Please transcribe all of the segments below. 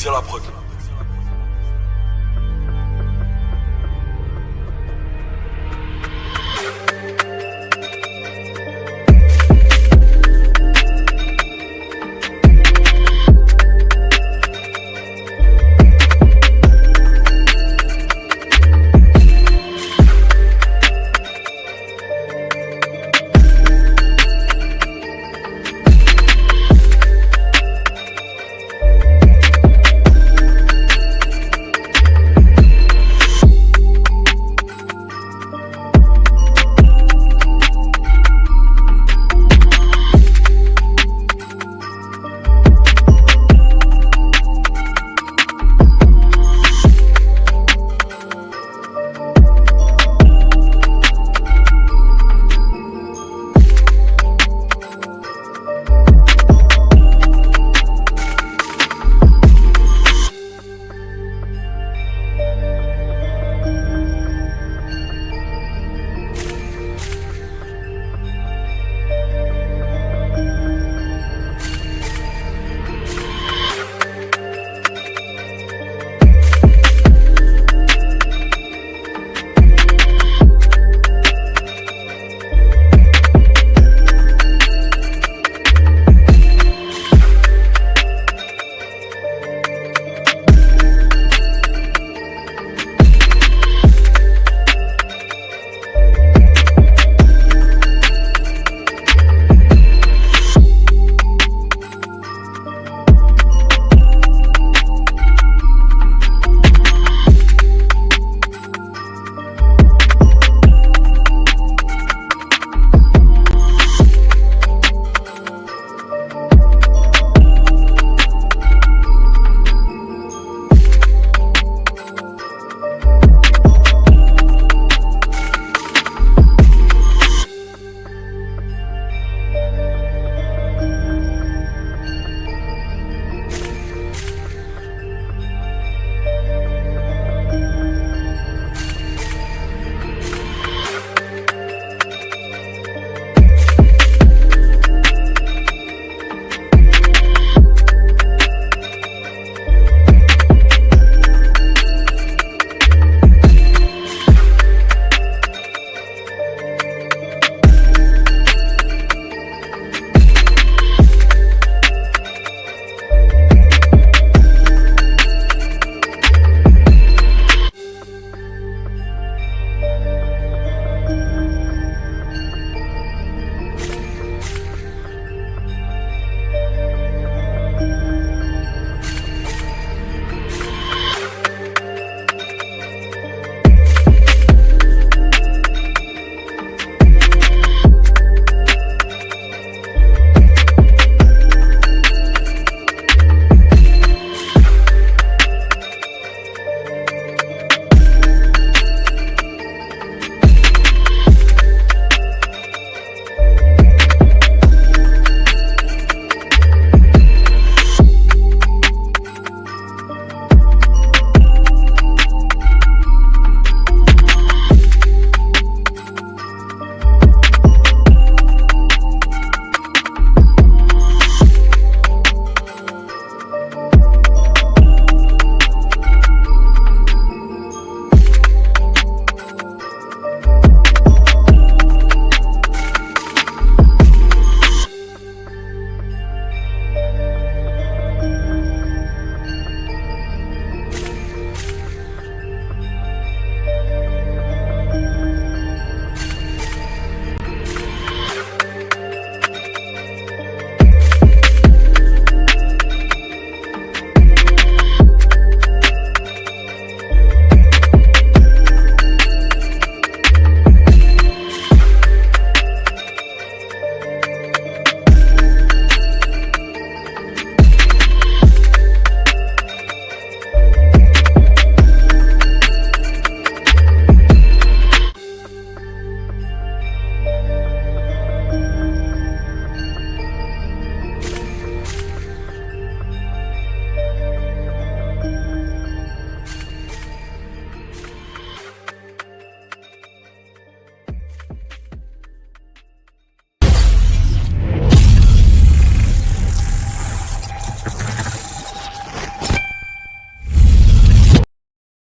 à la prod.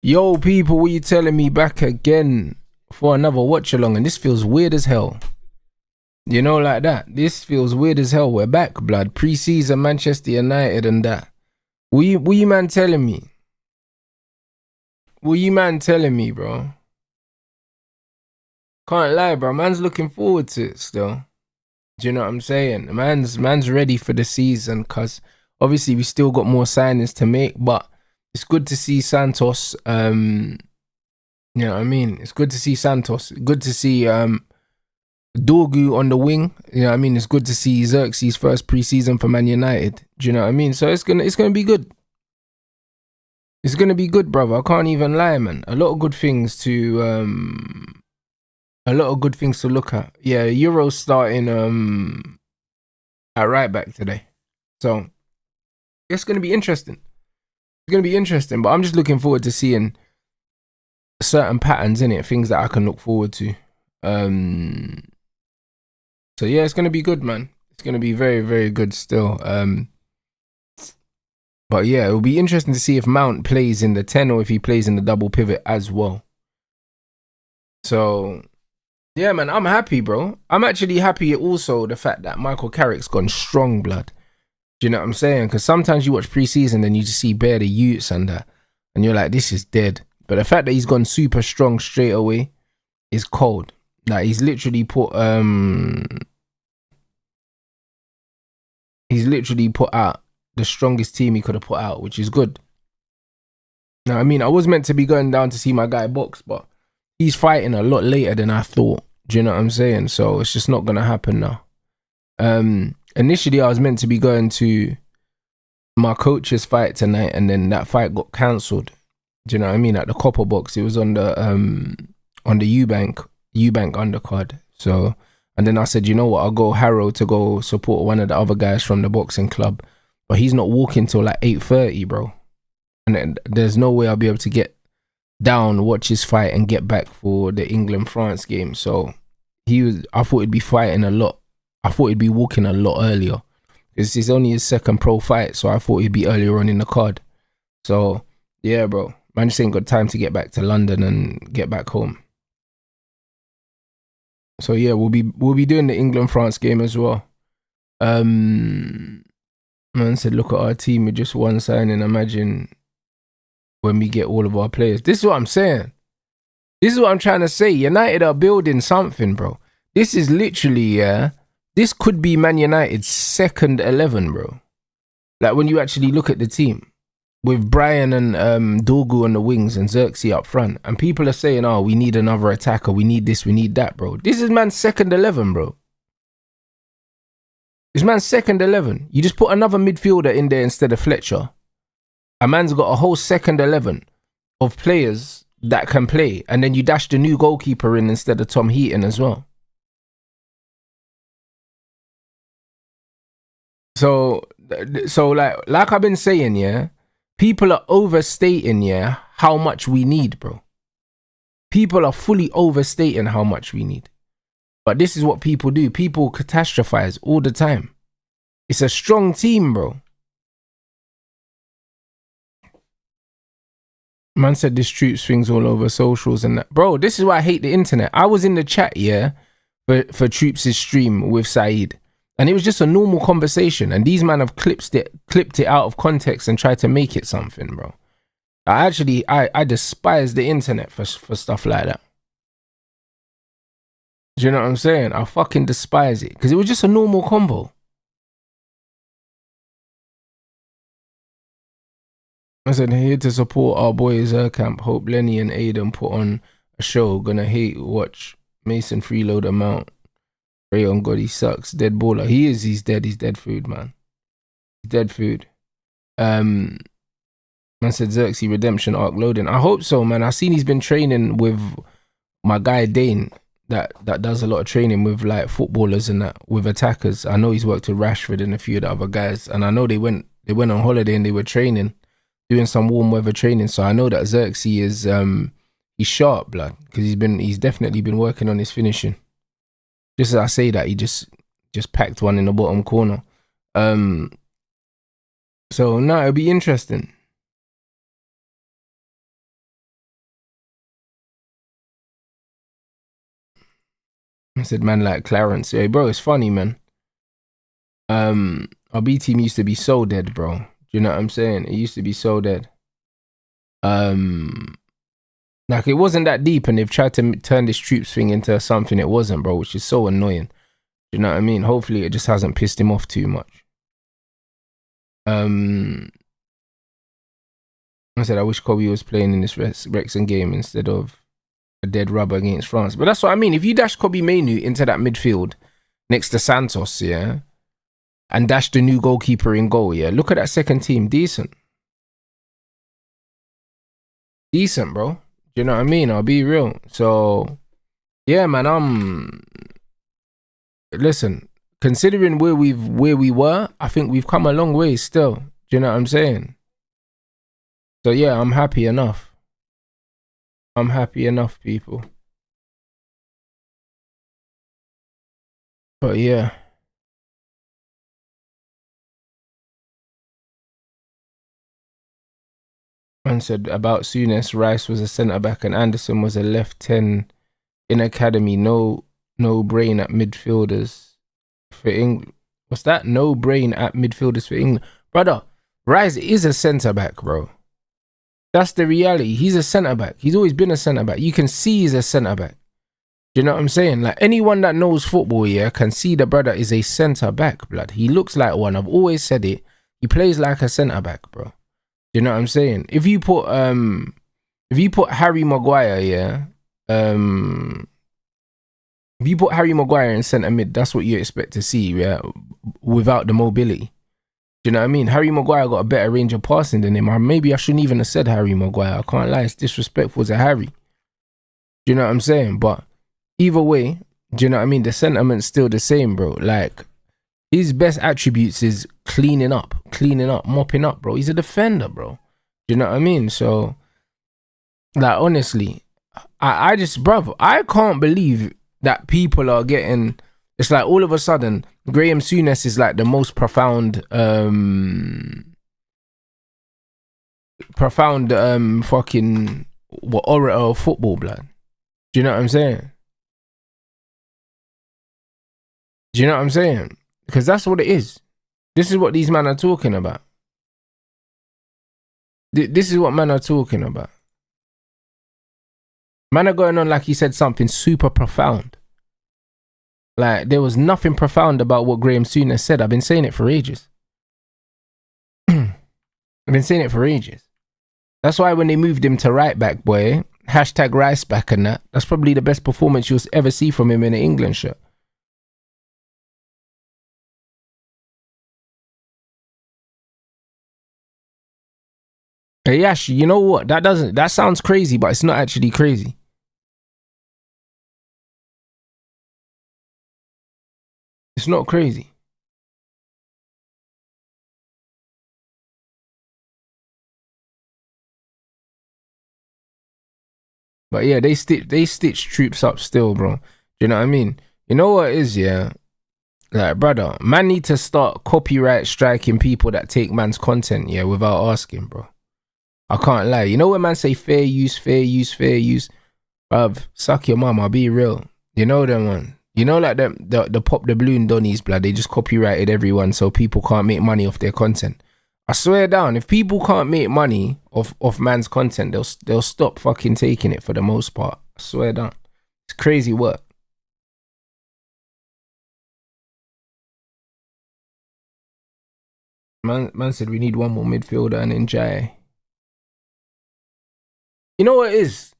Yo, people, what you telling me back again for another watch along? And this feels weird as hell. You know, like that. This feels weird as hell. We're back, blood. Pre-season Manchester United and that. What you man telling me? What you man telling me, bro? Can't lie, bro. Man's looking forward to it still. Do you know what I'm saying? Man's ready for the season because obviously we still got more signings to make, but it's good to see Santos. You know what I mean? It's good to see Santos. Good to see Dorgu on the wing. You know what I mean? It's good to see Xerxes' first pre-season for Man United. Do you know what I mean? So it's gonna be good. It's gonna be good, brother. I can't even lie, man. A lot of good things to look at. Yeah, Euro's starting at right back today. So it's gonna be interesting. It's gonna be interesting, but I'm just looking forward to seeing certain patterns in it, things that I can look forward to. So yeah, it's gonna be good, man. It's gonna be very, very good still. But yeah, it'll be interesting to see if Mount plays in the 10 or if he plays in the double pivot as well. So yeah, man, I'm happy, bro. I'm actually happy also the fact that Michael Carrick's gone strong, blood. Do you know what I'm saying? Because sometimes you watch pre-season and you just see bare the youths and that, and you're like, this is dead. But the fact that he's gone super strong straight away is cold. Like he's literally put out the strongest team he could have put out, which is good. Now, I mean, I was meant to be going down to see my guy box, but he's fighting a lot later than I thought. Do you know what I'm saying? So it's just not gonna happen now. Initially I was meant to be going to my coach's fight tonight, and then that fight got cancelled. Do you know what I mean? At the Copper Box, it was on the Eubank undercard. So, and then I said, you know what? I'll go Harrow to go support one of the other guys from the boxing club, but he's not walking till like 8:30, bro. And then there's no way I'll be able to get down, watch his fight, and get back for the England-France game. So I thought he'd be fighting a lot. I thought he'd be walking a lot earlier. This is only his second pro fight, so I thought he'd be earlier on in the card. So yeah, bro, man just ain't got time to get back to London and get back home. So yeah, we'll be doing the England-France game as well. Man said, look at our team with just one signing. Imagine when we get all of our players. This is what I'm saying. This is what I'm trying to say. United are building something, bro. This is literally, this could be Man United's second 11, bro. Like when you actually look at the team with Brian and Dorgu on the wings and Xerxes up front, and people are saying, oh, we need another attacker, we need this, we need that, bro. This is man's second 11, bro. This man's second 11. You just put another midfielder in there instead of Fletcher. A man's got a whole second 11 of players that can play, and then you dash the new goalkeeper in instead of Tom Heaton as well. So like I've been saying, yeah, people are overstating, yeah, how much we need, bro. People are fully overstating how much we need. But this is what people do. People catastrophize all the time. It's a strong team, bro. Man said this Troops things all over socials and that. Bro, this is why I hate the internet. I was in the chat, yeah, for Troops' stream with Saeed. And it was just a normal conversation. And these men have clipped it out of context and tried to make it something, bro. I despise the internet for stuff like that. Do you know what I'm saying? I fucking despise it. Because it was just a normal convo. I said, here to support our boys camp. Hope Lenny and Aiden put on a show. Gonna hate watch Mason freeload amount. Pray on God, he sucks. Dead baller. He's dead. He's dead food, man. He's dead food. Man said Xerxes redemption arc loading. I hope so, man. I've seen he's been training with my guy Dane that does a lot of training with like footballers and that, with attackers. I know he's worked with Rashford and a few of the other guys, and I know they went on holiday and they were training, doing some warm weather training. So I know that Xerxes is he's sharp, blood, because he's definitely been working on his finishing. Just as I say that, he just packed one in the bottom corner. So no, it'll be interesting. I said, man, like Clarence. Hey, bro, it's funny, man. Our B team used to be so dead, bro. Do you know what I'm saying? It used to be so dead. Like it wasn't that deep, and they've tried to turn this troops thing into something it wasn't, bro, which is so annoying. Do you know what I mean? Hopefully, it just hasn't pissed him off too much. I said, I wish Kobe was playing in this Wrexham game instead of a dead rubber against France. But that's what I mean. If you dash Kobe Mainu into that midfield next to Santos, yeah, and dash the new goalkeeper in goal, yeah, look at that second team. Decent, bro. Do you know what I mean? I'll be real. So, yeah, man, listen, considering where we were, I think we've come a long way still. Do you know what I'm saying? So yeah, I'm happy enough. I'm happy enough, people. But yeah. Man said about Souness, Rice was a centre back and Anderson was a left 10 in academy. No brain at midfielders for England. What's that? No brain at midfielders for England. Brother, Rice is a centre back, bro. That's the reality. He's a centre back. He's always been a centre back. You can see he's a centre back. Do you know what I'm saying? Like anyone that knows football, yeah, can see the brother is a centre back, blood. He looks like one. I've always said it. He plays like a centre back, bro. Do you know what I'm saying? If you put Harry Maguire, yeah, if you put Harry Maguire in centre mid, that's what you expect to see, yeah, without the mobility. Do you know what I mean? Harry Maguire got a better range of passing than him. Or maybe I shouldn't even have said Harry Maguire. I can't lie. It's disrespectful to Harry. Do you know what I'm saying? But either way, do you know what I mean? The sentiment's still the same, bro. Like, his best attributes is cleaning up, mopping up, bro. He's a defender, bro. Do you know what I mean? So, like, honestly, I just, bruv, I can't believe that people are getting... It's like all of a sudden, Graham Souness is like the most profound fucking orator of football, blood. Do you know what I'm saying? Do you know what I'm saying? Because that's what it is. This is what these men are talking about. This is what men are talking about. Man are going on like he said something super profound. Like, there was nothing profound about what Graham Souness said. I've been saying it for ages. That's why when they moved him to right back, boy, hashtag Rice back and that's probably the best performance you'll ever see from him in an England shirt. Hey, Yash, you know what? That sounds crazy, but it's not actually crazy. It's not crazy. But yeah, they stitch troops up still, bro. Do you know what I mean? You know what it is, yeah? Like, brother, man need to start copyright striking people that take man's content, yeah, without asking, bro. I can't lie. You know when man say fair use, bruv, suck your mum, I'll be real. You know them one. You know, like the Pop the Balloon Donnies, blood, they just copyrighted everyone so people can't make money off their content. I swear down, if people can't make money off man's content, they'll stop fucking taking it for the most part. I swear down. It's crazy work. Man said we need one more midfielder and then Jai. You know what it is?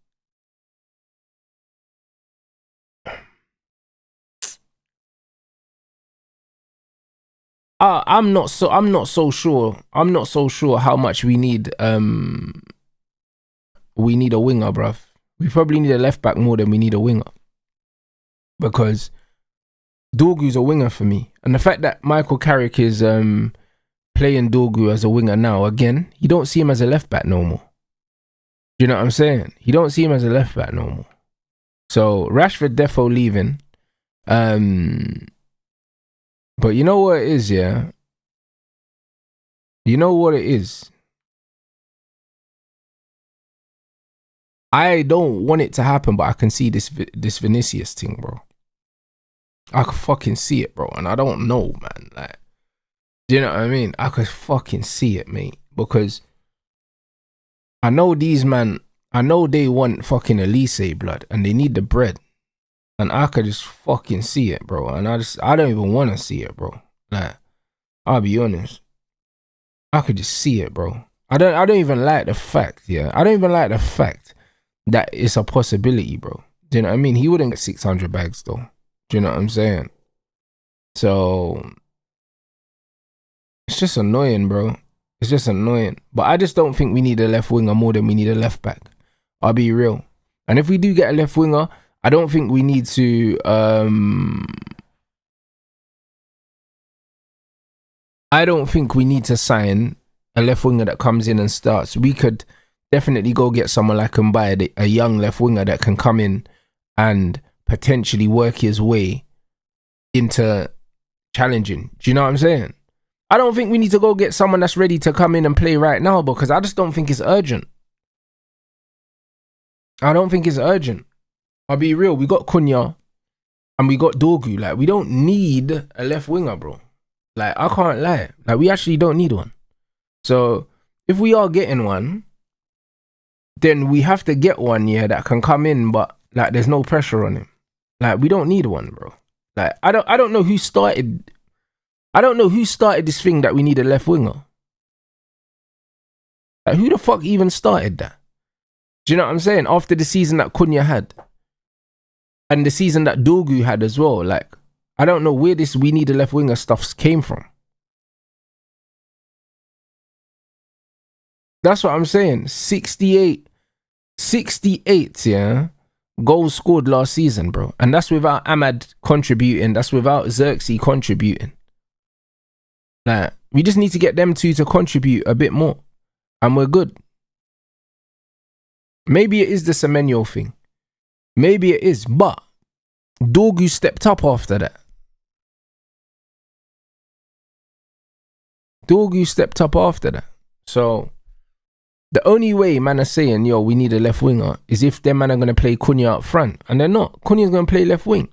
I'm not so sure how much we need a winger, bruv. We probably need a left back more than we need a winger. Because Dorgu's a winger for me. And the fact that Michael Carrick is playing Dorgu as a winger now, again, you don't see him as a left back no more. Do you know what I'm saying? You don't see him as a left back no more. So Rashford defo leaving. But you know what it is, yeah? You know what it is? I don't want it to happen, but I can see this Vinicius thing, bro. I could fucking see it, bro. And I don't know, man. Like, do you know what I mean? I could fucking see it, mate. Because I know these man, I know they want fucking Elise blood and they need the bread. And I could just fucking see it, bro. And I don't even want to see it, bro. Like, I'll be honest. I could just see it, bro. I don't even like the fact, yeah. I don't even like the fact that it's a possibility, bro. Do you know what I mean? He wouldn't get 600 bags, though. Do you know what I'm saying? So, it's just annoying, bro. It's just annoying. But I just don't think we need a left winger more than we need a left back. I'll be real. And if we do get a left winger, I don't think we need to I don't think we need to sign a left winger that comes in and starts. We could definitely go get someone like Mbaye, a young left winger that can come in and potentially work his way into challenging. Do you know what I'm saying? I don't think we need to go get someone that's ready to come in and play right now because I just don't think it's urgent. I don't think it's urgent. I'll be real. We got Cunha and we got Dorgu. Like, we don't need a left winger, bro. Like, I can't lie. Like, we actually don't need one. So, if we are getting one, then we have to get one, yeah, that can come in, but, like, there's no pressure on him. Like, we don't need one, bro. Like, I don't know who started... I don't know who started this thing that we need a left winger. Like, who the fuck even started that? Do you know what I'm saying? After the season that Cunha had. And the season that Dorgu had as well. Like, I don't know where this we need a left winger stuff came from. That's what I'm saying. 68, yeah, goals scored last season, bro. And that's without Ahmad contributing. That's without Xerxes contributing. Like, we just need to get them two to contribute a bit more. And we're good. Maybe it is the Semenyo thing. Maybe it is. But Dorgu stepped up after that. Dorgu stepped up after that. So, the only way man are saying, yo, we need a left winger is if them man are going to play Cunha up front. And they're not. Cunha's going to play left wing.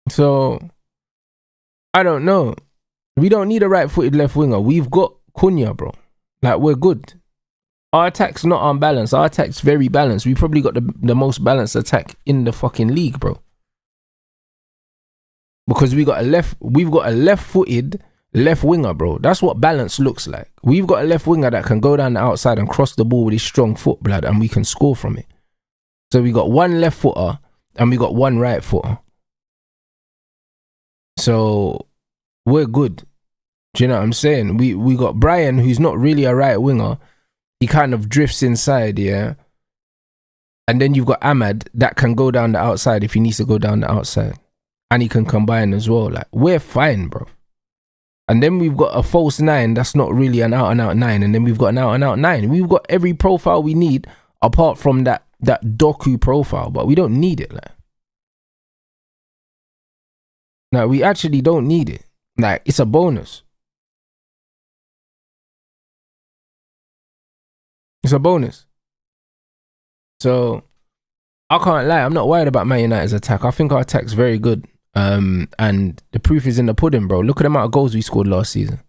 So, I don't know. We don't need a right-footed left winger. We've got Cunha, bro. Like, we're good. Our attack's not unbalanced. Our attack's very balanced. We probably got the most balanced attack in the fucking league, bro. Because we've got a left-footed left winger, bro. That's what balance looks like. We've got a left winger that can go down the outside and cross the ball with his strong foot, blood, and we can score from it. So we got one left footer and we got one right footer. So we're good. Do you know what I'm saying? We got Brian, who's not really a right winger. He kind of drifts inside, yeah. And then you've got Ahmad that can go down the outside if he needs to go down the outside. And he can combine as well. Like, we're fine, bro. And then we've got a false nine that's not really an out-and-out nine. And then we've got an out-and-out nine. We've got every profile we need apart from that Doku profile. But we don't need it, like. Like, we actually don't need it. Like, it's a bonus. It's a bonus. So, I can't lie. I'm not worried about Man United's attack. I think our attack's very good. And the proof is in the pudding, bro. Look at the amount of goals we scored last season.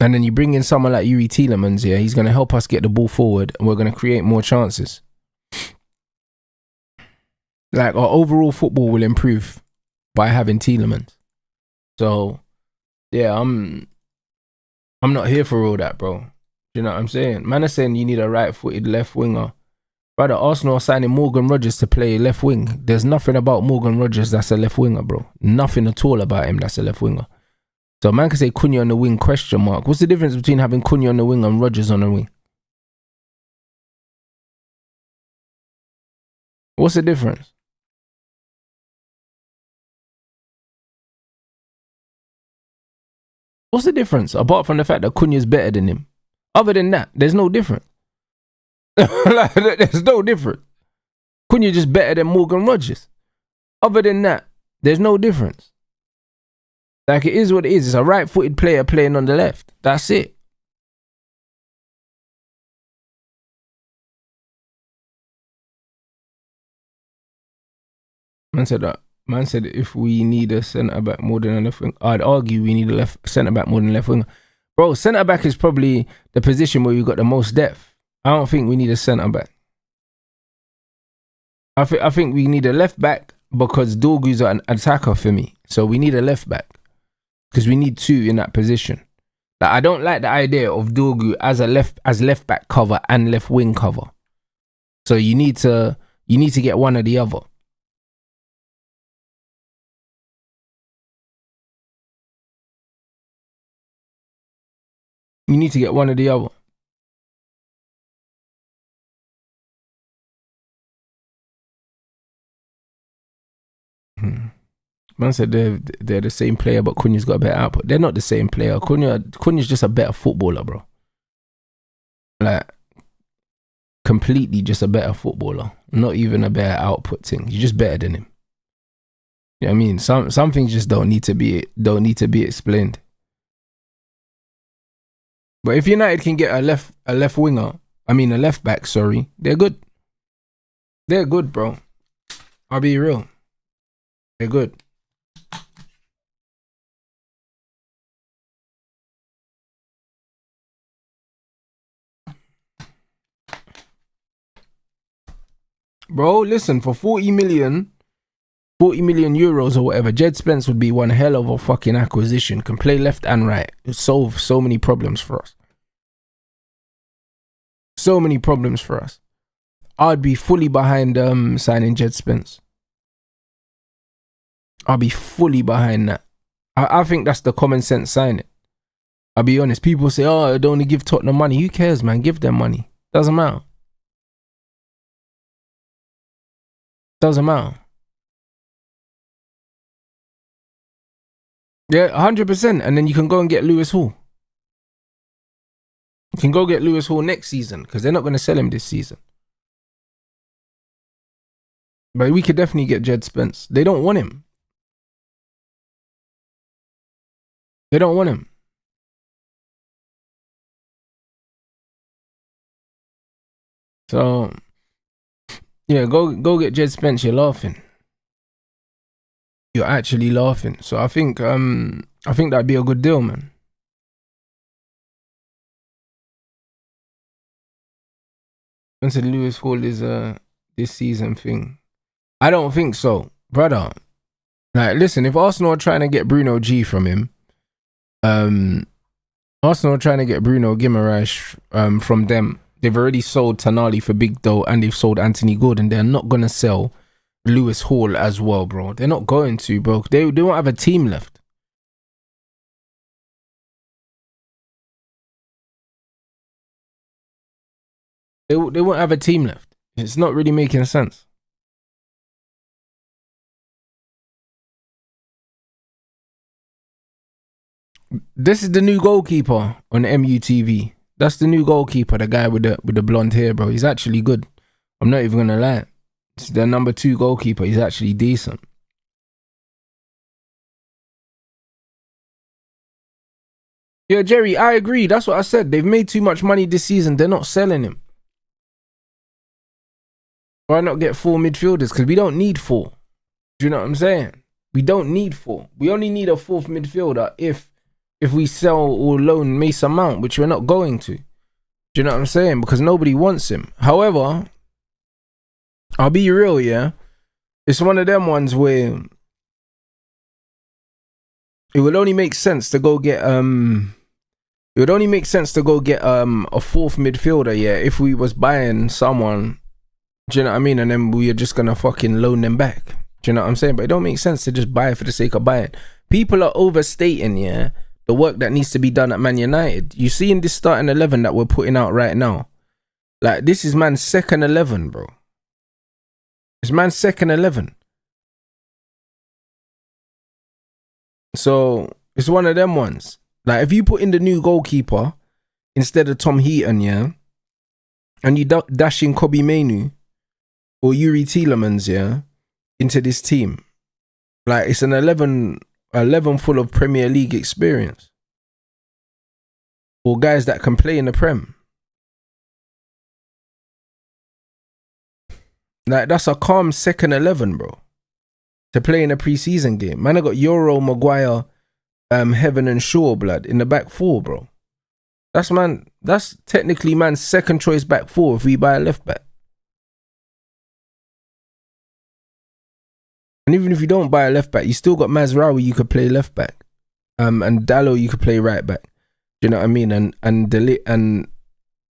And then you bring in someone like Yuri Tielemans, yeah, he's going to help us get the ball forward and we're going to create more chances. Like, our overall football will improve by having Tielemans. So, yeah, I'm not here for all that, bro. You know what I'm saying? Man is saying you need a right-footed left winger. Brother, Arsenal are signing Morgan Rogers to play left wing. There's nothing about Morgan Rogers that's a left winger, bro. Nothing at all about him that's a left winger. So man can say Cunha on the wing, question mark. What's the difference between having Cunha on the wing and Rogers on the wing? What's the difference? What's the difference? Apart from the fact that Cunha's better than him. Other than that, there's no difference. Like, there's no difference. Cunha just better than Morgan Rogers. Other than that, there's no difference. Like, it is what it is. It's a right-footed player playing on the left. That's it. Man said that. Man said if we need a centre back more than a left wing, I'd argue we need a left centre back more than a left winger. Bro, centre back is probably the position where you got the most depth. I don't think we need a centre back. I think we need a left back because Dorgu's an attacker for me. So we need a left back because we need two in that position. Like, I don't like the idea of Dorgu as left back cover and left wing cover. So you need to get one or the other. You need to get one or the other. Man said they're the same player, but Cunha's got a better output. They're not the same player. Cunha's just a better footballer, bro. Like, completely just a better footballer. Not even a better output thing. You're just better than him. You know what I mean? Some things just don't need to be explained. But if United can get a left winger, a left back, sorry, they're good. They're good, bro. I'll be real. They're good. Bro, listen, for 40 million euros or whatever, Jed Spence would be one hell of a fucking acquisition. Can play left and right. It solve so many problems for us. So many problems for us. I'd be fully behind signing Jed Spence. I'll be fully behind that. I think that's the common sense signing. I'll be honest. People say, oh, I'd only give Tottenham money. Who cares, man? Give them money. Doesn't matter. Doesn't matter. Yeah, 100%. And then you can go and get Lewis Hall. You can go get Lewis Hall next season because they're not going to sell him this season. But we could definitely get Jed Spence. They don't want him. They don't want him. So, yeah, go get Jed Spence. You're laughing. You're actually laughing. So I think that'd be a good deal, man. I said Lewis Hall is this season thing. I don't think so, brother. Like, listen, if Arsenal are trying to get Bruno G from him, Arsenal are trying to get Bruno Guimaraes from them. They've already sold Tonali for big dough and they've sold Anthony Gordon. They're not gonna sell Lewis Hall as well, bro. They're not going to, bro. They won't have a team left. They won't have a team left. It's not really making sense. This is the new goalkeeper on MUTV. That's the new goalkeeper, the guy with the blonde hair, bro. He's actually good. I'm not even gonna lie. It's the number 2 goalkeeper. He's actually decent. Yeah, Jerry, I agree. That's what I said. They've made too much money this season. They're not selling him. Why not get 4 midfielders? Because we don't need 4. Do you know what I'm saying? We don't need 4. We only need a 4th midfielder if we sell or loan Mason Mount, which we're not going to. Do you know what I'm saying? Because nobody wants him. However, I'll be real, yeah? It's one of them ones where it would only make sense to go get a 4th midfielder, yeah, if we was buying someone, do you know what I mean? And then we are just gonna fucking loan them back. Do you know what I'm saying? But it don't make sense to just buy it for the sake of buying. People are overstating, yeah, the work that needs to be done at Man United. You see in this starting 11 that we're putting out right now, like, this is man's second 11, bro. It's man's second 11. So it's one of them ones. Like, if you put in the new goalkeeper instead of Tom Heaton, yeah, and you dash in Kobe Mainu or Yuri Tielemans, yeah, into this team, like, it's an 11 full of Premier League experience or guys that can play in the Prem. Like, that's a calm second 11, bro. to play in a pre-season game. Man, I got Euro, Maguire, Heaven and Shaw, blood, in the back four, bro. That's technically man's second choice back four if we buy a left back. And even if you don't buy a left back, you still got Mazraoui you could play left back. And Dallo you could play right back. Do you know what I mean? And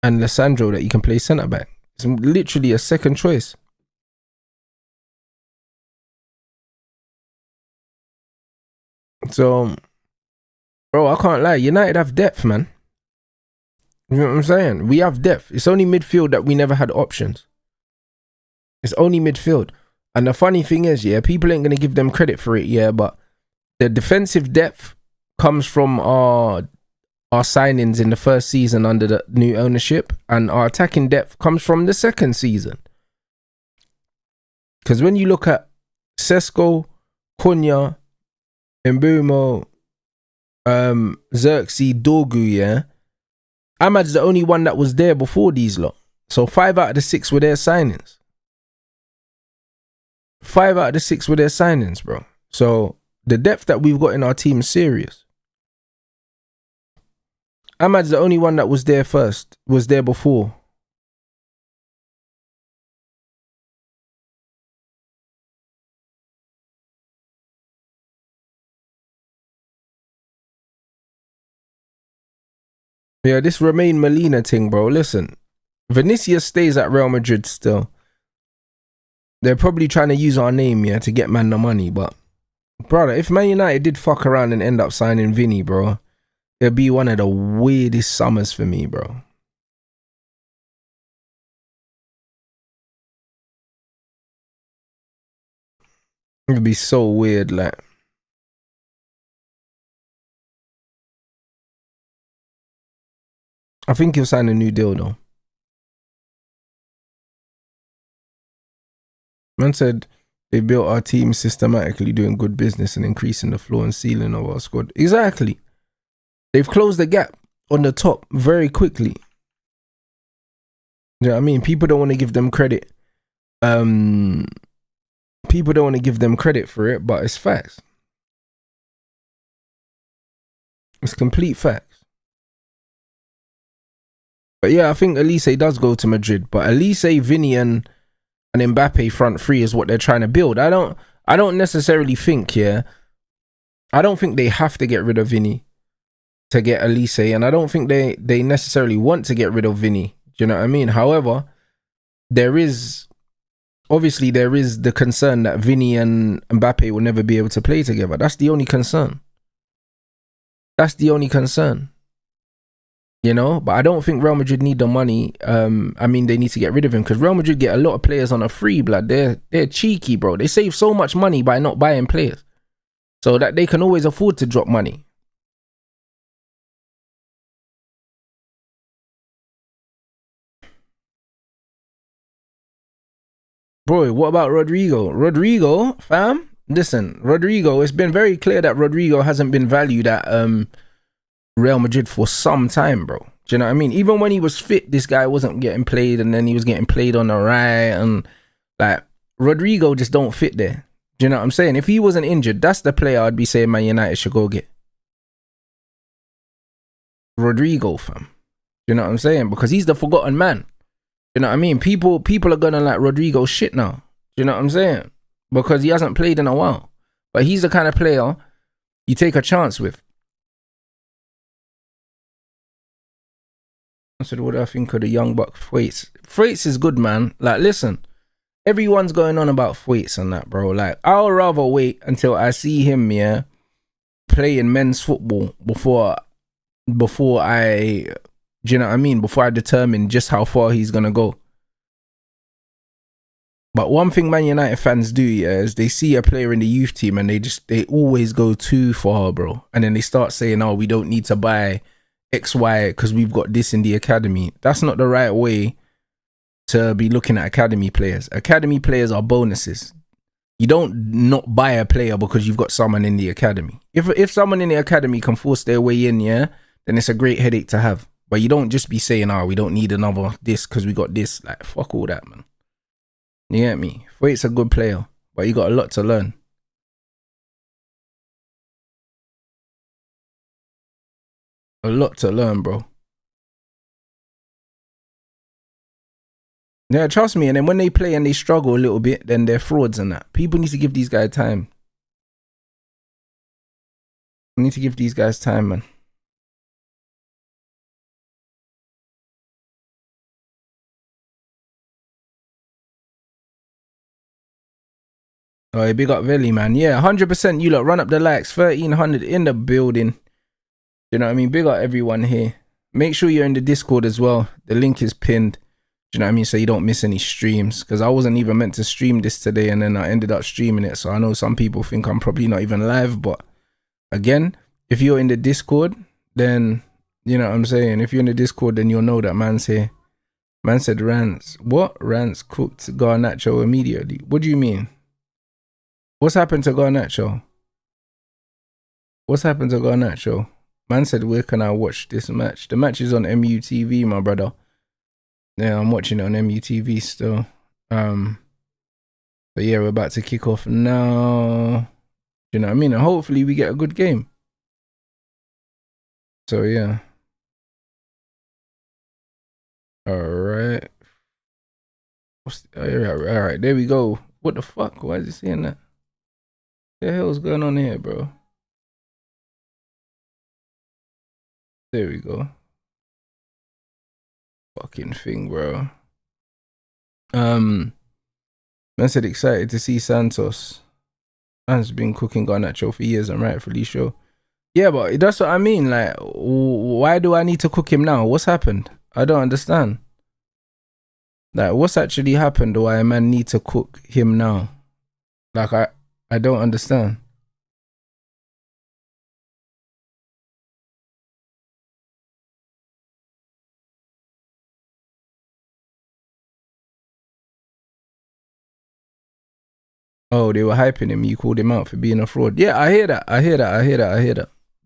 Lissandro that you can play centre back. It's literally a second choice. So, bro, I can't lie. United have depth, man. You know what I'm saying? We have depth. It's only midfield that we never had options. It's only midfield. And the funny thing is, yeah, people ain't going to give them credit for it, yeah, but the defensive depth comes from our signings in the first season under the new ownership, and our attacking depth comes from the second season. Because when you look at Sesko, Cunha, Mbumo, Xerxes, Dorgu, yeah, Ahmad's the only one that was there before these lot. So 5 out of the 6 were their signings. 5 out of the 6 were their signings, bro. So the depth that we've got in our team is serious. Ahmad's the only one that was there first, was there before. Yeah, this Remain Molina thing, bro. Listen, Vinicius stays at Real Madrid still. They're probably trying to use our name, yeah, to get man the money. But, brother, if Man United did fuck around and end up signing Vinny, bro, it'd be one of the weirdest summers for me, bro. It'd be so weird, like. I think he'll sign a new deal, though. Man said they built our team systematically doing good business and increasing the floor and ceiling of our squad. Exactly. They've closed the gap on the top very quickly. You know what I mean? People don't want to give them credit. People don't want to give them credit for it, but it's facts. It's complete facts. But yeah, I think Elise does go to Madrid. But Elise, Vinny and Mbappe front three is what they're trying to build. I don't necessarily think, yeah. I don't think they have to get rid of Vinny to get Elise, and I don't think they necessarily want to get rid of Vinny. Do you know what I mean? However, there is the concern that Vinny and Mbappe will never be able to play together. That's the only concern. You know, but I don't think Real Madrid need the money. I mean, they need to get rid of him because Real Madrid get a lot of players on a free, blood. They're cheeky, bro. They save so much money by not buying players, so that they can always afford to drop money. Bro, what about Rodrigo? Rodrigo, fam, listen, Rodrigo. It's been very clear that Rodrigo hasn't been valued at Real Madrid for some time, bro. Do you know what I mean? Even when he was fit, this guy wasn't getting played, and then he was getting played on the right, and like Rodrigo just don't fit there. Do you know what I'm saying? If he wasn't injured, that's the player I'd be saying Man United should go get. Rodrigo, fam. Do you know what I'm saying? Because he's the forgotten man. You know what I mean? People are gonna like Rodrigo shit now. Do you know what I'm saying? Because he hasn't played in a while. But he's the kind of player you take a chance with. I said, what do I think of the young buck Thwaites? Thwaites is good, man. Like, listen, everyone's going on about Thwaites and that, bro. Like, I'll rather wait until I see him, yeah, playing men's football before I, do you know what I mean? Before I determine just how far he's gonna go. But one thing Man United fans do, yeah, is they see a player in the youth team and they always go too far, bro. And then they start saying, oh, we don't need to buy X, Y, because we've got this in the academy. That's not the right way to be looking at academy players. Academy players are bonuses. You don't not buy a player because you've got someone in the academy. If someone in the academy can force their way in, yeah, then it's a great headache to have. But you don't just be saying, oh, we don't need another this because we got this. Like, fuck all that, man. You get me? Wait's a good player, but you got a lot to learn. A lot to learn, bro. Yeah, trust me. And then when they play and they struggle a little bit, then they're frauds and that. People need to give these guys time. We need to give these guys time, man. Oh, big up Veli, man. Yeah, 100% you lot run up the likes. 1300 in the building. You know what I mean? Big up everyone here. Make sure you're in the Discord as well. The link is pinned. Do you know what I mean? So you don't miss any streams. Because I wasn't even meant to stream this today and then I ended up streaming it. So I know some people think I'm probably not even live. But again, if you're in the Discord, then you know what I'm saying? If you're in the Discord, then you'll know that man's here. Man said Rance. What? Rance cooked Garnacho immediately. What do you mean? What's happened to Garnacho? What's happened to Garnacho? Man said, where can I watch this match? The match is on MUTV, my brother. Yeah, I'm watching it on MUTV still. But yeah, we're about to kick off now. You know what I mean? And hopefully we get a good game. So yeah. Alright. Alright, there we go. What the fuck? Why is he saying that? What the hell's going on here, bro? There we go. Fucking thing, bro. Man said excited to see Santos. Man's been cooking Garnacho for years and rightfully so. Yeah, but that's what I mean. Like, why do I need to cook him now? What's happened? I don't understand. Like, what's actually happened? Why a man need to cook him now? Like, I don't understand. Oh, they were hyping him. You called him out for being a fraud. Yeah, I hear that.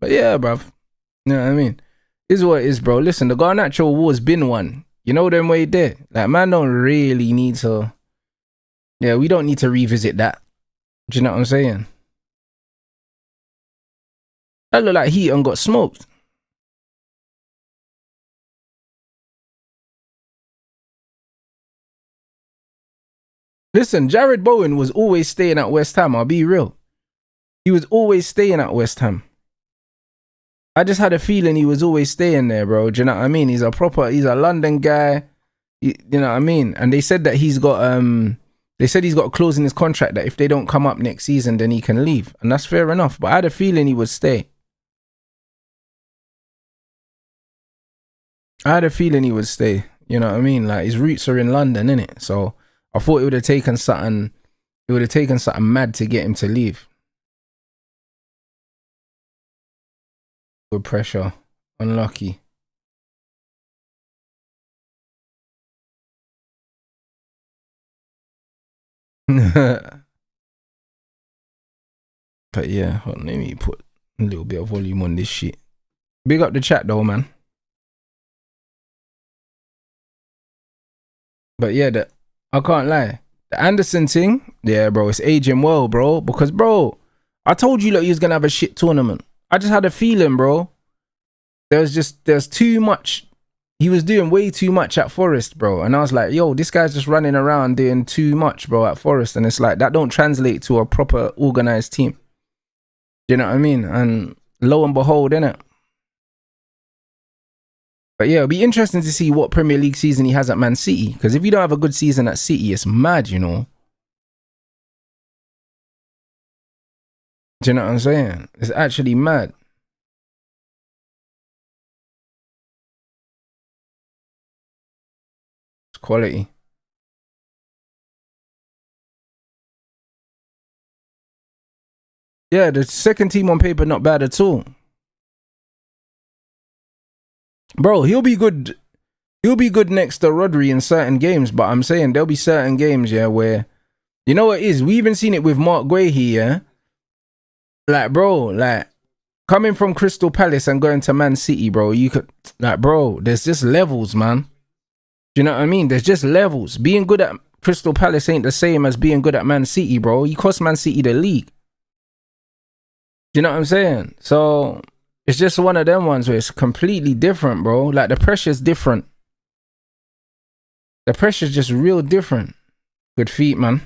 But yeah, bruv. You know what I mean? This is what it is, bro. Listen, the Garnacho war's been won. You know them way there. Like, man don't really need to... Yeah, we don't need to revisit that. Do you know what I'm saying? That look like Heaton got smoked. Listen, Jared Bowen was always staying at West Ham. I'll be real. He was always staying at West Ham. I just had a feeling he was always staying there, bro. Do you know what I mean? He's a London guy. You know what I mean? And they said that he's got a clause in his contract that if they don't come up next season, then he can leave. And that's fair enough. But I had a feeling he would stay. You know what I mean? Like, his roots are in London, innit? So I thought it would have taken something mad to get him to leave. Good pressure. Unlucky. But yeah, hold on, let me put a little bit of volume on this shit. Big up the chat though, man. But yeah, I can't lie. The Anderson thing, yeah, bro, it's aging well, bro. Because, bro, I told you, look, he was going to have a shit tournament. I just had a feeling, bro. There's too much. He was doing way too much at Forest, bro. And I was like, yo, this guy's just running around doing too much, bro, at Forest. And it's like, that don't translate to a proper organized team. Do you know what I mean? And lo and behold, innit? But yeah, it'll be interesting to see what Premier League season he has at Man City. Because if you don't have a good season at City, it's mad, you know. Do you know what I'm saying? It's actually mad. It's quality. Yeah, the second team on paper, not bad at all. Bro, he'll be good. He'll be good next to Rodri in certain games, but I'm saying there'll be certain games, yeah, where, you know what it is? We even seen it with Mark Guehi, yeah? Like, bro, like, coming from Crystal Palace and going to Man City, bro, you could, like, bro, there's just levels, man. Do you know what I mean? There's just levels. Being good at Crystal Palace ain't the same as being good at Man City, bro. You cost Man City the league. Do you know what I'm saying? So, It's just one of them ones where it's completely different, bro. Like the pressure's different. The pressure's just real different. Good feet, man.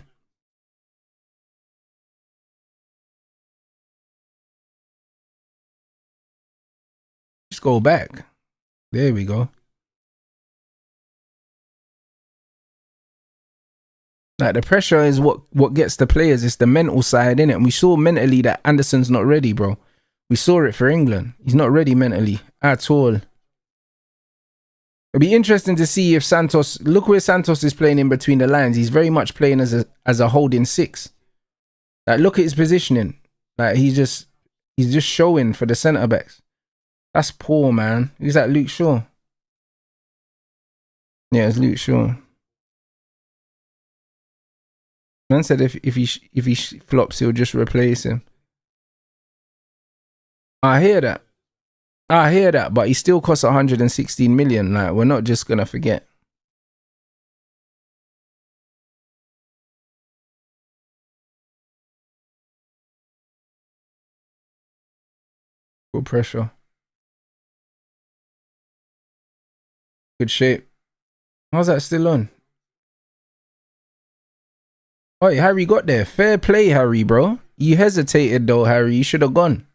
Just go back. There we go. Like the pressure is what gets the players. It's the mental side in it. And we saw mentally that Anderson's not ready, bro. We saw it for England. He's not ready mentally at all. It'll be interesting to see if Santos. Look where Santos is playing in between the lines. He's very much playing as a holding six. Like look at his positioning. Like he's just showing for the centre backs. That's poor, man. He's like Luke Shaw. Yeah, it's Luke Shaw. Man said if he flops, he'll just replace him. I hear that, but he still costs 116 million. Like we're not just gonna forget. Good pressure. Good shape. How's that still on? Oh, Harry got there. Fair play, Harry, bro. You hesitated though, Harry. You should have gone.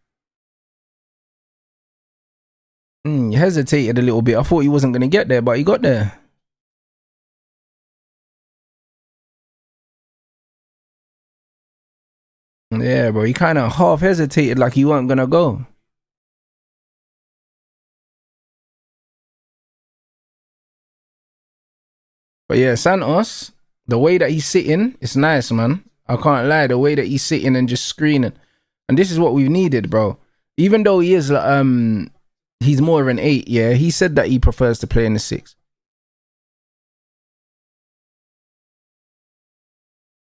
You hesitated a little bit. I thought he wasn't gonna get there, but he got there. Yeah, bro. He kind of half hesitated like he wasn't gonna go. But yeah, Santos, the way that he's sitting, it's nice, man. I can't lie. The way that he's sitting and just screening, and this is what we've needed, bro. Even though he is, he's more of an 8. Yeah, he said that he prefers to play in the 6.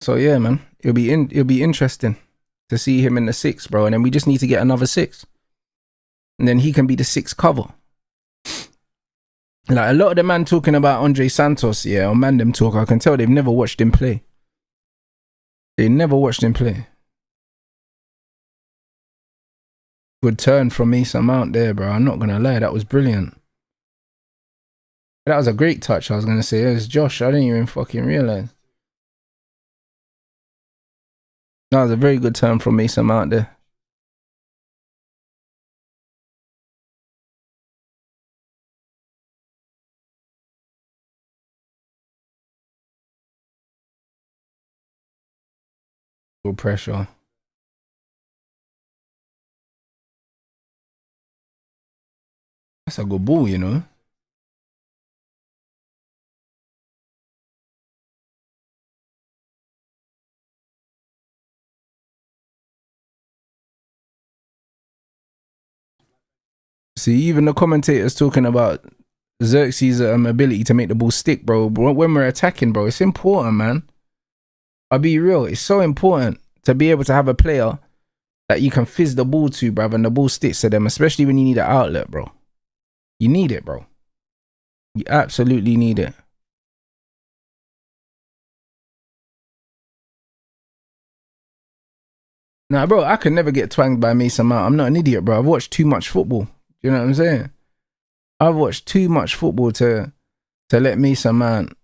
So yeah, man, it'll be interesting to see him in the 6, bro. And then we just need to get another 6, and then he can be the 6 cover. Like a lot of the man talking about Andre Santos, yeah, or man them talk, I can tell they've never watched him play. They never watched him play. Good turn from Mason Mount there, bro. I'm not gonna lie, that was brilliant. That was a great touch. I was gonna say it was Josh. I didn't even fucking realize. That was a very good turn from Mason Mount there. Good pressure. That's a good ball, you know. See, even the commentators talking about Xerxes' ability to make the ball stick, bro. When we're attacking, bro, it's important, man. I'll be real. It's so important to be able to have a player that you can fizz the ball to, bruv, and the ball sticks to them, especially when you need an outlet, bro. You need it, bro. You absolutely need it. Nah, bro, I could never get twanged by Mason Mount. I'm not an idiot, bro. I've watched too much football. You know what I'm saying? I've watched too much football to let Mason Mount,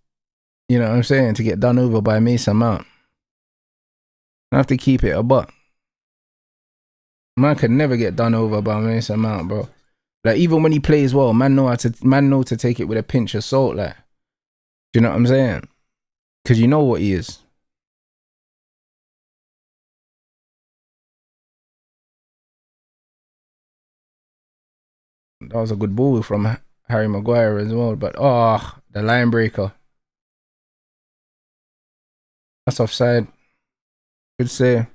you know what I'm saying, to get done over by Mason Mount. I have to keep it a buck. Man could never get done over by Mason Mount, bro. Like even when he plays well, man know to take it with a pinch of salt, like. Do you know what I'm saying? Because you know what he is. That was a good ball from Harry Maguire as well. But the line breaker. That's offside. Good save.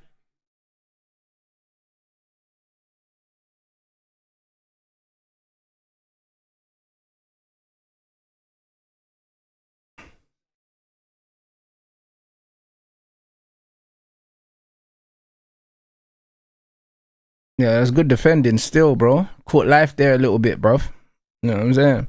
Yeah, that's good defending still, bro. Caught life there a little bit, bro. You know what I'm saying?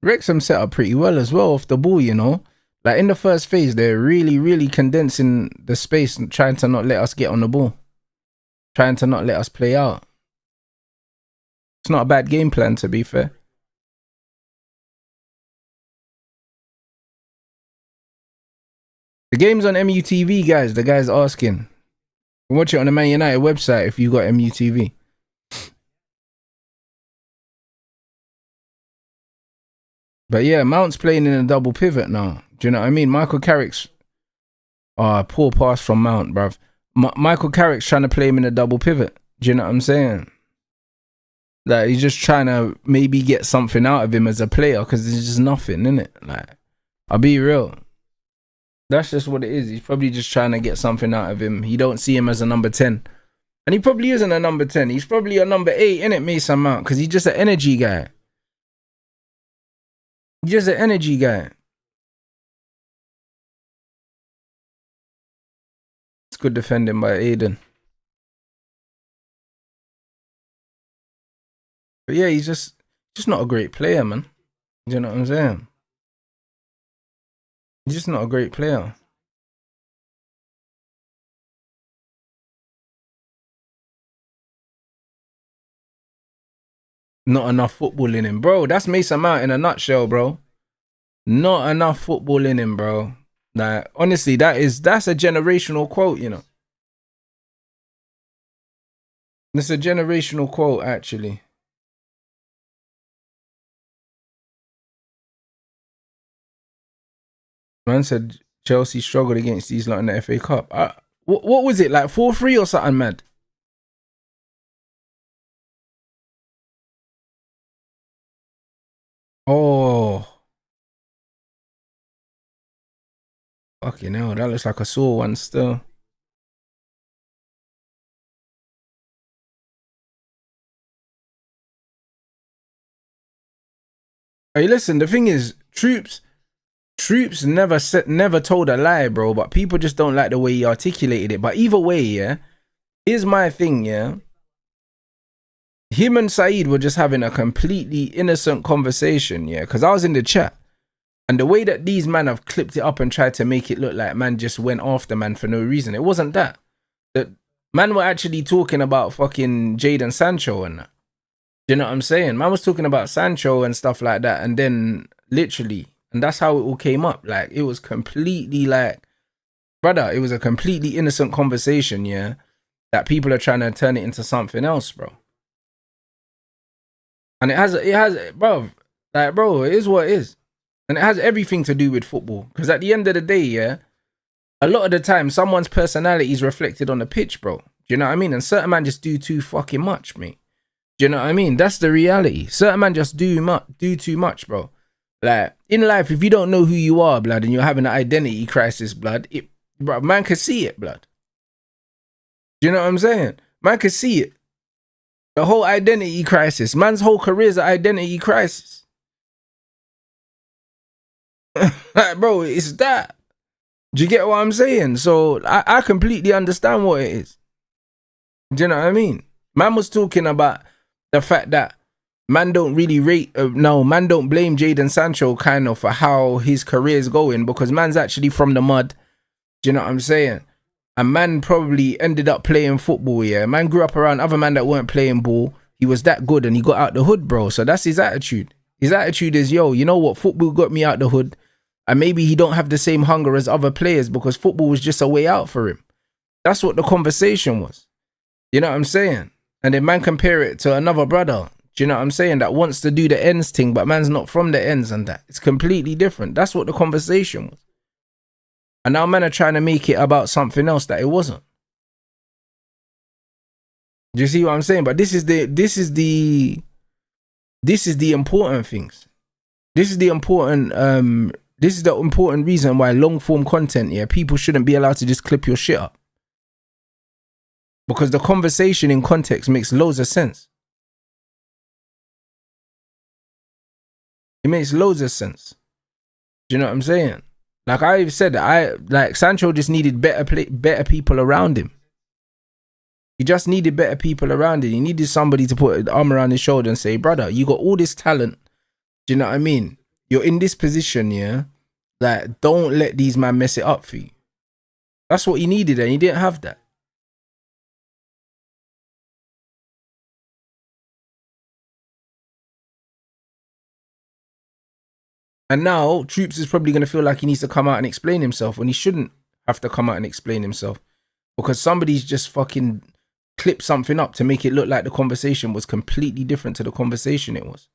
Wrexham set up pretty well as well off the ball, you know. Like in the first phase, they're really, really condensing the space and trying to not let us get on the ball. Trying to not let us play out. It's not a bad game plan, to be fair. The game's on MUTV, guys. The guy's asking. Watch it on the Man United website if you got MUTV. But yeah, Mount's playing in a double pivot now. Do you know what I mean? Michael Carrick's... poor pass from Mount, bruv. Michael Carrick's trying to play him in a double pivot. Do you know what I'm saying? Like, he's just trying to maybe get something out of him as a player because there's just nothing, innit? Like, I'll be real. That's just what it is. He's probably just trying to get something out of him. You don't see him as a number 10. And he probably isn't a number 10. He's probably a number 8, innit, Mason Mount? Because he's just an energy guy. He's just an energy guy. It's good defending by Aiden. But yeah, he's just not a great player, man. You know what I'm saying? He's just not a great player. Not enough football in him, bro. That's Mason Mount in a nutshell, bro. Not enough football in him, bro. Like, honestly, that's a generational quote, you know. It's a generational quote, actually. Man said Chelsea struggled against these lot in the FA Cup. What was it, like 4-3 or something mad? Oh. Fucking hell, that looks like a sore one still. Hey, listen, the thing is, Troops never told a lie, bro, but people just don't like the way he articulated it. But either way, yeah, here's my thing, yeah. Him and Saeed were just having a completely innocent conversation, yeah, because I was in the chat. And the way that these men have clipped it up and tried to make it look like man just went after man for no reason. It wasn't that. The man were actually talking about fucking Jadon Sancho and that. Do you know what I'm saying? Man was talking about Sancho and stuff like that. And then literally, and that's how it all came up. Like, it was completely like, brother, it was a completely innocent conversation, yeah, that people are trying to turn it into something else, bro. And it has, bro, like, bro, it is what it is. And it has everything to do with football. Because at the end of the day, yeah, a lot of the time, someone's personality is reflected on the pitch, bro. Do you know what I mean? And certain man just do too fucking much, mate. Do you know what I mean? That's the reality. Certain man just do too much, bro. Like, in life, if you don't know who you are, blood, and you're having an identity crisis, blood, bro, man can see it, blood. Do you know what I'm saying? Man can see it. The whole identity crisis. Man's whole career's an identity crisis. Like, bro, it's that. Do you get what I'm saying? So I completely understand what it is. Do you know what I mean? Man was talking about the fact that man don't really man don't blame Jadon Sancho kind of for how his career is going because man's actually from the mud. Do you know what I'm saying? And man probably ended up playing football, yeah. Man grew up around other men that weren't playing ball. He was that good and he got out the hood, bro. So that's his attitude. His attitude is, yo, you know what? Football got me out the hood. And maybe he don't have the same hunger as other players because football was just a way out for him. That's what the conversation was. You know what I'm saying? And then man compare it to another brother. Do you know what I'm saying? That wants to do the ends thing, but man's not from the ends and that. It's completely different. That's what the conversation was. And now man are trying to make it about something else that it wasn't. Do you see what I'm saying? But this is the important things. This is the important reason why long form content, yeah, people shouldn't be allowed to just clip your shit up. Because the conversation in context makes loads of sense. It makes loads of sense. Do you know what I'm saying? Like I've said, Sancho just needed better people around him. He just needed better people around him. He needed somebody to put an arm around his shoulder and say, brother, you got all this talent. Do you know what I mean? you're in this position, yeah. Like, don't let these man mess it up for you. That's what he needed, and he didn't have that. And now Troops is probably gonna feel like he needs to come out and explain himself when he shouldn't have to come out and explain himself because somebody's just fucking clipped something up to make it look like the conversation was completely different to the conversation it was.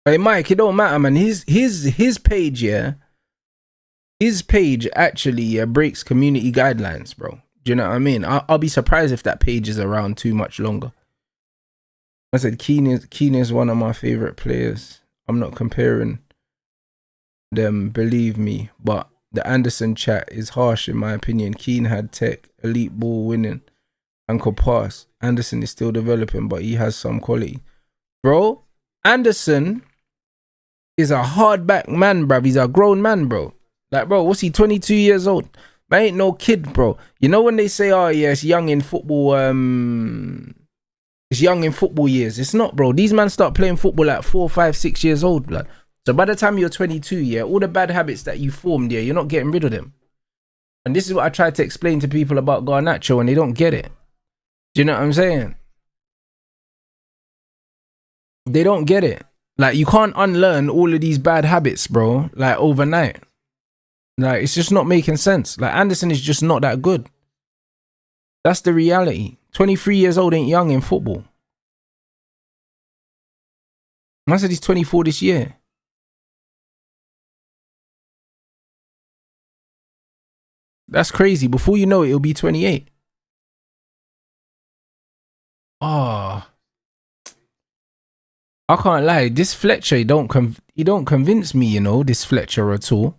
Hey Mike, it don't matter, man. His page, yeah. His page actually breaks community guidelines, bro. Do you know what I mean? I'll be surprised if that page is around too much longer. I said Keane is one of my favorite players. I'm not comparing them, believe me, but the Anderson chat is harsh in my opinion. Keane had tech, elite ball winning, and could pass. Anderson is still developing, but he has some quality. Bro, Anderson is a hardback man, bruv. He's a grown man, bro. Like, bro, what's he, 22 years old? Man ain't no kid, bro. You know when they say, oh, yeah, it's young in football, it's young in football years. It's not, bro. These men start playing football at 4, 5, 6 years old, blood. So by the time you're 22, yeah, all the bad habits that you formed, yeah, you're not getting rid of them. And this is what I try to explain to people about Garnacho, and they don't get it. Do you know what I'm saying? They don't get it. Like, you can't unlearn all of these bad habits, bro, like overnight. Like, it's just not making sense. Like, Anderson is just not that good. That's the reality. 23 years old ain't young in football. I said he's 24 this year. That's crazy. Before you know it, he'll be 28. Oh, I can't lie. This Fletcher, he don't convince me, you know, this Fletcher at all.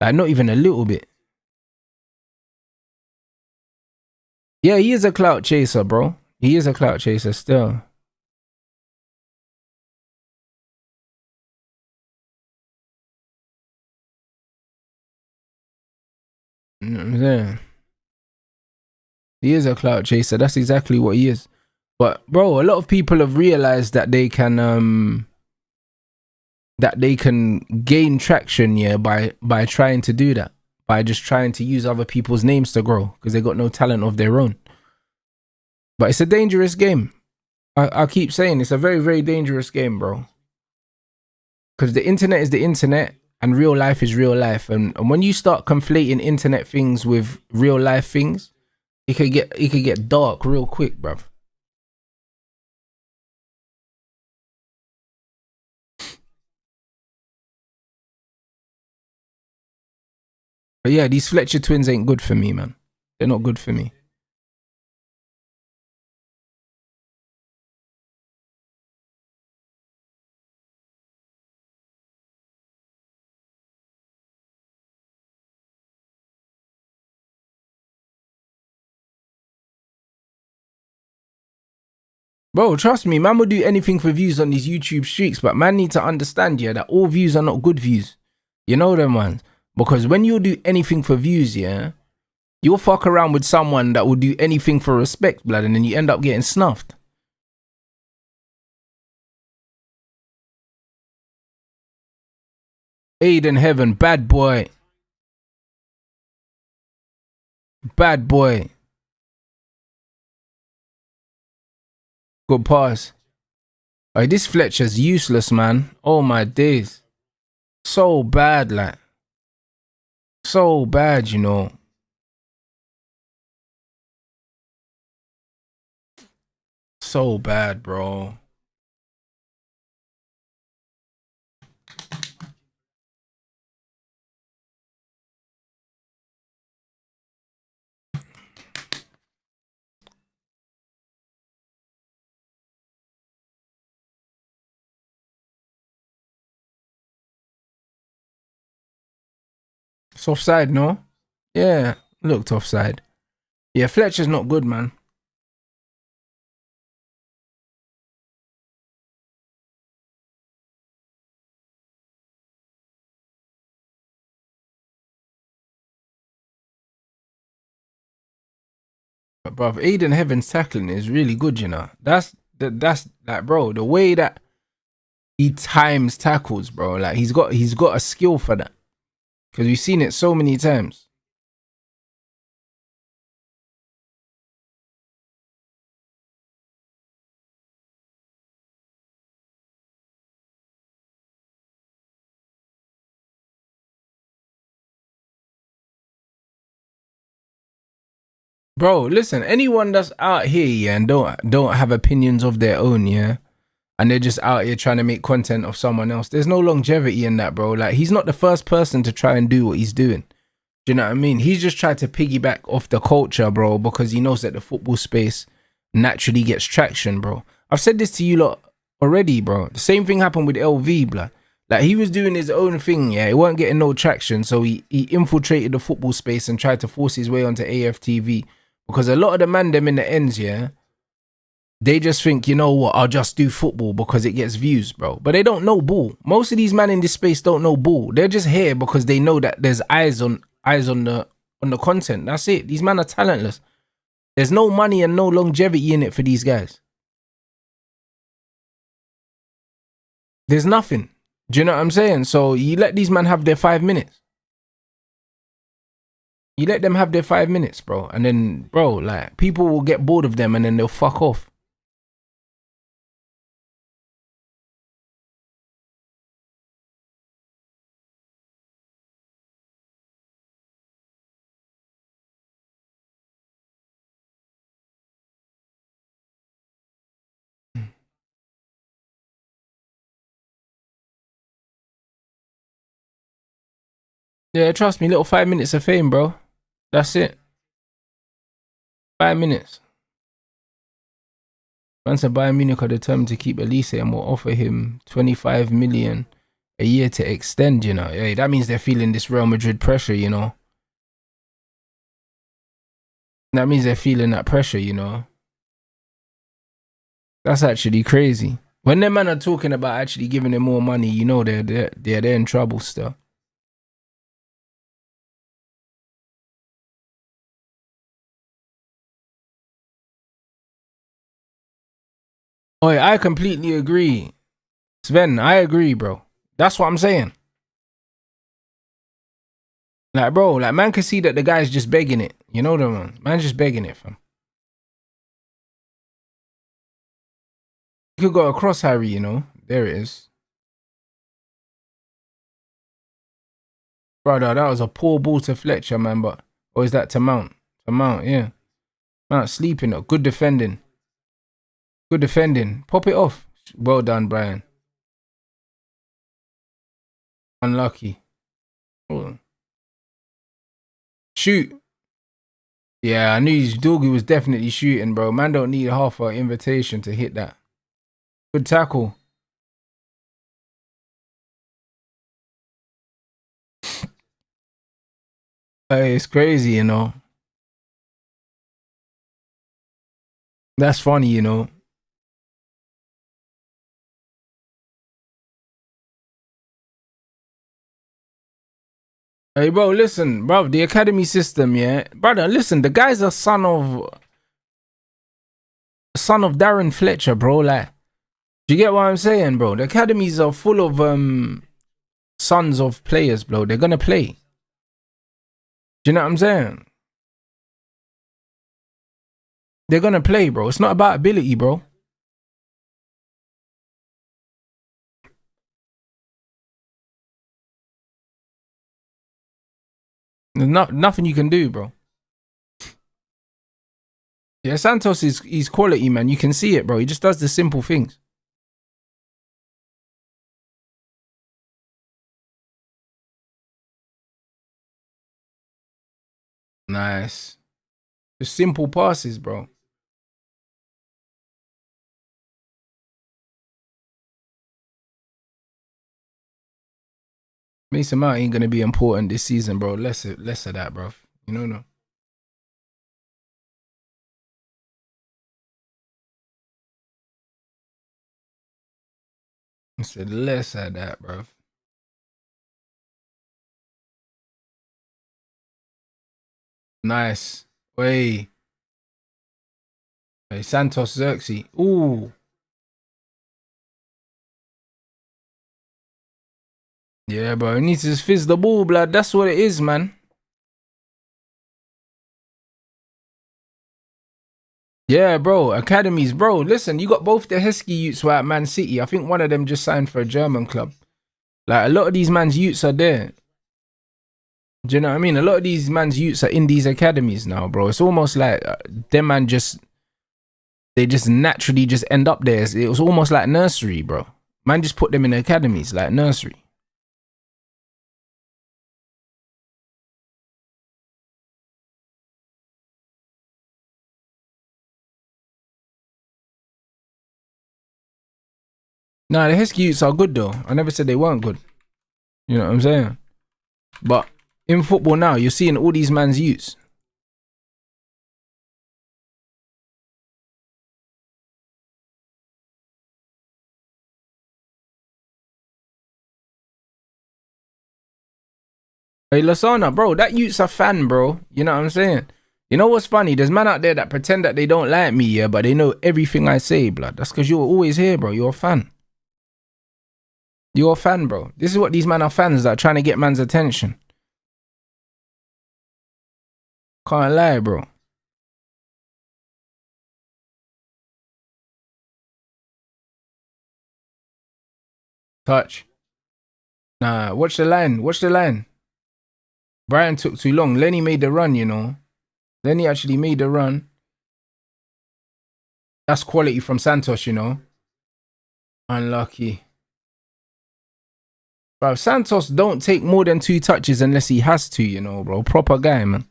Like, not even a little bit. Yeah, he is a clout chaser, bro. He is a clout chaser still. You know what I'm saying? He is a clout chaser. That's exactly what he is. But bro, a lot of people have realized that they can gain traction, yeah, by trying to do that. By just trying to use other people's names to grow because they got no talent of their own. But it's a dangerous game. I keep saying it's a very, very dangerous game, bro. Because the internet is the internet and real life is real life. And when you start conflating internet things with real life things, it could get dark real quick, bro. But yeah, these Fletcher twins ain't good for me, man. They're not good for me. Bro, trust me, man will do anything for views on these YouTube streaks, but man need to understand, yeah, that all views are not good views. You know them ones. Because when you do anything for views, yeah, you'll fuck around with someone that will do anything for respect, blood, and then you end up getting snuffed. Aiden Heaven, bad boy. Bad boy. Good pass. Like, this Fletcher's useless, man. Oh my days. So bad, like. So bad, you know. So bad, bro. It's offside, no? Yeah, looked offside. Yeah, Fletcher's not good, man. But bruv, Aiden Heaven's tackling is really good, you know. That's like, bro, the way that he times tackles, bro. Like he's got a skill for that. Because we've seen it so many times. Bro, listen, anyone that's out here, yeah, and don't have opinions of their own, yeah, and they're just out here trying to make content of someone else, there's no longevity in that, bro. Like, he's not the first person to try and do what he's doing. Do you know what I mean? He's just tried to piggyback off the culture, bro, because he knows that the football space naturally gets traction, bro. I've said this to you lot already, bro. The same thing happened with LV, blood. Like, he was doing his own thing, yeah. He weren't getting no traction, so he infiltrated the football space and tried to force his way onto AFTV. Because a lot of the man them in the ends, yeah, they just think, you know what, I'll just do football because it gets views, bro. But they don't know ball. Most of these men in this space don't know ball. They're just here because they know that there's eyes on the content. That's it. These men are talentless. There's no money and no longevity in it for these guys. There's nothing. Do you know what I'm saying? So you let these men have their 5 minutes. You let them have their 5 minutes, bro. And then, bro, like, people will get bored of them and then they'll fuck off. Yeah, trust me, little 5 minutes of fame, bro. That's it. 5 minutes. Man said Bayern Munich are determined to keep Elise and will offer him 25 million a year to extend, you know. Hey, that means they're feeling this Real Madrid pressure, you know. That means they're feeling that pressure, you know. That's actually crazy. When them man are talking about actually giving him more money, you know they're in trouble still. Oh, I completely agree. Sven, I agree, bro. That's what I'm saying. Like, bro, like, man can see that the guy's just begging it. You know the man. Man's just begging it, fam. You could go across Harry, you know. There it is. Brother, that was a poor ball to Fletcher, man, but... Or is that to Mount? To Mount, yeah. Mount sleeping, though. Good defending. Good defending. Pop it off. Well done, Brian. Unlucky. Oh. Shoot. Yeah, I knew his doggy was definitely shooting, bro. Man don't need half an invitation to hit that. Good tackle. Hey, it's crazy, you know. That's funny, you know. Hey, bro, listen, bro, the academy system, yeah. Brother, listen, the guy's a son of Darren Fletcher, bro. Like, do you get what I'm saying, bro? The academies are full of sons of players, bro. They're gonna play. Do you know what I'm saying? They're gonna play, bro. It's not about ability, bro. There's nothing you can do, bro. Yeah, Santos is he's quality, man. You can see it, bro. He just does the simple things. Nice. Just simple passes, bro. Mason Mount ain't gonna be important this season, bro. Less of that, bro. You know, no. I said less of that, bro. Nice. Way. Hey, Santos Xerxes. Ooh. Yeah, bro. He needs to just fizz the ball, blood. That's what it is, man. Yeah, bro. Academies, bro. Listen, you got both the Heskey youths were at Man City. I think one of them just signed for a German club. Like, a lot of these man's youths are there. Do you know what I mean? A lot of these man's youths are in these academies now, bro. It's almost like them man they just naturally just end up there. It was almost like nursery, bro. Man just put them in the academies, like nursery. Nah, the Heskey youths are good though. I never said they weren't good. You know what I'm saying? But in football now, you're seeing all these man's youths. Hey, Lasana, bro, that youth's a fan, bro. You know what I'm saying? You know what's funny? There's men out there that pretend that they don't like me, yeah, but they know everything I say, blood. That's because you're always here, bro. You're a fan. You're a fan, bro. This is what these men are fans that are trying to get man's attention. Can't lie, bro. Touch. Nah, watch the line. Watch the line. Brian took too long. Lenny made the run, you know. Lenny actually made the run. That's quality from Santos, you know. Unlucky. Bro, Santos don't take more than 2 touches unless he has to, you know, bro. Proper guy, man.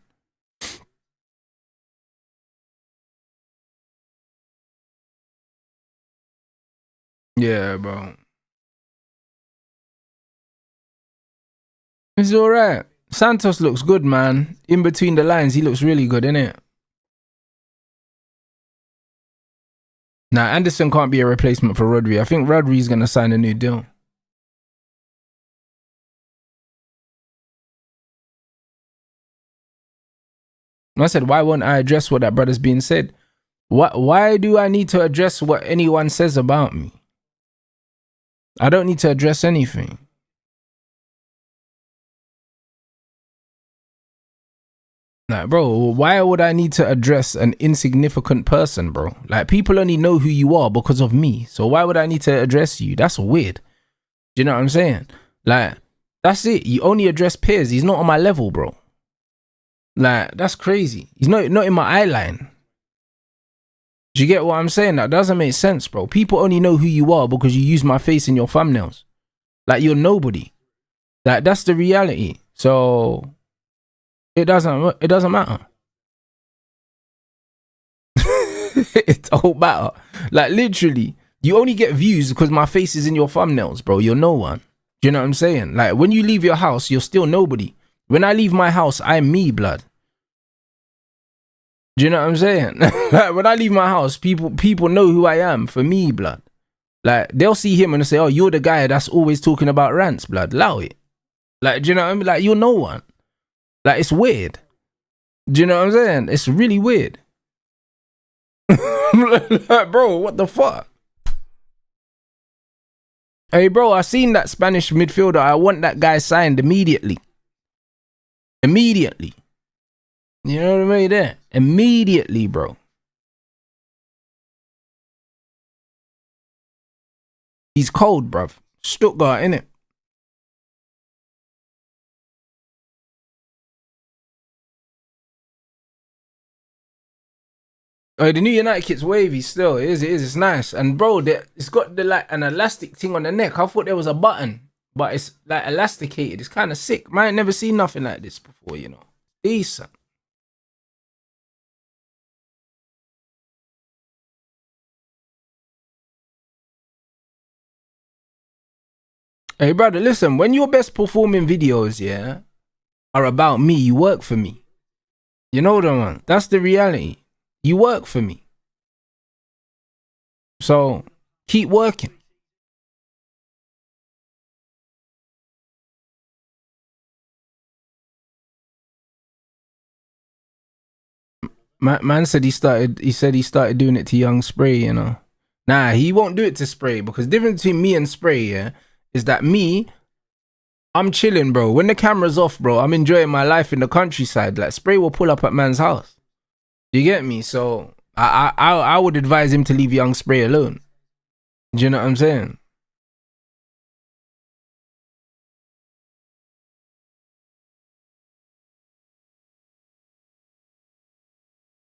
Yeah, bro. It's alright. Santos looks good, man. In between the lines, he looks really good, innit? Nah, Anderson can't be a replacement for Rodri. I think Rodri's going to sign a new deal. I said, why won't I address what that brother's being said? Why do I need to address what anyone says about me? I don't need to address anything. Like, bro, why would I need to address an insignificant person, bro? Like, people only know who you are because of me. So why would I need to address you? That's weird. Do you know what I'm saying? Like, that's it. You only address peers. He's not on my level, bro. Like, that's crazy. He's not in my eye line. Do you get what I'm saying? That doesn't make sense, bro. People only know who you are because you use my face in your thumbnails. Like, you're nobody. Like, that's the reality. So it doesn't matter. It don't matter. Like, literally, you only get views because my face is in your thumbnails, bro. You're no one. Do you know what I'm saying? Like, when you leave your house, you're still nobody. When I leave my house, I'm me, blood. Do you know what I'm saying? Like, when I leave my house, people know who I am for me, blood. Like, they'll see him and they'll say, oh, you're the guy that's always talking about rants, blood. Allow it. Like, do you know what I mean? Like, you're no one. Like, it's weird. Do you know what I'm saying? It's really weird. Like, bro, what the fuck? Hey, bro, I seen that Spanish midfielder. I want that guy signed immediately. Immediately. You know what I mean? There. Immediately, bro. He's cold, bruv. Stuttgart, innit? Oh, the new United kit's wavy still. It is. It's nice. And bro, it's got like an elastic thing on the neck. I thought there was a button, but it's like elasticated. It's kind of sick. Man, I ain't never seen nothing like this before, you know. Decent. Hey, brother, listen. When your best performing videos, yeah, are about me, you work for me. You know the one. That's the reality. You work for me. So keep working. Man said he started doing it to young Spray, you know. Nah, he won't do it to Spray, because the difference between me and Spray, yeah, is that I'm chilling, bro. When the camera's off, bro, I'm enjoying my life in the countryside. Like, Spray will pull up at man's house. You get me? So I would advise him to leave young Spray alone. Do you know what I'm saying?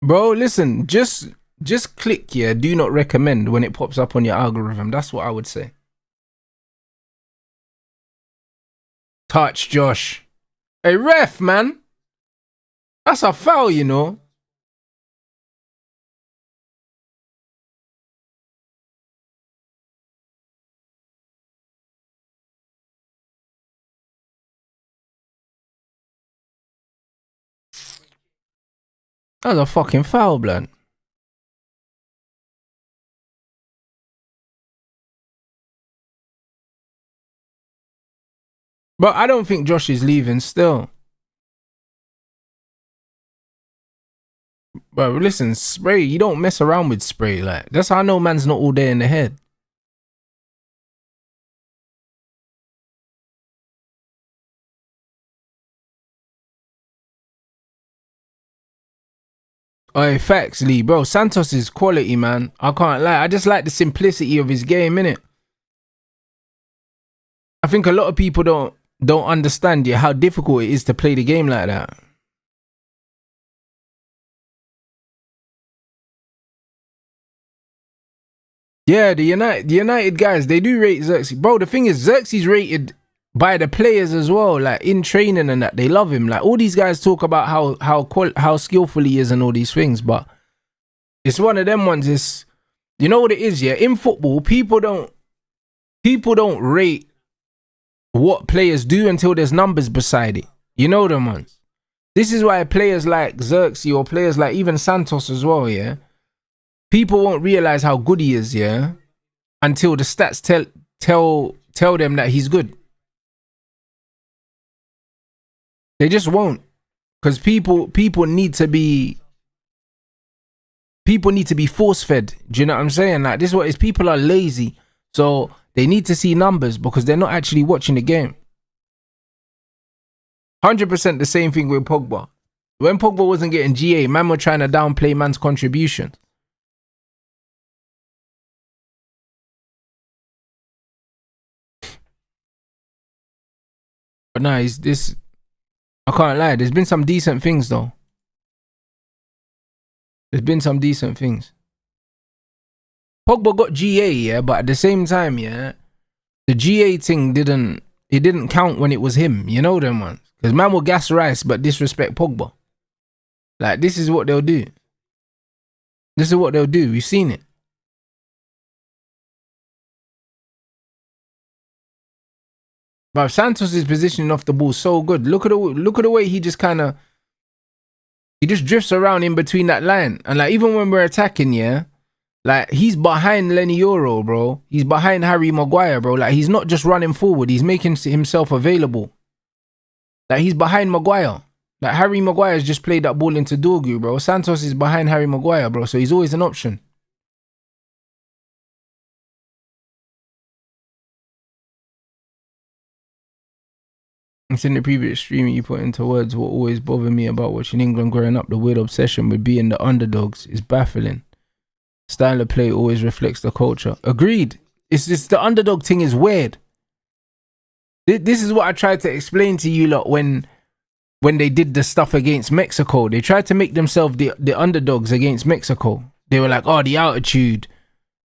Bro, listen, just click, yeah, do not recommend when it pops up on your algorithm. That's what I would say. Touch Josh. Hey, ref, man. That's a foul, you know. That's a fucking foul, blood. But I don't think Josh is leaving still. But listen, Spray, you don't mess around with Spray. Like, that's how I know man's not all there in the head. Oh, facts, Lee, bro. Santos is quality, man. I can't lie. I just like the simplicity of his game, innit? I think a lot of people don't understand how difficult it is to play the game like that. Yeah, the United guys, they do rate Xerxes. Bro, the thing is, Xerxes rated by the players as well, like in training and that. They love him. Like, all these guys talk about how skillful he is and all these things, but it's one of them ones. Is, you know what it is, yeah? In football, people don't rate what players do until there's numbers beside it. You know them ones. This is why players like Xerxes or players like even Santos as well, yeah, people won't realize how good he is, yeah, until the stats tell them that he's good. They just won't, because people need to be force fed. Do you know what I'm saying? Like, this is what is. People are lazy, so they need to see numbers because they're not actually watching the game. 100% the same thing with Pogba. When Pogba wasn't getting GA, man were trying to downplay man's contribution. But nah, he's this. I can't lie. There's been some decent things though. There's been some decent things. Pogba got GA, yeah, but at the same time, yeah, the GA thing didn't count when it was him. You know them ones. Because man will gas Rice but disrespect Pogba. Like, this is what they'll do. This is what they'll do. We've seen it. But Santos is positioning off the ball so good. Look at the way he just drifts around in between that line. And like, even when we're attacking, yeah, like, he's behind Lenny Euro, bro. He's behind Harry Maguire, bro. Like, he's not just running forward. He's making himself available. Like, he's behind Maguire. Like, Harry Maguire's just played that ball into Dorgu, bro. Santos is behind Harry Maguire, bro. So he's always an option. It's in the previous stream you put into words what always bothered me about watching England growing up. The weird obsession with being the underdogs is baffling. Style of play always reflects the culture. Agreed. It's just the underdog thing is weird. This is what I tried to explain to you lot when they did the stuff against Mexico. They tried to make themselves the underdogs against Mexico. They were like, oh, the altitude.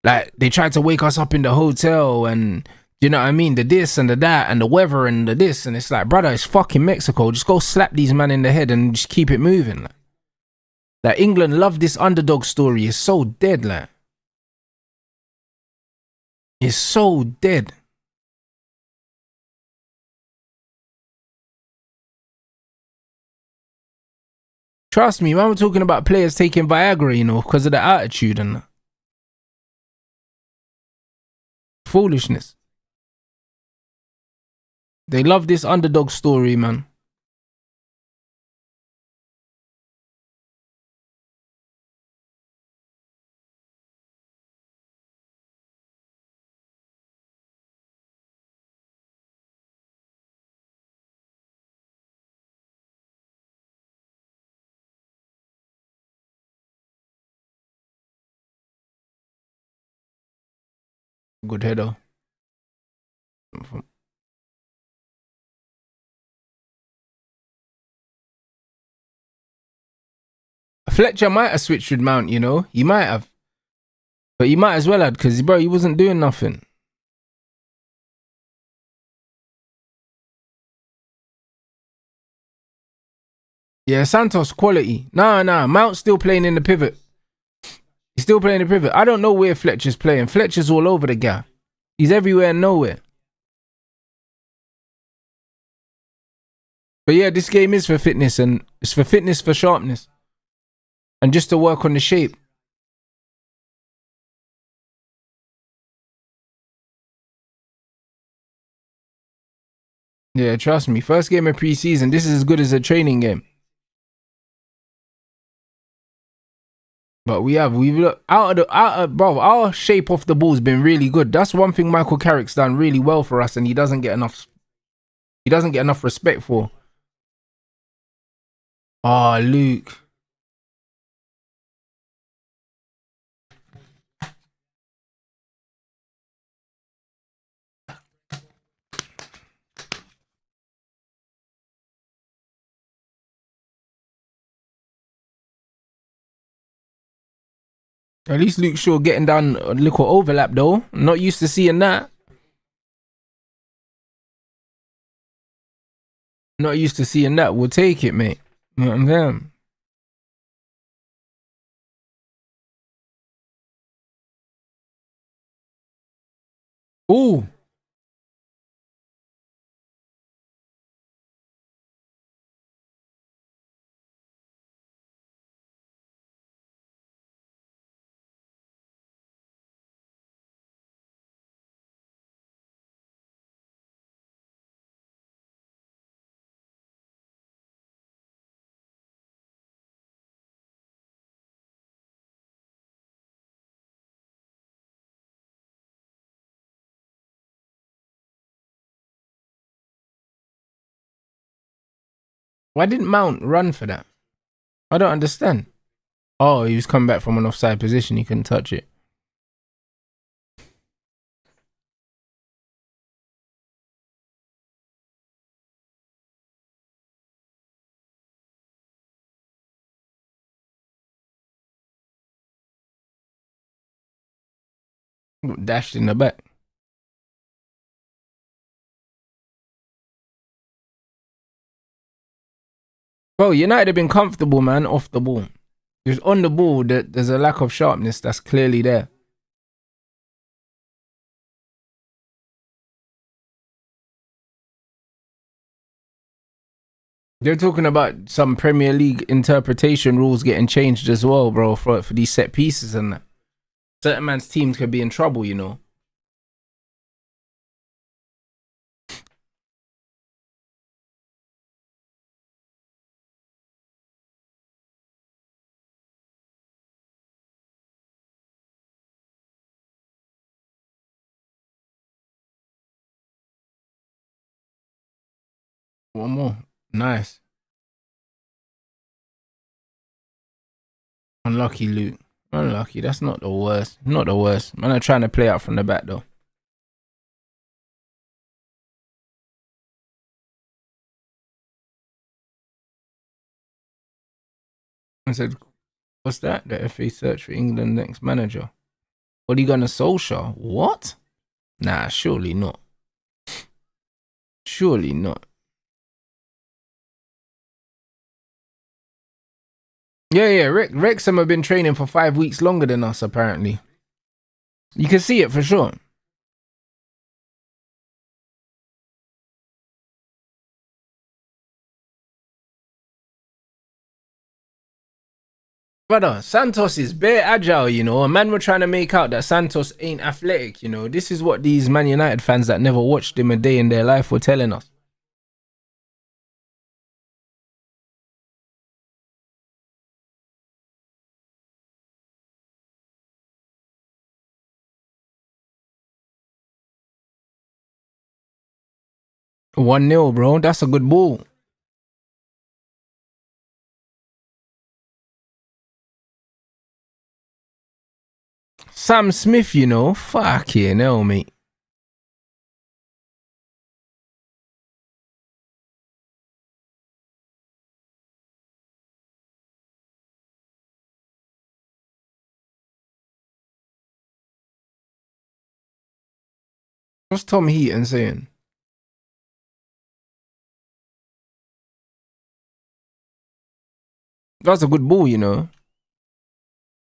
Like, they tried to wake us up in the hotel and, you know what I mean, the this and the that and the weather and the this. And it's like, brother, it's fucking Mexico. Just go slap these men in the head and just keep it moving. Like, England love this underdog story. It's so dead, like. It's so dead. Trust me, man, we're talking about players taking Viagra, you know, because of the attitude and foolishness. They love this underdog story, man. Good header. Fletcher might have switched with Mount, you know. He might have. But he might as well have, because, bro, he wasn't doing nothing. Yeah, Santos, quality. Nah. Mount's still playing in the pivot. He's still playing the pivot. I don't know where Fletcher's playing. Fletcher's all over the gap. He's everywhere and nowhere. But yeah, this game is for fitness, and it's for fitness, for sharpness. And just to work on the shape. Yeah, trust me. First game of pre-season, this is as good as a training game. But we've looked bro, our shape off the ball's been really good. That's one thing Michael Carrick's done really well for us, and he doesn't get enough respect for. Oh, Luke. At least Luke Shaw getting down a little overlap though. Not used to seeing that. Not used to seeing that. We'll take it, mate. You know what I'm saying? Ooh. Why didn't Mount run for that? I don't understand. Oh, he was coming back from an offside position. He couldn't touch it. Dashed in the back. Bro, United have been comfortable, man, off the ball. Just on the ball, there's a lack of sharpness that's clearly there. They're talking about some Premier League interpretation rules getting changed as well, bro, for these set pieces and that. Certain man's teams could be in trouble, you know. One more. Nice. Unlucky, Luke. Unlucky. That's not the worst. Not the worst. Man, I'm trying to play out from the back, though. I said, what's that? The FA search for England next manager. What are you gonna Solskjaer? What? Nah, surely not. Surely not. Yeah. Wrexham have been training for 5 weeks longer than us, apparently. You can see it for sure. Brother, Santos is bare agile, you know. A man were trying to make out that Santos ain't athletic, you know. This is what these Man United fans that never watched him a day in their life were telling us. One 0 bro. That's a good ball. Sam Smith, you know. Fucking hell, mate. What's Tom Heaton saying? That's a good ball, you know.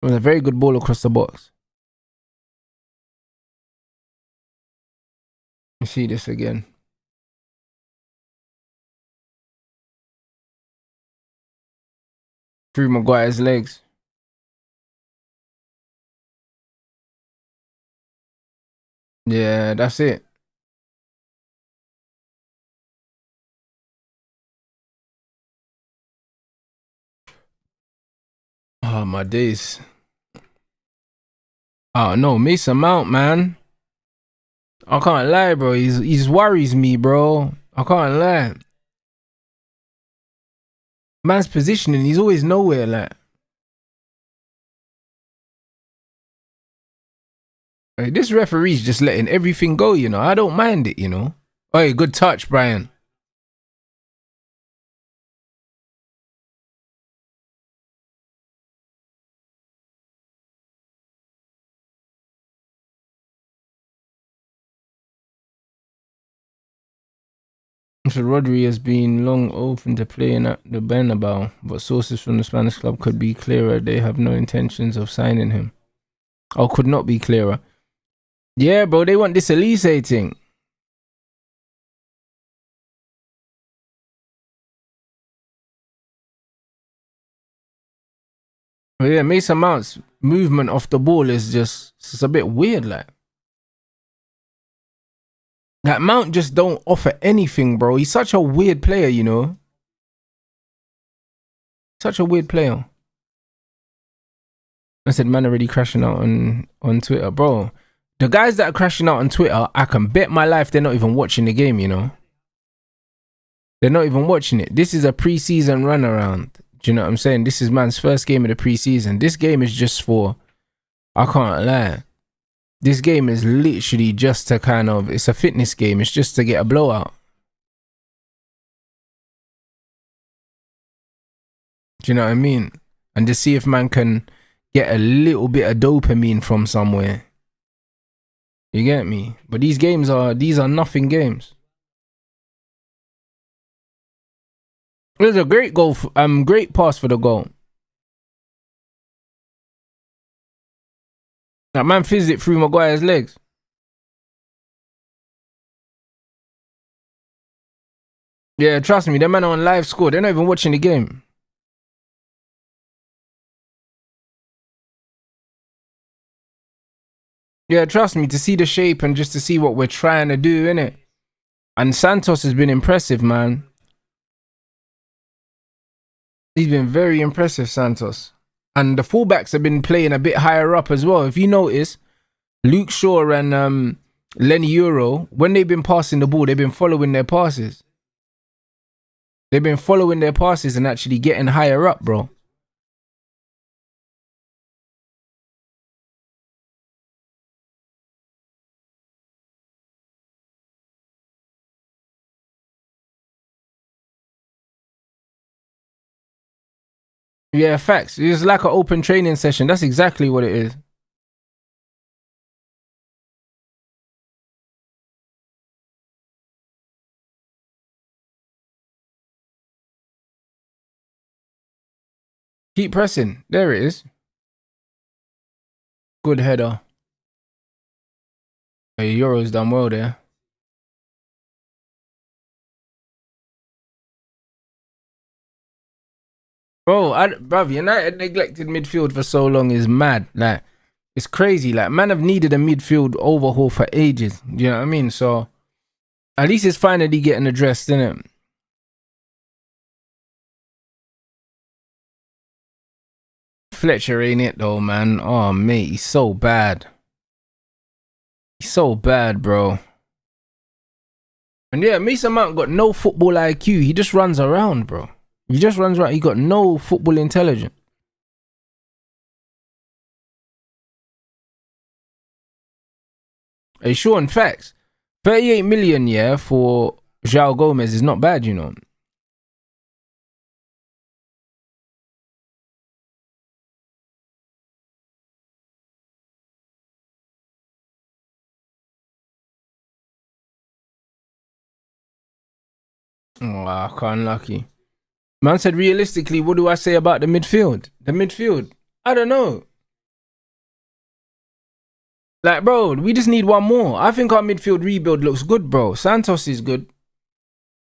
It was a very good ball across the box. You see this again. Through Maguire's legs. Yeah, that's it. Oh, my days. Oh, no, Mason Mount, man. I can't lie, bro. He's worries me, bro. I can't lie. Man's positioning, he's always nowhere, like. Hey, this referee's just letting everything go, you know. I don't mind it, you know. Hey, good touch, Brian. So Rodri has been long open to playing at the Bernabeu, but sources from the Spanish club could be clearer. They have no intentions of signing him. Or could not be clearer. Yeah, bro, they want this Elise thing. But yeah, Mason Mount's movement off the ball is just it's a bit weird, like. That Mount just don't offer anything, bro. He's such a weird player, you know. Such a weird player. I said, man, already crashing out on Twitter, bro. The guys that are crashing out on Twitter, I can bet my life they're not even watching the game, you know. They're not even watching it. This is a pre-season runaround. Do you know what I'm saying? This is man's first game of the pre-season. This game is just for, I can't lie. This game is literally just to kind of, it's a fitness game. It's just to get a blowout. Do you know what I mean? And to see if man can get a little bit of dopamine from somewhere. You get me? But these are nothing games. It was a great goal, great pass for the goal. That man fizzed it through Maguire's legs. Yeah, trust me, them man are on live score. They're not even watching the game. Yeah, trust me, to see the shape and just to see what we're trying to do, innit? And Santos has been impressive, man. He's been very impressive, Santos. And the fullbacks have been playing a bit higher up as well. If you notice, Luke Shaw and Lenny Euro, when they've been passing the ball, they've been following their passes. They've been following their passes and actually getting higher up, bro. Yeah, facts. It's like an open training session. That's exactly what it is. Keep pressing. There it is. Good header. Hey, Euro's done well there. Bro, United neglected midfield for so long is mad. Like, it's crazy. Like, man have needed a midfield overhaul for ages. You know what I mean? So, at least it's finally getting addressed, isn't it? Fletcher ain't it though, man. Oh, mate, he's so bad. He's so bad, bro. And yeah, Mason Mount got no football IQ. He just runs around, bro. He just runs around. He got no football intelligence. Hey, Sean, facts. 38 million, yeah, for João Gomez is not bad, you know. Oh, I can't lucky. Man said, realistically, what do I say about the midfield? The midfield, I don't know. Like, bro, we just need one more. I think our midfield rebuild looks good, bro. Santos is good.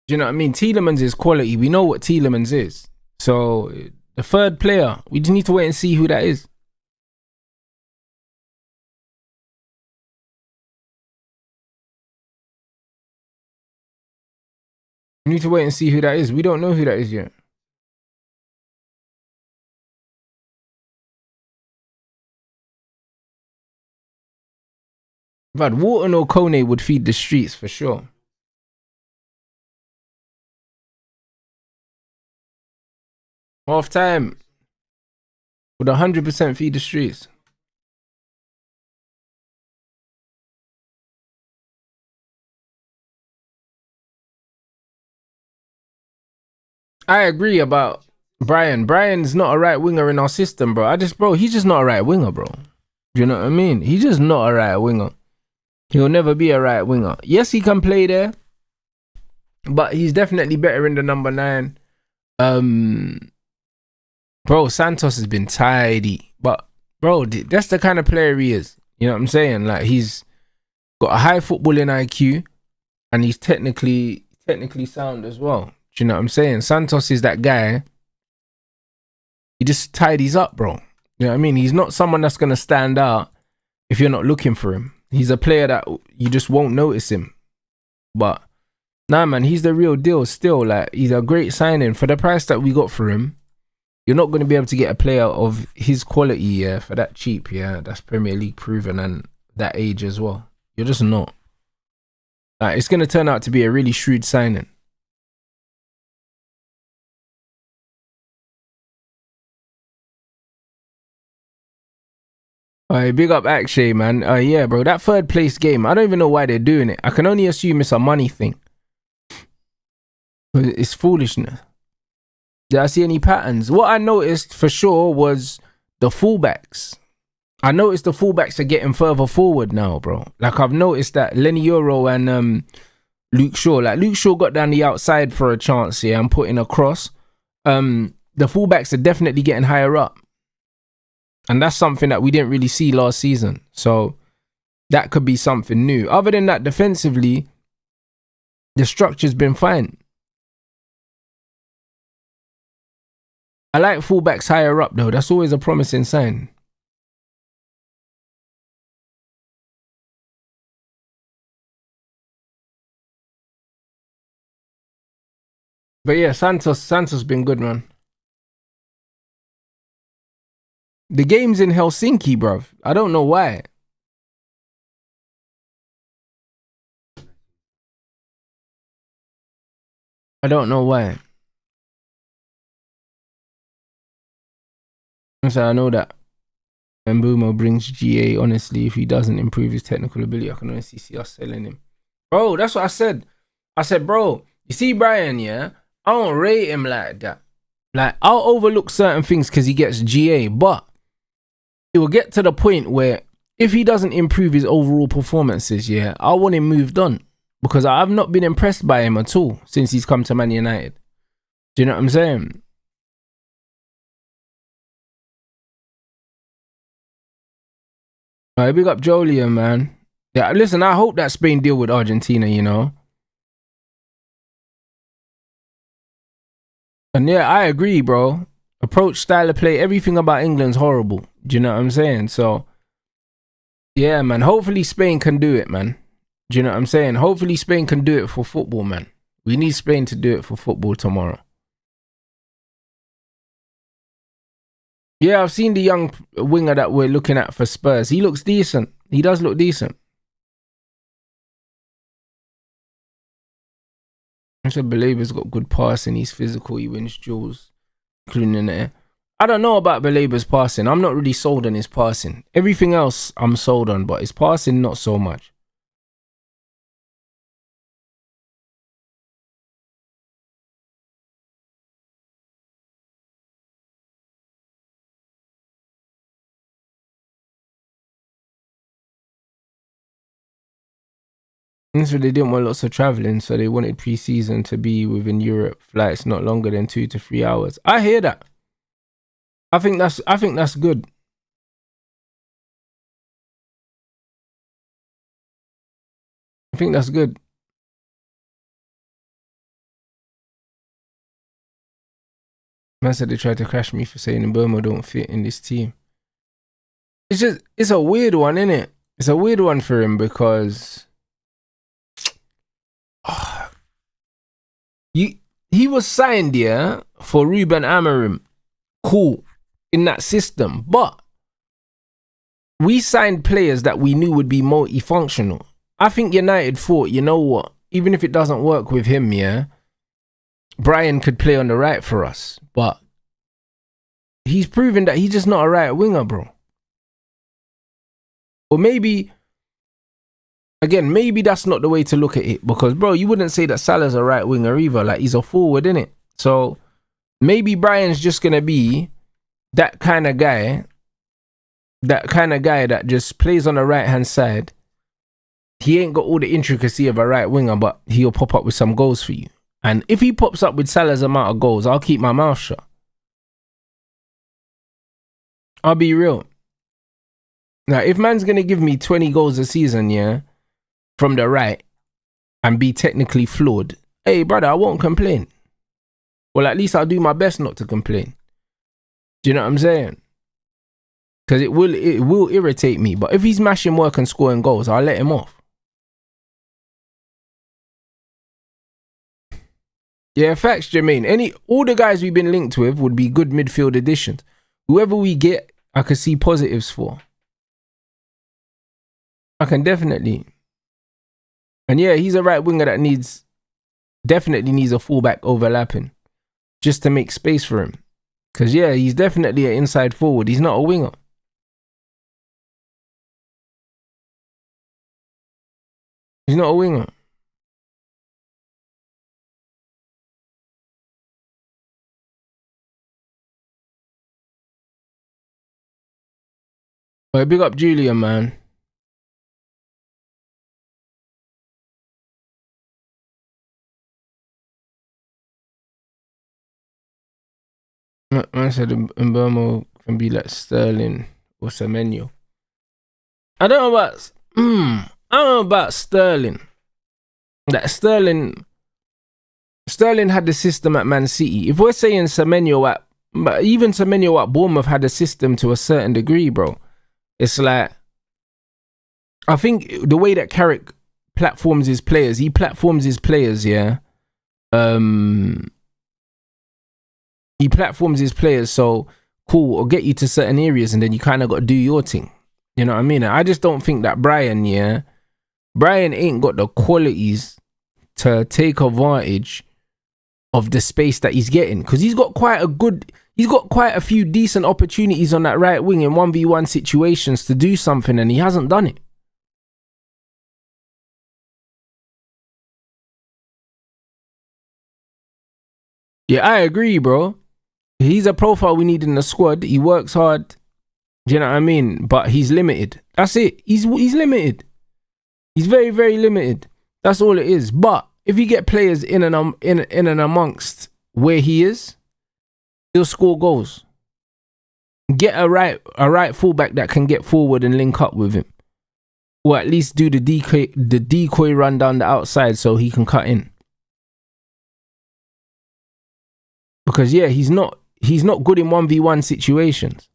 Do you know what I mean? Tielemans is quality. We know what Tielemans is. So, the third player, we just need to wait and see who that is. We need to wait and see who that is. We don't know who that is yet. But Wharton or Kone would feed the streets for sure. Half time would 100% feed the streets. I agree about Brian. Brian's not a right winger in our system, bro. He's just not a right winger, bro. Do you know what I mean? He's just not a right winger. He'll never be a right winger. Yes, he can play there, but he's definitely better in the number 9. Bro, Santos has been tidy, but bro, that's the kind of player he is. You know what I'm saying? Like, he's got a high footballing IQ, and he's technically sound as well. Do you know what I'm saying? Santos is that guy. He just tidies up, bro. You know what I mean? He's not someone that's gonna stand out if you're not looking for him. He's a player that you just won't notice him. But nah, man, he's the real deal still. Like, he's a great signing. For the price that we got for him, you're not going to be able to get a player of his quality, yeah, for that cheap, yeah. That's Premier League proven and that age as well. You're just not. Like, it's going to turn out to be a really shrewd signing. Big up Akshay, man. Yeah, bro, that third place game, I don't even know why they're doing it. I can only assume it's a money thing. It's foolishness. Did I see any patterns? What I noticed for sure was the fullbacks. I noticed the fullbacks are getting further forward now, bro. Like, I've noticed that Lenny Euro and Luke Shaw. Like, Luke Shaw got down the outside for a chance here and put in a cross. The fullbacks are definitely getting higher up. And that's something that we didn't really see last season. So that could be something new. Other than that, defensively, the structure's been fine. I like fullbacks higher up, though. That's always a promising sign. But yeah, Santos been good, man. The game's in Helsinki, bruv. I don't know why. I don't know why. So I know that Mbumo brings GA. Honestly, if he doesn't improve his technical ability, I can honestly see us selling him. Bro, that's what I said. I said, bro, you see Brian, yeah? I don't rate him like that. Like, I'll overlook certain things because he gets GA, but it will get to the point where if he doesn't improve his overall performances, yeah, I want him moved on because I've not been impressed by him at all since he's come to Man United. Do you know what I'm saying? Alright, big up Jolian, man. Yeah, listen, I hope that Spain deal with Argentina, you know. And yeah, I agree, bro. Approach, style of play, everything about England's horrible. Do you know what I'm saying? So, yeah, man. Hopefully Spain can do it, man. Do you know what I'm saying? Hopefully Spain can do it for football, man. We need Spain to do it for football tomorrow. Yeah, I've seen the young winger that we're looking at for Spurs. He looks decent. He does look decent. I said Balaba's got good passing. He's physical. He wins duels, including in the air. I don't know about Balaba's passing. I'm not really sold on his passing. Everything else I'm sold on, but his passing, not so much. And so they didn't want lots of traveling, so they wanted pre-season to be within Europe, flights not longer than 2 to 3 hours. I hear that. I think that's good. I think that's good. Man said they tried to crash me for saying Burma don't fit in this team. It's a weird one, isn't it? It's a weird one for him because he was signed here for Ruben Amorim. Cool. In that system. But we signed players that we knew would be multifunctional. I think United thought, you know what? Even if it doesn't work with him, yeah, Brian could play on the right for us. But he's proven that he's just not a right winger, bro. Or maybe, again, maybe that's not the way to look at it. Because, bro, you wouldn't say that Salah's a right winger either. Like, he's a forward, innit? So, maybe Brian's just going to be that kind of guy that just plays on the right-hand side. He ain't got all the intricacy of a right winger, but he'll pop up with some goals for you. And if he pops up with Salah's amount of goals, I'll keep my mouth shut. I'll be real. Now, if man's going to give me 20 goals a season, yeah, from the right, and be technically flawed, hey, brother, I won't complain. Well, at least I'll do my best not to complain. Do you know what I'm saying? Because it will irritate me. But if he's mashing work and scoring goals, I'll let him off. Yeah, facts, Jermaine. All the guys we've been linked with would be good midfield additions. Whoever we get, I could see positives for. I can definitely. And yeah, he's a right winger that definitely needs a fullback overlapping just to make space for him. Because yeah, he's definitely an inside forward. He's not a winger. He's not a winger. But big up Julian, man. Man said Mbeumo can be like Sterling or Semenyo. I don't know about Sterling. That Sterling had the system at Man City. If we're saying Semenyo but even Semenyo at Bournemouth had a system to a certain degree, bro. It's like, I think the way that Carrick platforms his players, yeah. He platforms his players, so cool, or get you to certain areas, and then you kind of got to do your thing. You know what I mean? I just don't think that Brian ain't got the qualities to take advantage of the space that he's getting, because he's got quite a few decent opportunities on that right wing in 1v1 situations to do something, and he hasn't done it. Yeah, I agree, bro. He's a profile we need in the squad. He works hard. Do you know what I mean? But he's limited. That's it. He's limited. He's very, very limited. That's all it is. But if you get players in and amongst where he is, he'll score goals. Get a right fullback that can get forward and link up with him, or at least do the decoy run down the outside so he can cut in. Because yeah, he's not good in 1v1 situations.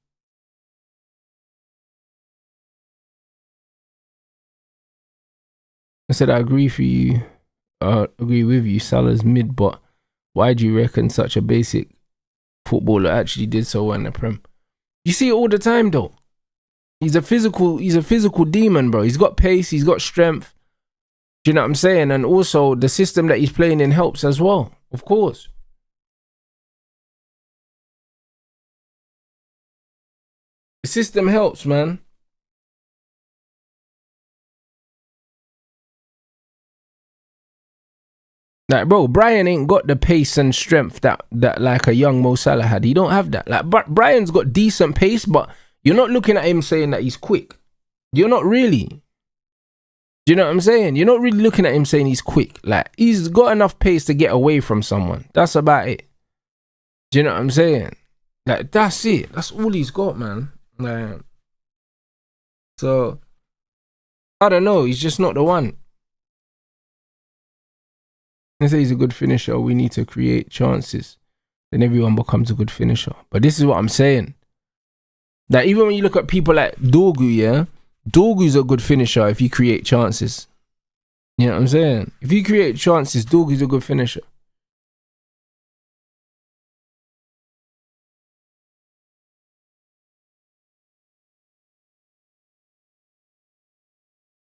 I said I agree with you. Salah's mid, but why do you reckon such a basic footballer actually did so well in the Prem? You see it all the time though. He's a physical demon, bro. He's got pace, he's got strength. Do you know what I'm saying? And also the system that he's playing in helps as well, of course. The system helps, man. Like, bro, Brian ain't got the pace and strength that like a young Mo Salah had. He don't have that. Like, but Brian's got decent pace, but you're not looking at him saying that he's quick. You're not really. Do you know what I'm saying? You're not really looking at him saying he's quick. Like, he's got enough pace to get away from someone. That's about it. Do you know what I'm saying? Like, that's it. That's all he's got, man. Like, so, I don't know. He's just not the one. They say he's a good finisher. We need to create chances. Then everyone becomes a good finisher. But this is what I'm saying. That even when you look at people like Dorgu, yeah? Dorgu's a good finisher if you create chances. You know what I'm saying? If you create chances, Dorgu's a good finisher.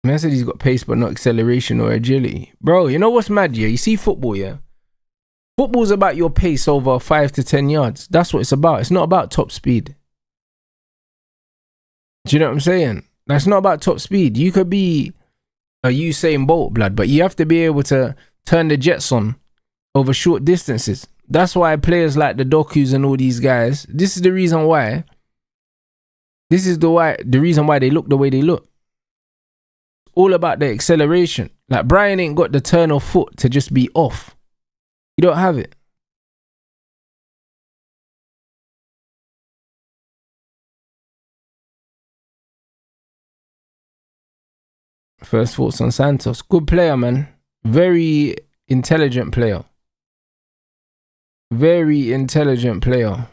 Man said he's got pace but not acceleration or agility. Bro, you know what's mad, yeah? You see football, yeah? Football's about your pace over 5 to 10 yards. That's what it's about. It's not about top speed. Do you know what I'm saying? That's not about top speed. You could be a Usain Bolt, blood, but you have to be able to turn the jets on over short distances. That's why players like the Dokus and all these guys, this is the reason why. This is the reason why they look the way they look. All about the acceleration. Like, Brian ain't got the turn of foot to just be off. You don't have it. First thoughts on Santos. Good player, man. Very intelligent player. Very intelligent player.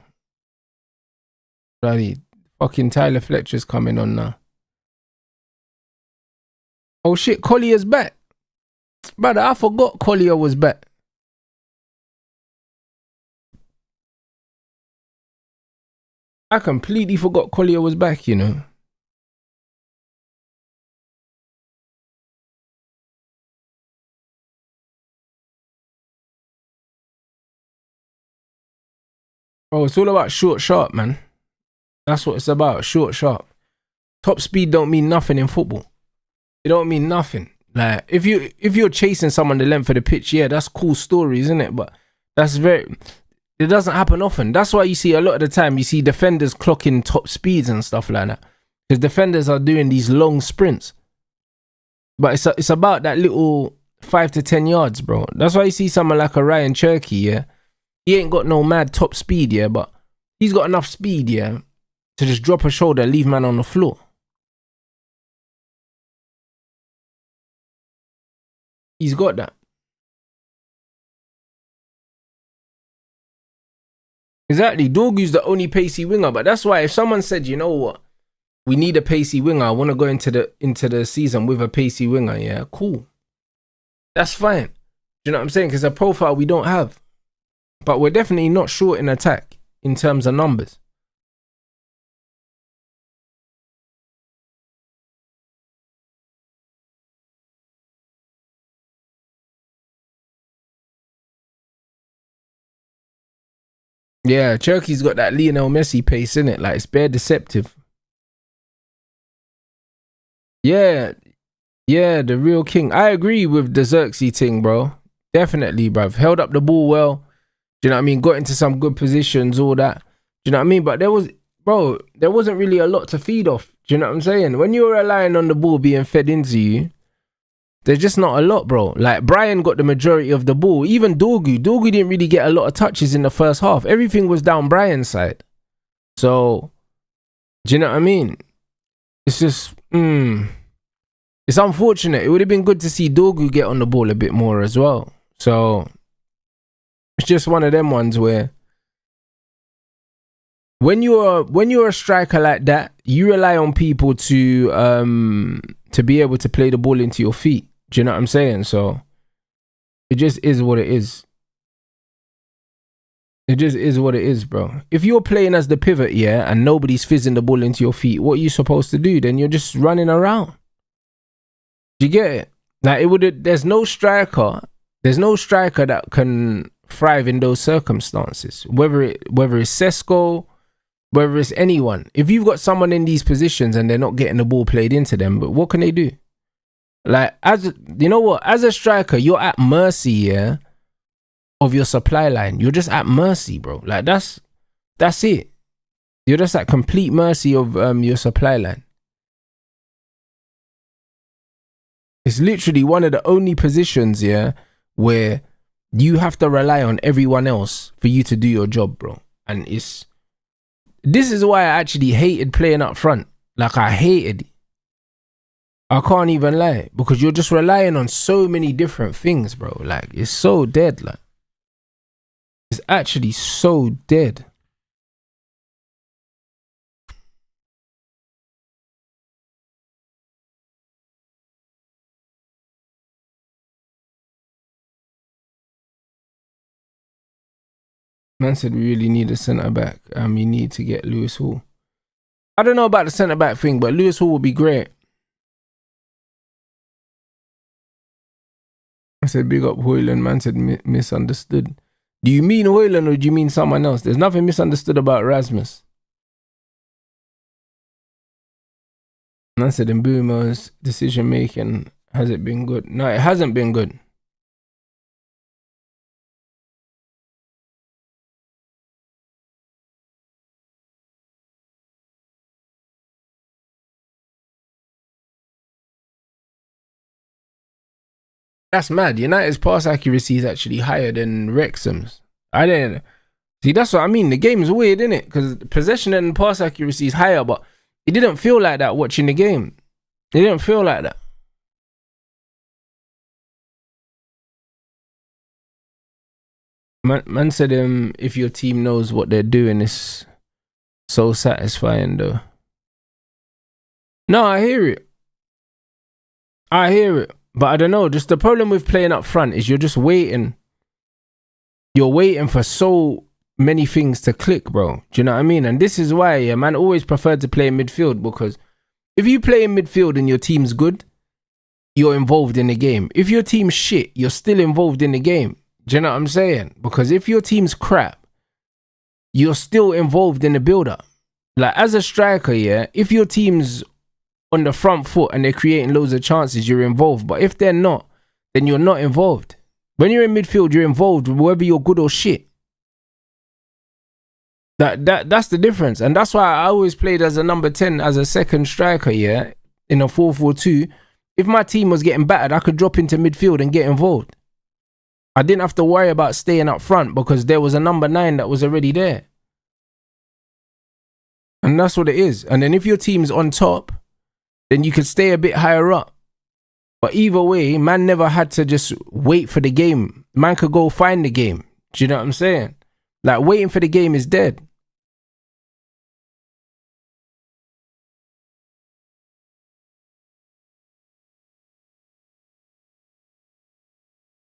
Bloody fucking Tyler Fletcher's coming on now. Oh shit, Collier's back. Brother, I forgot Collier was back. I completely forgot Collier was back, you know. Oh, it's all about short, sharp, man. That's what it's about, short, sharp. Top speed don't mean nothing in football. It don't mean nothing. Like, if you're chasing someone the length of the pitch, yeah, that's cool story, isn't it? But it doesn't happen often. That's why you see a lot of the time you see defenders clocking top speeds and stuff like that. Because defenders are doing these long sprints. But it's about that little 5 to 10 yards, bro. That's why you see someone like a Ryan Cherky, yeah. He ain't got no mad top speed, yeah, but he's got enough speed, yeah, to just drop a shoulder, leave man on the floor. He's got that. Exactly. Dorgu's the only pacey winger, but that's why if someone said, you know what, we need a pacey winger, I want to go into the season with a pacey winger, yeah, cool. That's fine. Do you know what I'm saying? Because a profile we don't have. But we're definitely not short in attack in terms of numbers. Yeah, Cherky's got that Lionel Messi pace, innit? Like, it's bare deceptive. Yeah, the real king. I agree with the Xerxes thing, bro. Definitely, bruv. Held up the ball well. Do you know what I mean? Got into some good positions, all that. Do you know what I mean? But there wasn't really a lot to feed off. Do you know what I'm saying? When you're relying on the ball being fed into you, there's just not a lot, bro. Like, Brian got the majority of the ball. Even Dorgu didn't really get a lot of touches in the first half. Everything was down Brian's side. So, do you know what I mean? It's just, it's unfortunate. It would have been good to see Dorgu get on the ball a bit more as well. So, it's just one of them ones where when you're a striker like that, you rely on people to be able to play the ball into your feet. Do you know what I'm saying? So it just is what it is. It just is what it is, bro. If you're playing as the pivot, yeah, and nobody's fizzing the ball into your feet, what are you supposed to do? Then you're just running around. Do you get it? Like, there's no striker that can thrive in those circumstances. Whether it's Sesko, whether it's anyone. If you've got someone in these positions and they're not getting the ball played into them, but what can they do? Like, you know what? As a striker, you're at mercy, yeah, of your supply line. You're just at mercy, bro. Like, that's it. You're just at complete mercy of your supply line. It's literally one of the only positions, yeah, where you have to rely on everyone else for you to do your job, bro. And this is why I actually hated playing up front. Like, I hated it. I can't even lie, because you're just relying on so many different things, bro. Like, it's so dead. Like, it's actually so dead. Man said we really need a centre back. We need to get Lewis Hall. I don't know about the centre back thing, but Lewis Hall would be great. I said big up Hoyland. Man said misunderstood. Do you mean Hoyland or do you mean someone else? There's nothing misunderstood about Rasmus. Man said Mbeumo's decision making, has it been good? No, it hasn't been good. That's mad. United's pass accuracy is actually higher than Wrexham's. I didn't see. That's what I mean. The game's weird, isn't it? Because possession and pass accuracy is higher, but it didn't feel like that watching the game. It didn't feel like that. Man said, if your team knows what they're doing, it's so satisfying, though. No, I hear it. But I don't know. Just the problem with playing up front is you're just waiting. You're waiting for so many things to click, bro. Do you know what I mean? And this is why, yeah, man always preferred to play in midfield, because if you play in midfield and your team's good, you're involved in the game. If your team's shit, you're still involved in the game. Do you know what I'm saying? Because if your team's crap, you're still involved in the build-up. Like, as a striker, yeah, if your team's on the front foot and they're creating loads of chances, you're involved. But if they're not, then you're not involved. When you're in midfield, you're involved whether you're good or shit. That's the difference. And that's why I always played as a number 10, as a second striker, yeah, in a 4-4-2. If my team was getting battered, I could drop into midfield and get involved. I didn't have to worry about staying up front because there was a number 9 that was already there. And that's what it is. And then if your team's on top, then you could stay a bit higher up. But either way, man never had to just wait for the game. Man could go find the game. Do you know what I'm saying? Like, waiting for the game is dead.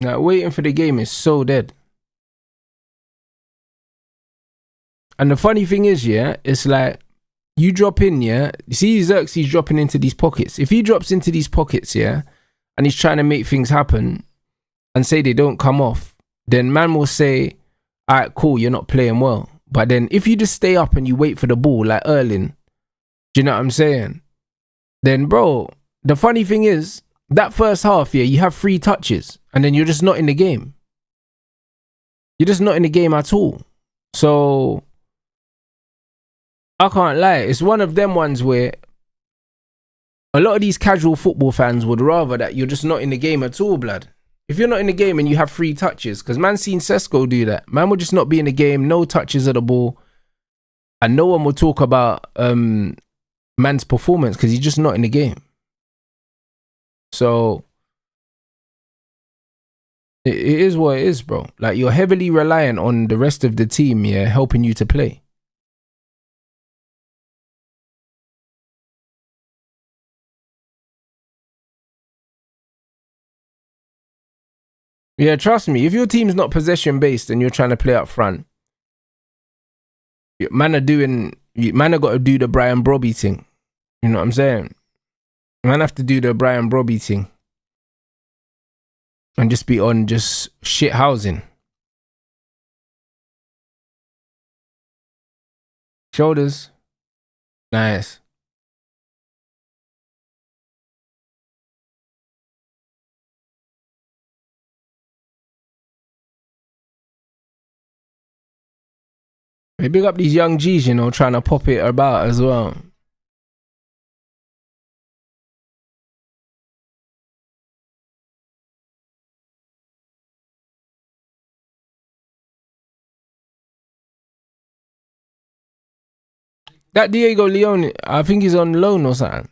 Like, waiting for the game is so dead. And the funny thing is, yeah, it's like, you drop in, yeah, you see Xerxes dropping into these pockets. If he drops into these pockets, yeah, and he's trying to make things happen and say they don't come off, then man will say, all right, cool, you're not playing well. But then if you just stay up and you wait for the ball like Erling, do you know what I'm saying? Then, bro, the funny thing is, that first half, yeah, you have 3 touches and then you're just not in the game. You're just not in the game at all. So, I can't lie. It's one of them ones where a lot of these casual football fans would rather that you're just not in the game at all, blood. If you're not in the game and you have 3 touches, because man seen Sesko do that. Man would just not be in the game, no touches of the ball, and no one will talk about man's performance because he's just not in the game. So it is what it is, bro. Like, you're heavily reliant on the rest of the team, yeah, helping you to play. Yeah, trust me, if your team's not possession based and you're trying to play up front, man are got to do the Brian Brobby thing. You know what I'm saying? Man have to do the Brian Brobby thing and just be on just shit housing. Shoulders. Nice. Hey, big up these young G's, you know, trying to pop it about as well. That Diego Leone, I think he's on loan or something.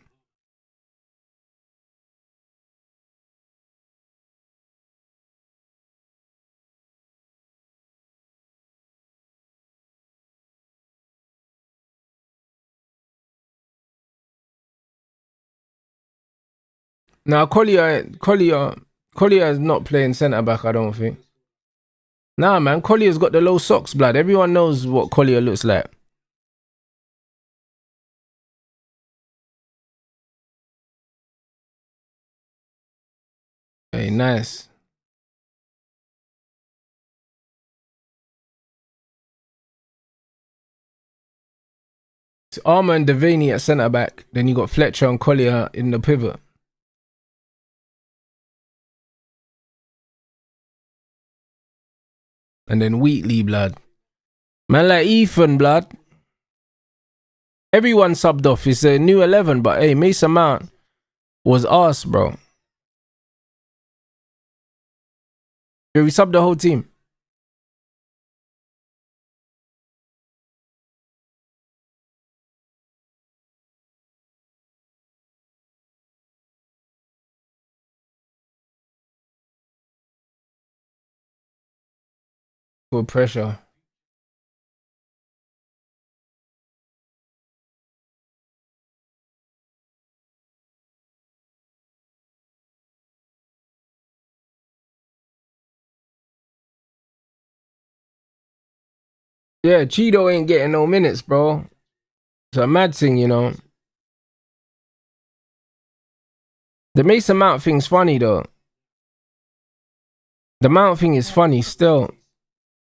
Now Collier is not playing centre back, I don't think. Nah, man, Collier's got the low socks, blood. Everyone knows what Collier looks like. Hey, nice. It's Armour and Devaney at centre back. Then you got Fletcher and Collier in the pivot. And then Wheatley, blood. Man, like Ethan, blood. Everyone subbed off. It's a new 11, but hey, Mason Mount was arse, bro. Yeah, we subbed the whole team. Good pressure. Yeah, Cheeto ain't getting no minutes, bro. It's a mad thing, you know. The Mason Mount thing's funny, though. The Mount thing is funny still.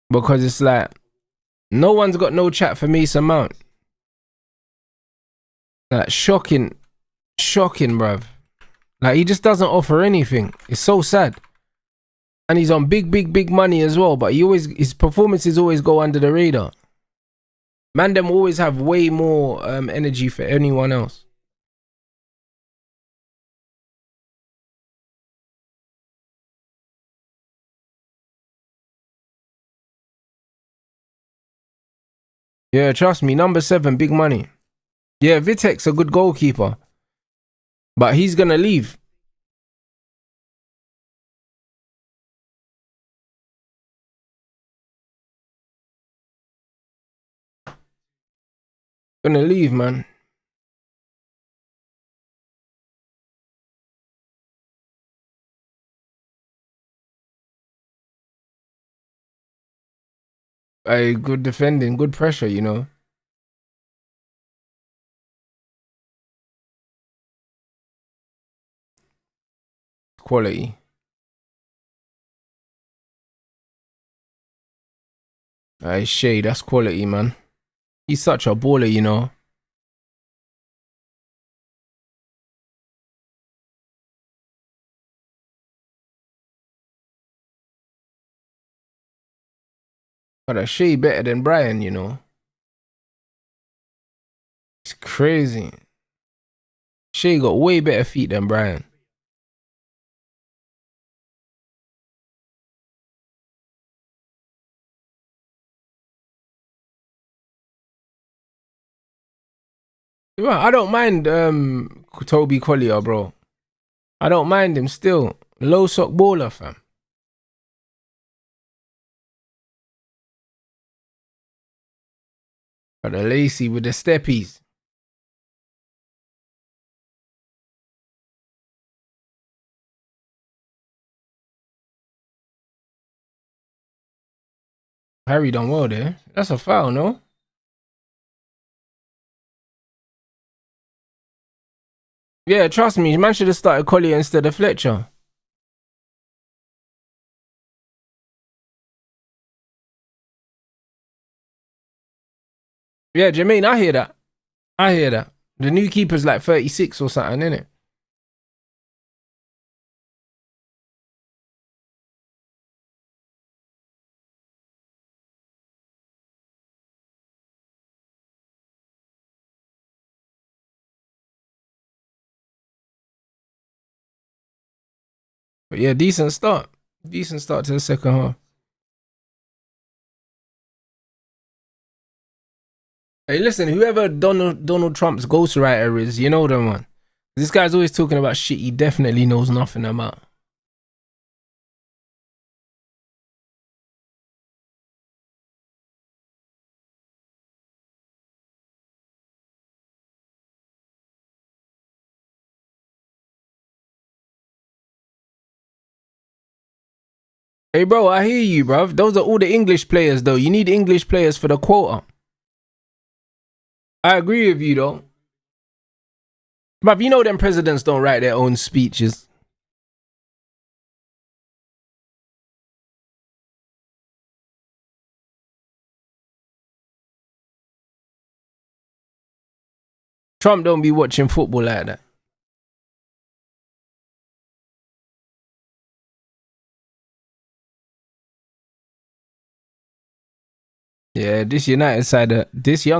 Because it's like, no one's got no chat for Mason Mount. Like, shocking, bruv. Like, he just doesn't offer anything. It's so sad. And he's on big money as well. But his performances always go under the radar. Man, them always have way more energy for anyone else. Yeah, trust me. Number 7, big money. Yeah, Vitek's a good goalkeeper. But he's going to leave. Gonna leave, man. A good defending, good pressure, you know. Quality. Shay, that's quality, man. He's such a baller, you know. But Shay better than Brian, you know. It's crazy. Shay got way better feet than Brian. Well, I don't mind Toby Collier, bro. I don't mind him still. Low sock baller, fam. But the Lacey with the steppies. Harry done well there. That's a foul, no? Yeah, trust me. Man should have started Collier instead of Fletcher. Yeah, Jermaine, I hear that. I hear that. The new keeper's like 36 or something, innit? But yeah, decent start. Decent start to the second half. Hey, listen, whoever Donald Trump's ghostwriter is, you know them one. This guy's always talking about shit he definitely knows nothing about. Hey, bro, I hear you, bruv. Those are all the English players, though. You need English players for the quota. I agree with you, though. Bruv, you know them presidents don't write their own speeches. Trump don't be watching football like that. Yeah, this young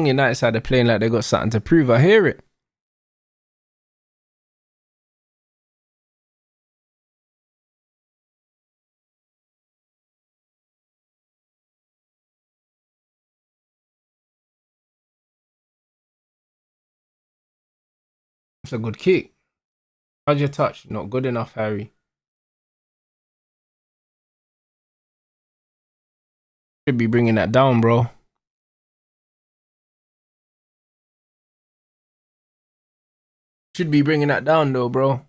United side are playing like they got something to prove. I hear it. It's a good kick. How's your touch? Not good enough, Harry. Should be bringing that down, bro. Should be bringing that down, though, bro.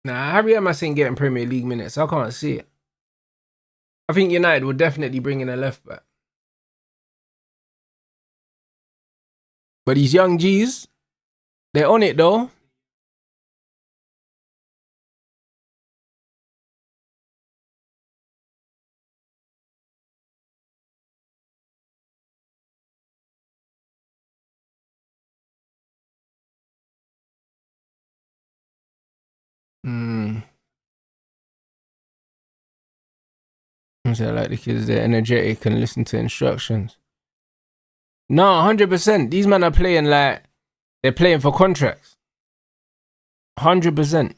Nah, Harry Emerson getting Premier League minutes. I can't see it. I think United will definitely bring in a left back. But these young G's, they're on it, though. Hmm. So I like the kids, they're energetic and listen to instructions. No, 100%. These men are playing like they're playing for contracts. 100%.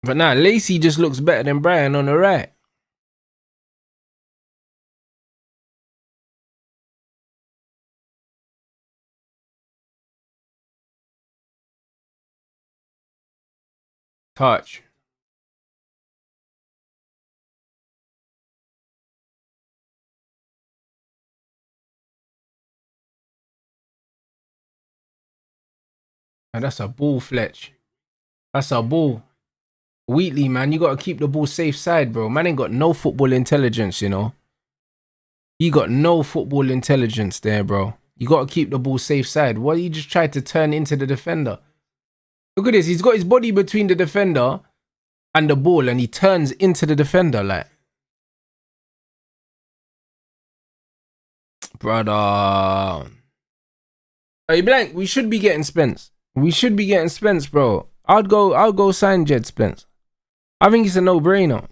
But now Lacey just looks better than Brian on the right. Touch. And that's a ball, Fletch. That's a ball. Wheatley, man, you got to keep the ball safe side, bro. Man ain't got no football intelligence, you know. He got no football intelligence there, bro. You got to keep the ball safe side. What, he just tried to turn into the defender? Look at this. He's got his body between the defender and the ball, and he turns into the defender, like. Brother. Hey, Blank, we should be getting Spence. We should be getting Spence, bro. I'll go sign Jed Spence. I think it's a no-brainer.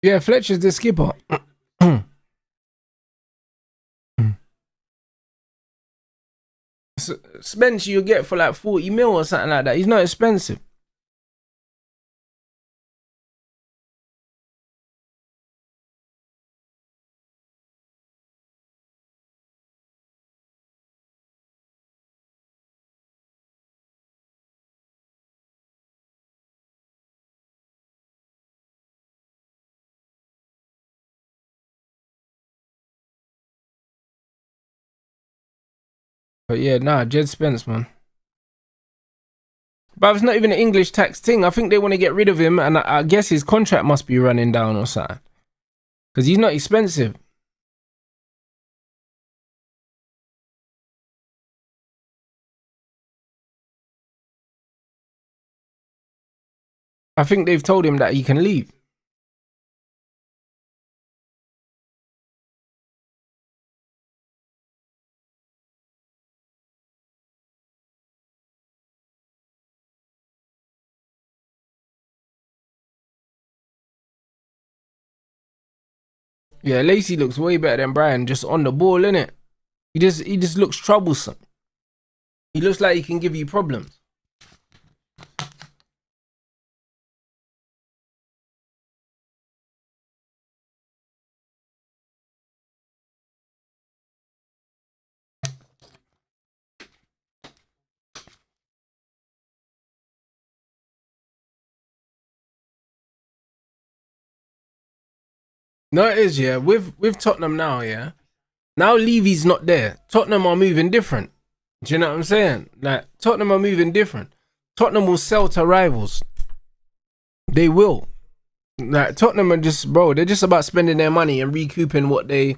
Yeah, Fletcher's the skipper. Spence you get for like 40 mil or something like that. He's not expensive. But yeah, nah, Jed Spence, man. But it's not even an English tax thing. I think they want to get rid of him, and I guess his contract must be running down or something. Because he's not expensive. I think they've told him that he can leave. Yeah, Lacey looks way better than Brian just on the ball, innit? He just looks troublesome. He looks like he can give you problems. No, it is, yeah. With Tottenham now, yeah. Now Levy's not there. Tottenham are moving different. Do you know what I'm saying? Like, Tottenham are moving different. Tottenham will sell to rivals. They will. Like, Tottenham are just, bro, they're just about spending their money and recouping what they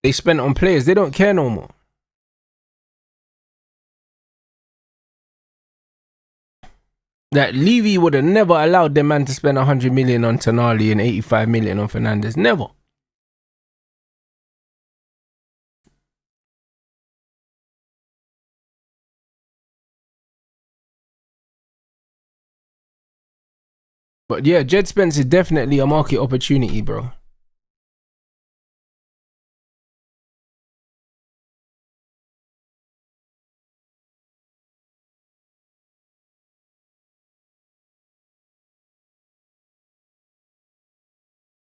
spent on players. They don't care no more. That Levy would have never allowed them man to spend 100 million on Tonali and 85 million on Fernandes. Never. But yeah, Jed Spence is definitely a market opportunity, bro.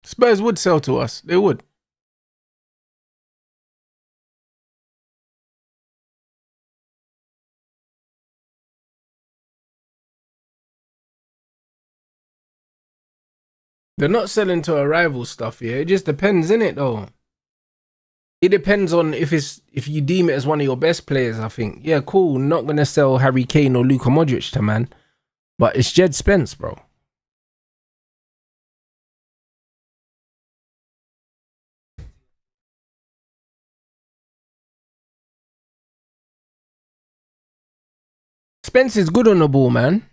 Spurs would sell to us. They would. They're not selling to a rival stuff, yeah. It just depends, innit, though. It depends on if you deem it as one of your best players, I think. Yeah, cool. Not gonna sell Harry Kane or Luka Modric to man. But it's Jed Spence, bro. Spence is good on the ball, man.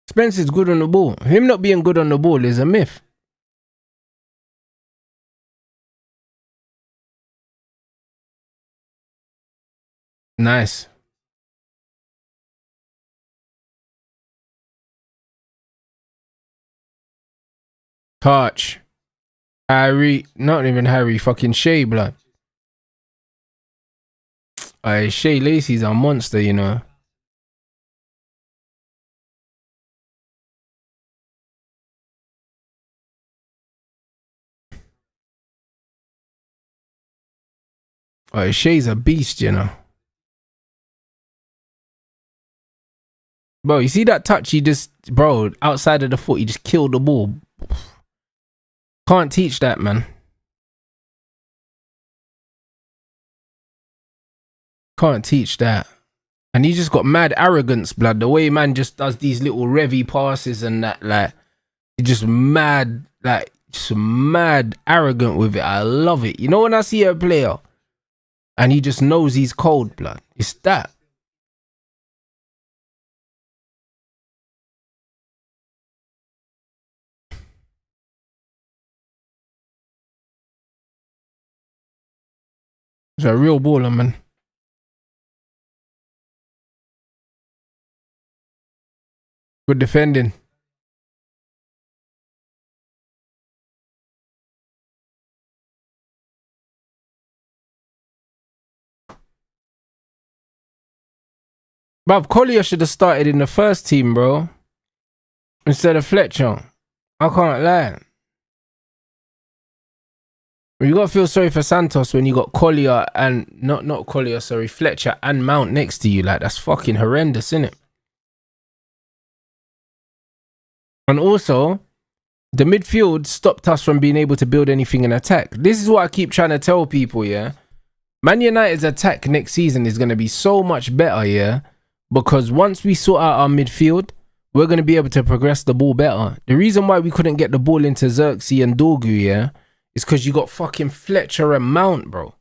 Spence is good on the ball. Him not being good on the ball is a myth. Nice. Touch. Harry. Not even Harry. Fucking Shea, blood. Shea Lacey's a monster, you know. Shea's a beast, you know. Bro, you see that touch? He just, bro, outside of the foot, he just killed the ball. Can't teach that, man. Can't teach that. And he just got mad arrogance, blood. The way man just does these little revy passes and that, like, he just mad, like, just mad arrogant with it. I love it. You know when I see a player and he just knows he's cold, blood? It's that. He's a real baller, man. Good defending. Bruv, Collier should have started in the first team, bro. Instead of Fletcher. I can't lie. You gotta feel sorry for Santos when you got Collier and not Collier, sorry, Fletcher and Mount next to you. Like, that's fucking horrendous, innit? And also, the midfield stopped us from being able to build anything in attack. This is what I keep trying to tell people, yeah. Man United's attack next season is gonna be so much better, yeah. Because once we sort out our midfield, we're gonna be able to progress the ball better. The reason why we couldn't get the ball into Xerxes and Dorgu, yeah, it's because you got fucking Fletcher and Mount, bro.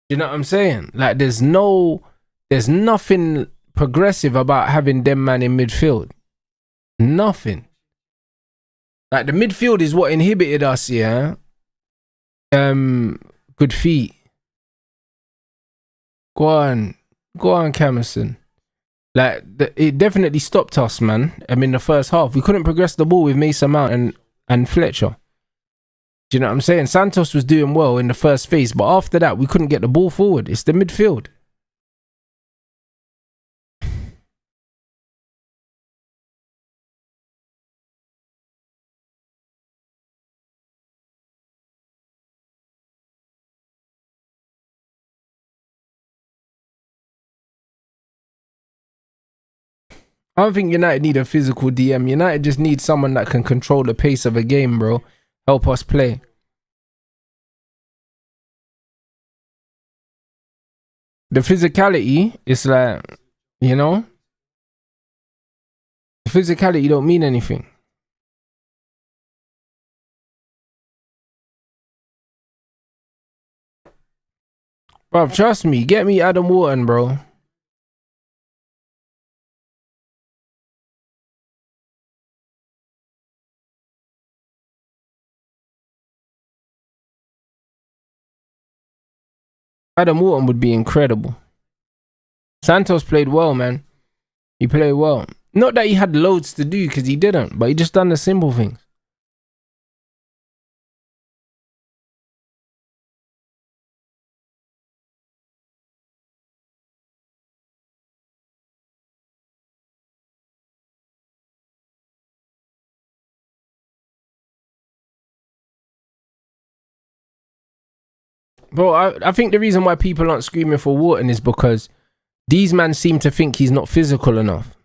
You know what I'm saying? Like, there's nothing progressive about having them man in midfield. Nothing. Like, the midfield is what inhibited us, yeah. Good feet. Go on, Camerson. Like, it definitely stopped us, man. I mean, the first half, we couldn't progress the ball with Mason Mount and Fletcher. Do you know what I'm saying? Santos was doing well in the first phase, but after that, we couldn't get the ball forward. It's the midfield. I don't think United need a physical DM. United just need someone that can control the pace of a game, bro. Help us play. The physicality is like, you know, the physicality don't mean anything. Bro, trust me. Get me Adam Wharton, bro. Adam Wharton would be incredible. Santos played well, man. He played well. Not that he had loads to do, because he didn't, but he just done the simple things. Bro, I think the reason why people aren't screaming for Wharton is because these men seem to think he's not physical enough.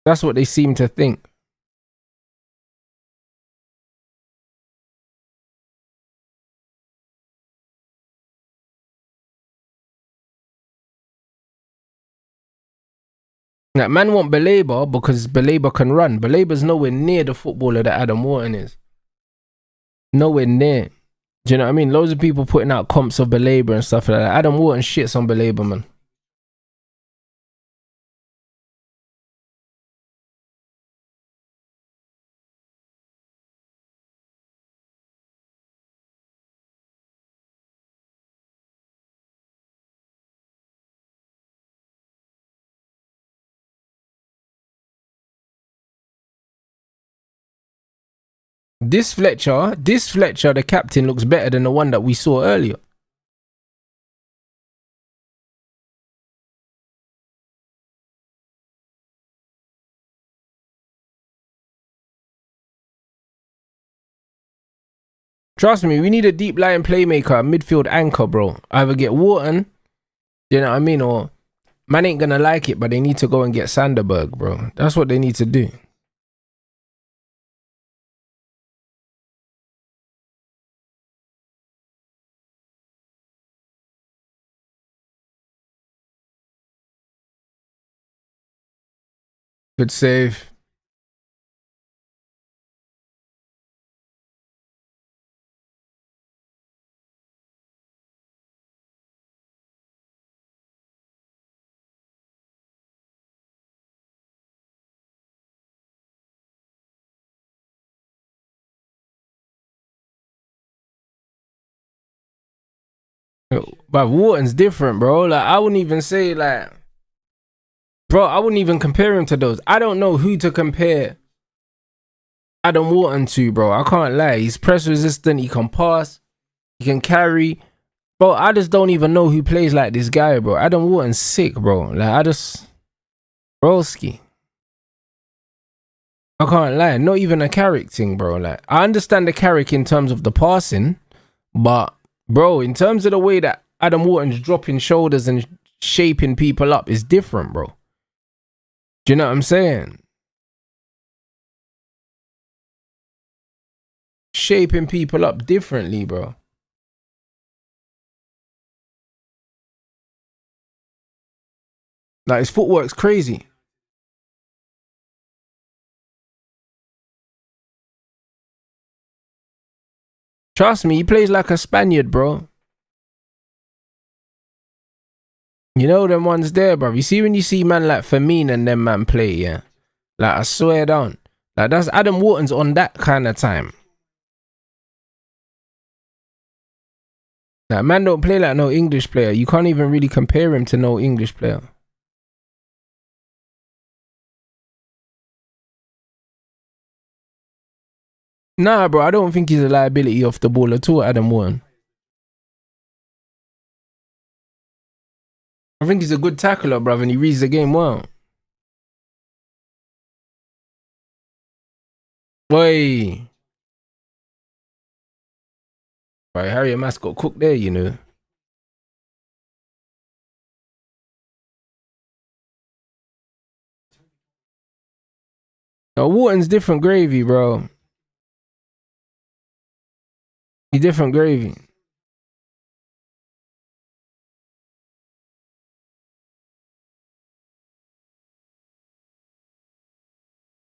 That's what they seem to think. That man want Baleba because Baleba can run. Baleba's nowhere near the footballer that Adam Wharton is. Nowhere near. Do you know what I mean? Loads of people putting out comps of Baleba and stuff like that. Adam Wharton shits on Baleba, man. This Fletcher, the captain, looks better than the one that we saw earlier. Trust me, we need a deep line playmaker, a midfield anchor, bro. Either get Wharton, you know what I mean, or man ain't gonna like it, but they need to go and get Sanderberg, bro. That's what they need to do. Good save. But Wharton's different, bro. Like, I wouldn't even say, like, bro, I wouldn't even compare him to those. I don't know who to compare Adam Wharton to, bro. I can't lie. He's press resistant. He can pass. He can carry. Bro, I just don't even know who plays like this guy, bro. Adam Wharton's sick, bro. Like, I just... Broski. I can't lie. Not even a Carrick thing, bro. Like, I understand the Carrick in terms of the passing, but, bro, in terms of the way that Adam Wharton's dropping shoulders and shaping people up is different, bro. Do you know what I'm saying? Shaping people up differently, bro. Like, his footwork's crazy. Trust me, he plays like a Spaniard, bro. You know them ones there, bro. You see when you see man like Firmino and them man play, yeah? Like, I swear down. Like, that's Adam Wharton's on that kind of time. Like, man don't play like no English player. You can't even really compare him to no English player. Nah, bro, I don't think he's a liability off the ball at all, Adam Wharton. I think he's a good tackler, bruv, and he reads the game well. Boy. Right, Harry Mass got cooked there, you know. No, Wharton's different gravy, bro. He different gravy.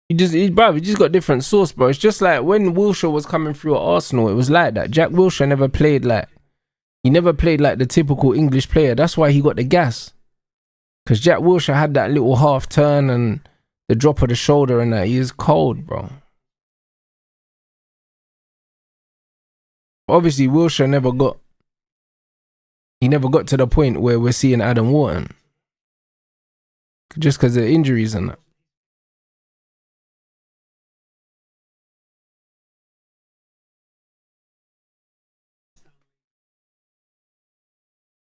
He just got different sauce, bro. It's just like when Wilshere was coming through at Arsenal, it was like that. Jack Wilshere never played like the typical English player. That's why he got the gas. Because Jack Wilshere had that little half turn and the drop of the shoulder and that. He is cold, bro. Obviously, Wilshere never got to the point where we're seeing Adam Wharton. Just because of injuries and that.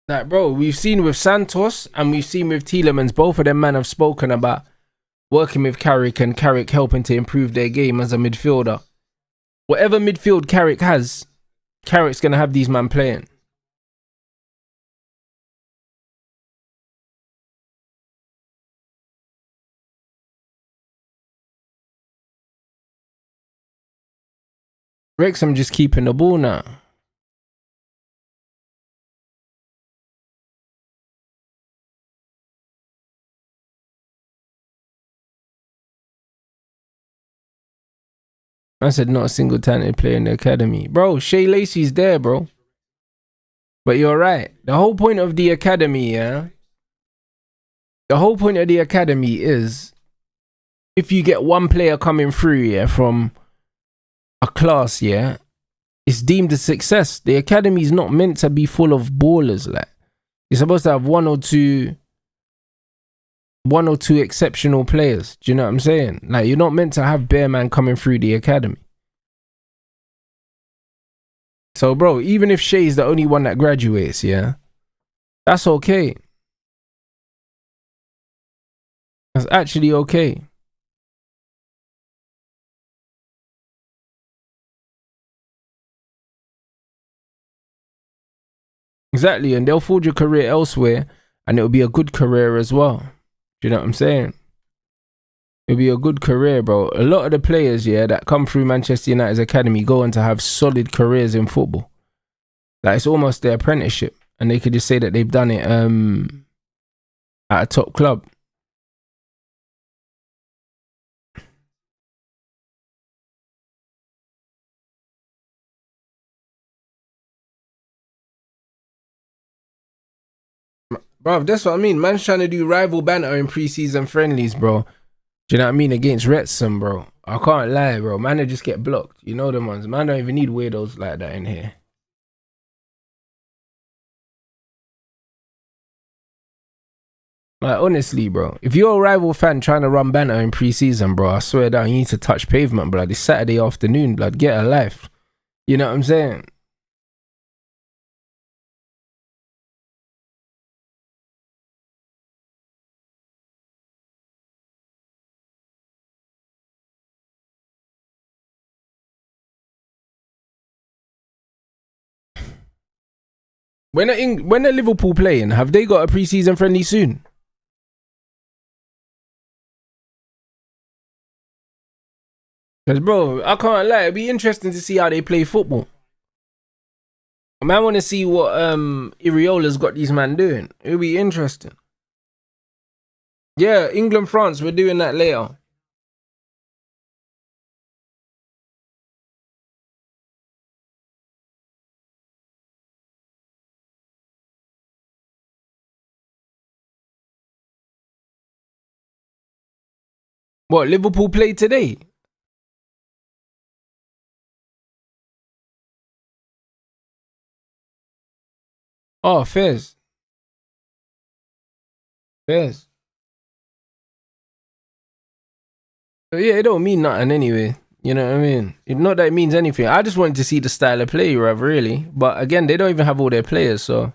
Like, bro, we've seen with Santos and we've seen with Tielemans, both of them men have spoken about working with Carrick and Carrick helping to improve their game as a midfielder. Whatever midfield Carrick has, Carrick's going to have these men playing. Wrexham just keeping the ball now. I said not a single talented player in the academy. Bro, Shea Lacey's there, bro. But you're right. The whole point of the academy, yeah? The whole point of the academy is if you get one player coming through, yeah, from a class, yeah, it's deemed a success. The academy is not meant to be full of ballers, like. You're supposed to have one or two exceptional players. Do you know what I'm saying? Like, you're not meant to have bare man coming through the academy. So, bro, even if Shay's the only one that graduates, yeah, that's okay. That's actually okay. Exactly, and they'll forge a career elsewhere, and it'll be a good career as well. Do you know what I'm saying? It'll be a good career, bro. A lot of the players, yeah, that come through Manchester United's academy go on to have solid careers in football. Like, it's almost their apprenticeship, and they could just say that they've done it at a top club. Bro, that's what I mean. Man's trying to do rival banter in preseason friendlies, bro. Do you know what I mean? Against Wrexham, bro. I can't lie, bro. Man, they just get blocked. You know them ones. Man don't even need weirdos like that in here. Like, honestly, bro. If you're a rival fan trying to run banter in preseason, bro, I swear down, you need to touch pavement, blood. It's Saturday afternoon, blood. Get a life. You know what I'm saying? When are Liverpool playing? Have they got a preseason friendly soon? Because, bro, I can't lie. It'd be interesting to see how they play football. Man, I want to see what Iriola's got these man doing. It'll be interesting. Yeah, England, France, we're doing that later. What, Liverpool play today? Oh, fairs. Fairs. Yeah, it don't mean nothing anyway. You know what I mean? Not that it means anything. I just wanted to see the style of play, really. But again, they don't even have all their players, so.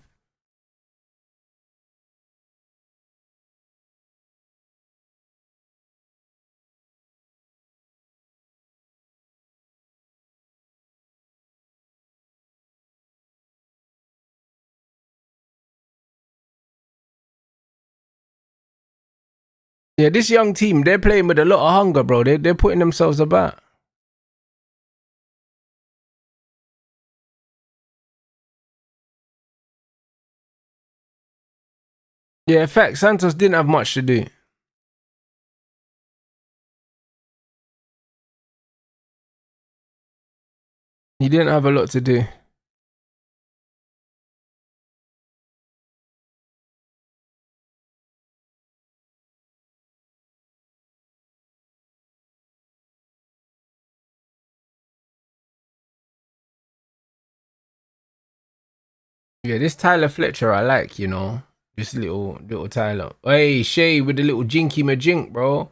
Yeah, this young team, they're playing with a lot of hunger, bro. They're putting themselves about. Yeah, in fact, Santos didn't have much to do. He didn't have a lot to do. Yeah, this Tyler Fletcher I like, you know. This little Tyler. Hey, Shay with the little jinky majink, bro.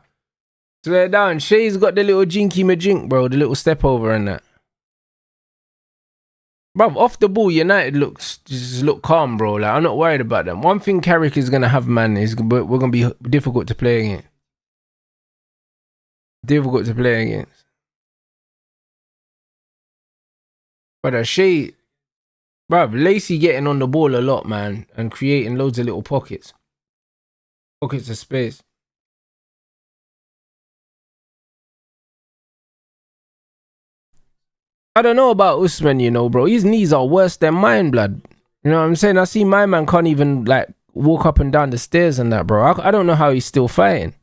Swear down, Shay's got the little jinky majink, bro. The little step over and that. Bro, off the ball, United just look calm, bro. Like, I'm not worried about them. One thing Carrick is gonna have, man, is we're gonna be difficult to play against. Difficult to play against. But Shay, bro, Lacey getting on the ball a lot, man, and creating loads of little pockets. Pockets of space. I don't know about Usman, you know, bro. His knees are worse than mine, blood. You know what I'm saying? I see my man can't even, like, walk up and down the stairs and that, bro. I don't know how he's still fighting.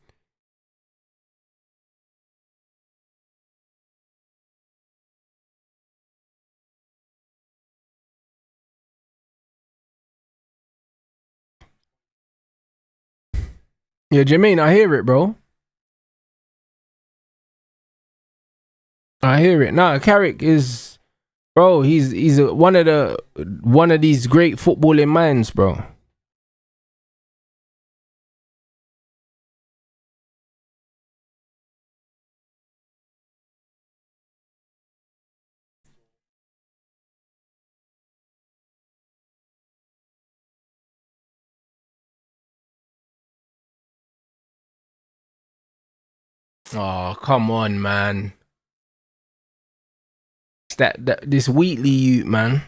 Yeah, Jermaine, I hear it, bro. I hear it. Nah, Carrick is, bro. He's one of these great footballing minds, bro. Oh, come on, man. It's that this Wheatley youth, man.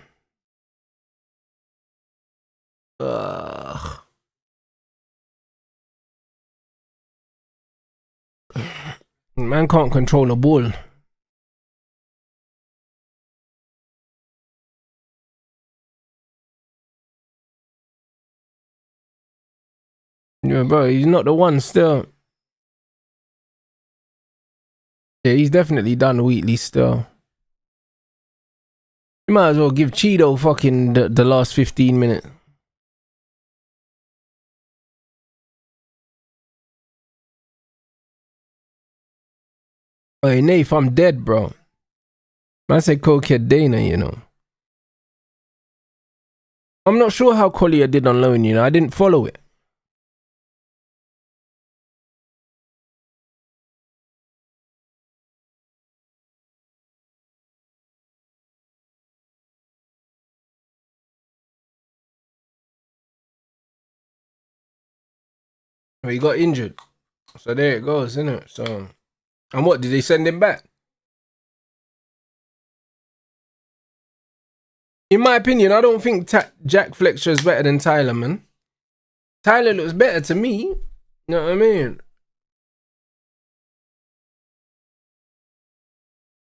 Ugh. Man can't control a ball. Yeah, bro, he's not the one still. Yeah, he's definitely done Wheatley still. You might as well give Cheeto fucking the last 15 minutes. Hey, Nath, I'm dead, bro. Man said cokehead Dana, you know. I'm not sure how Collier did on loan, you know. I didn't follow it. But he got injured. So there it goes, isn't it? So, and what, did they send him back? In my opinion, I don't think Jack Fletcher is better than Tyler, man. Tyler looks better to me. You know what I mean?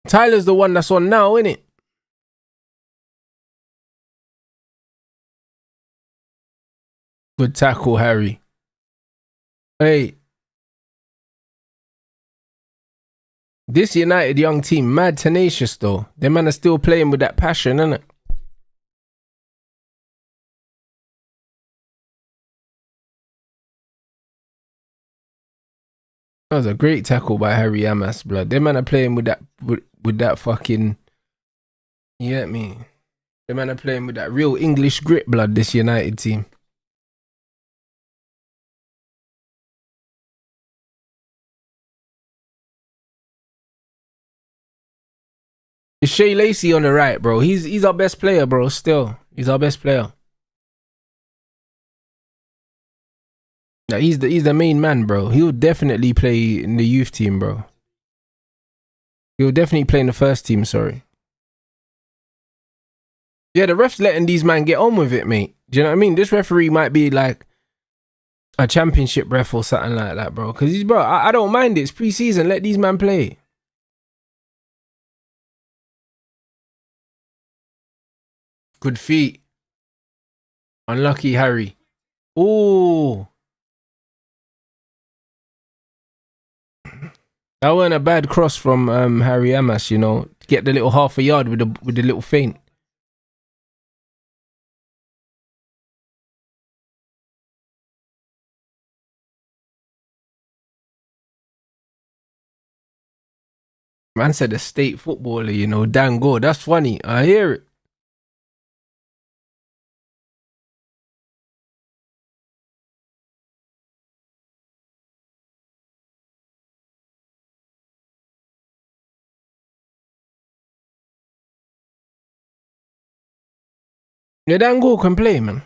Tyler's the one that's on now, innit? Good tackle, Harry. Hey, this United young team, mad tenacious though. Them man are still playing with that passion, innit? That was a great tackle by Harry Amas, blood. Them man are playing with that fucking. You get me? Them man are playing with that real English grit, blood. This United team. It's Shea Lacey on the right, bro. He's our best player, bro. Still, he's our best player. Now, he's the main man, bro. He'll definitely play in the youth team, bro. He'll definitely play in the first team. Sorry. Yeah, the ref's letting these men get on with it, mate. Do you know what I mean? This referee might be like a championship ref or something like that, bro. Because he's, bro, I don't mind it. It's pre-season. Let these men play. Good feet. Unlucky Harry. Ooh. That weren't a bad cross from Harry Amas, you know. Get the little half a yard with the little feint. Man said a state footballer, you know, damn good. That's funny. I hear it. Yeah, damn good can play, man.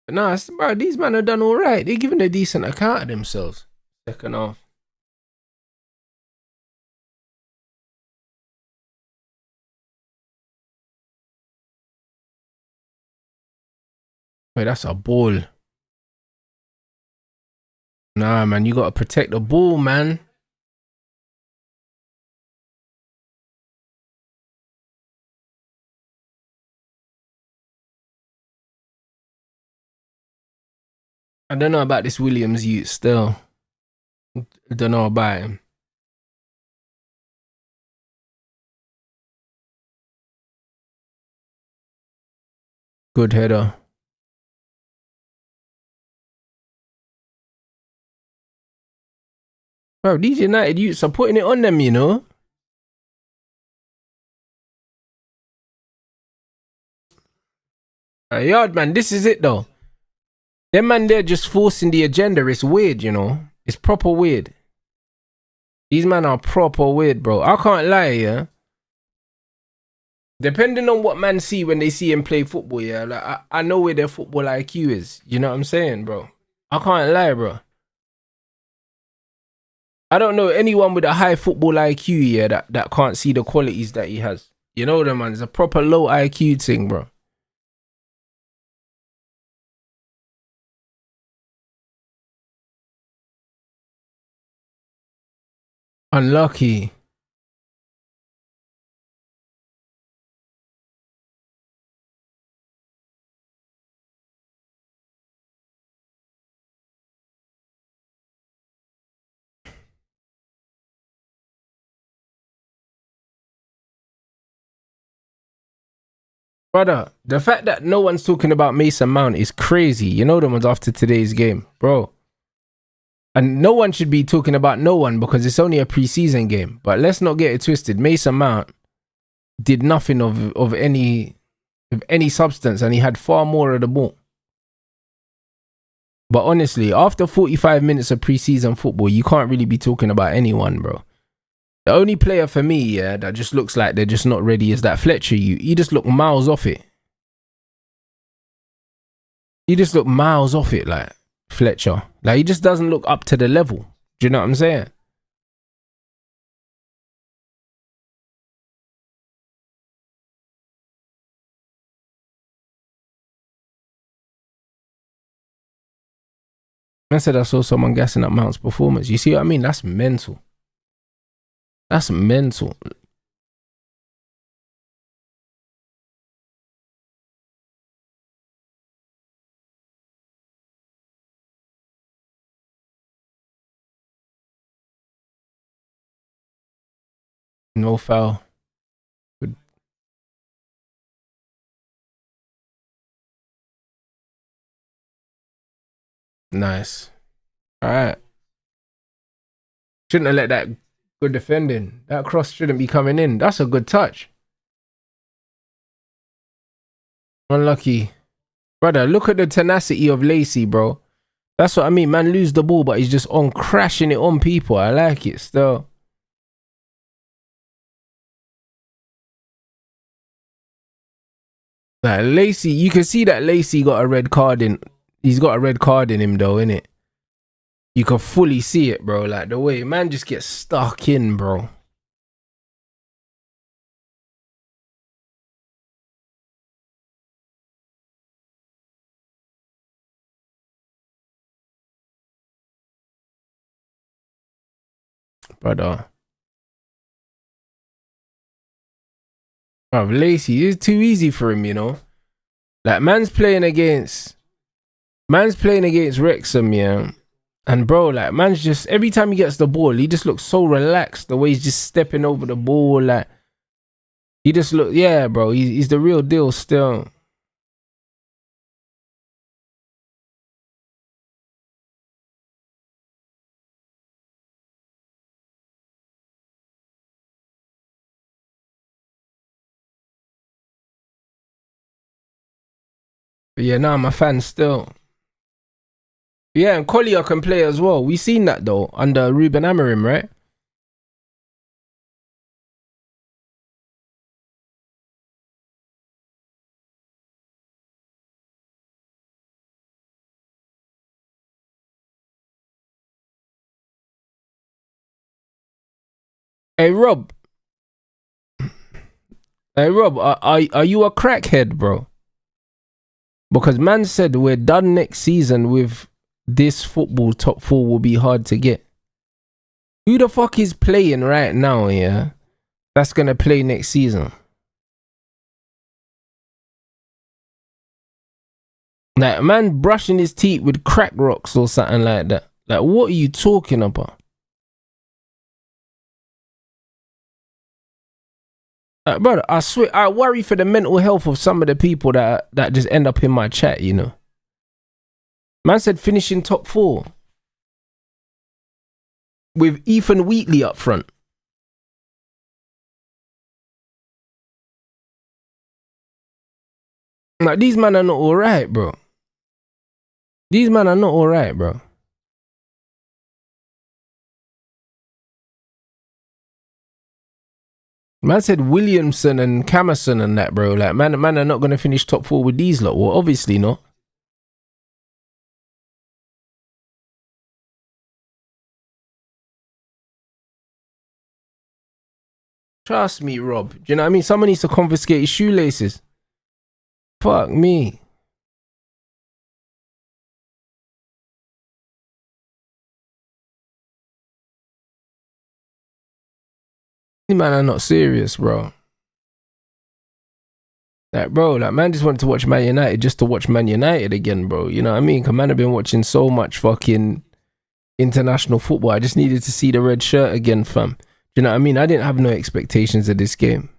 But nah, bro, these men have done all right. They're giving a decent account of themselves. Second half. Wait, that's a ball. Nah, man, you gotta protect the ball, man. I don't know about this Williams youth still. I don't know about him. Good header. Bro, these United youths are putting it on them, you know. Yard, man, this is it though. Them man, they're just forcing the agenda. It's weird, you know. It's proper weird. These men are proper weird, bro. I can't lie, yeah. Depending on what man see when they see him play football, yeah. Like I know where their football IQ is. You know what I'm saying, bro? I can't lie, bro. I don't know anyone with a high football IQ, yeah, that can't see the qualities that he has. You know the man, it's a proper low IQ thing, bro. Unlucky. Brother, the fact that no one's talking about Mason Mount is crazy. You know the ones after today's game, bro. And no one should be talking about no one because it's only a preseason game. But let's not get it twisted. Mason Mount did nothing of any substance, and he had far more of the ball. But honestly, after 45 minutes of preseason football, you can't really be talking about anyone, bro. The only player for me, yeah, that just looks like they're just not ready is that Fletcher. You just look miles off it. He just look miles off it, like Fletcher. Like he just doesn't look up to the level. Do you know what I'm saying? I said I saw someone gassing up Mount's performance. You see what I mean? That's mental. That's mental. No foul. Good. Nice. All right. Shouldn't have let that Good defending. That cross shouldn't be coming in. That's a good touch. Unlucky. Brother, look at the tenacity of Lacey, bro. That's what I mean. Man lose the ball, but he's just on crashing it on people. I like it still. Like Lacey, you can see that Lacey got a red card in. He's got a red card in him though, innit? You can fully see it, bro. Like the way man just gets stuck in, bro. Brother. Oh, Lacey, it's too easy for him, you know. Like man's playing against Wrexham, yeah. And bro, like man's just every time he gets the ball, he just looks so relaxed. The way he's just stepping over the ball, like he just look, yeah, bro. He's the real deal still. But yeah, nah, I'm a fan still. Yeah, and Collier can play as well. We seen that though under Ruben Amorim, right? Hey Rob, are you a crackhead, bro? Because man said we're done next season with this football. Top four will be hard to get. Who the fuck is playing right now, yeah? That's gonna play next season. Like man brushing his teeth with crack rocks or something like that. Like what are you talking about? Brother, I swear I worry for the mental health of some of the people that just end up in my chat, you know. Man said finishing top four with Ethan Wheatley up front. Like these men are not alright, bro. These men are not alright, bro. Man said Williamson and Camerson and that, bro. Like man are not gonna finish top four with these lot. Well, obviously not. Trust me, Rob. Do you know what I mean? Someone needs to confiscate his shoelaces. Fuck me. These man are not serious, bro. Like, bro, like, man just wanted to watch Man United just to watch Man United again, bro. You know what I mean? Because man have been watching so much fucking international football. I just needed to see the red shirt again, fam. Do you know what I mean? I didn't have no expectations of this game.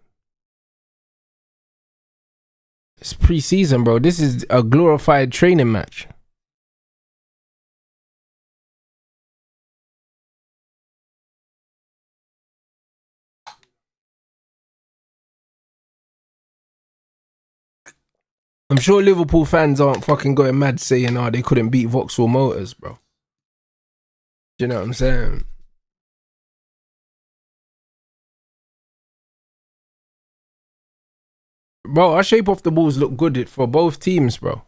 It's pre-season, bro. This is a glorified training match. I'm sure Liverpool fans aren't fucking going mad saying, oh, they couldn't beat Vauxhall Motors, bro. Do you know what I'm saying? Bro, our shape of the balls look good for both teams, bro.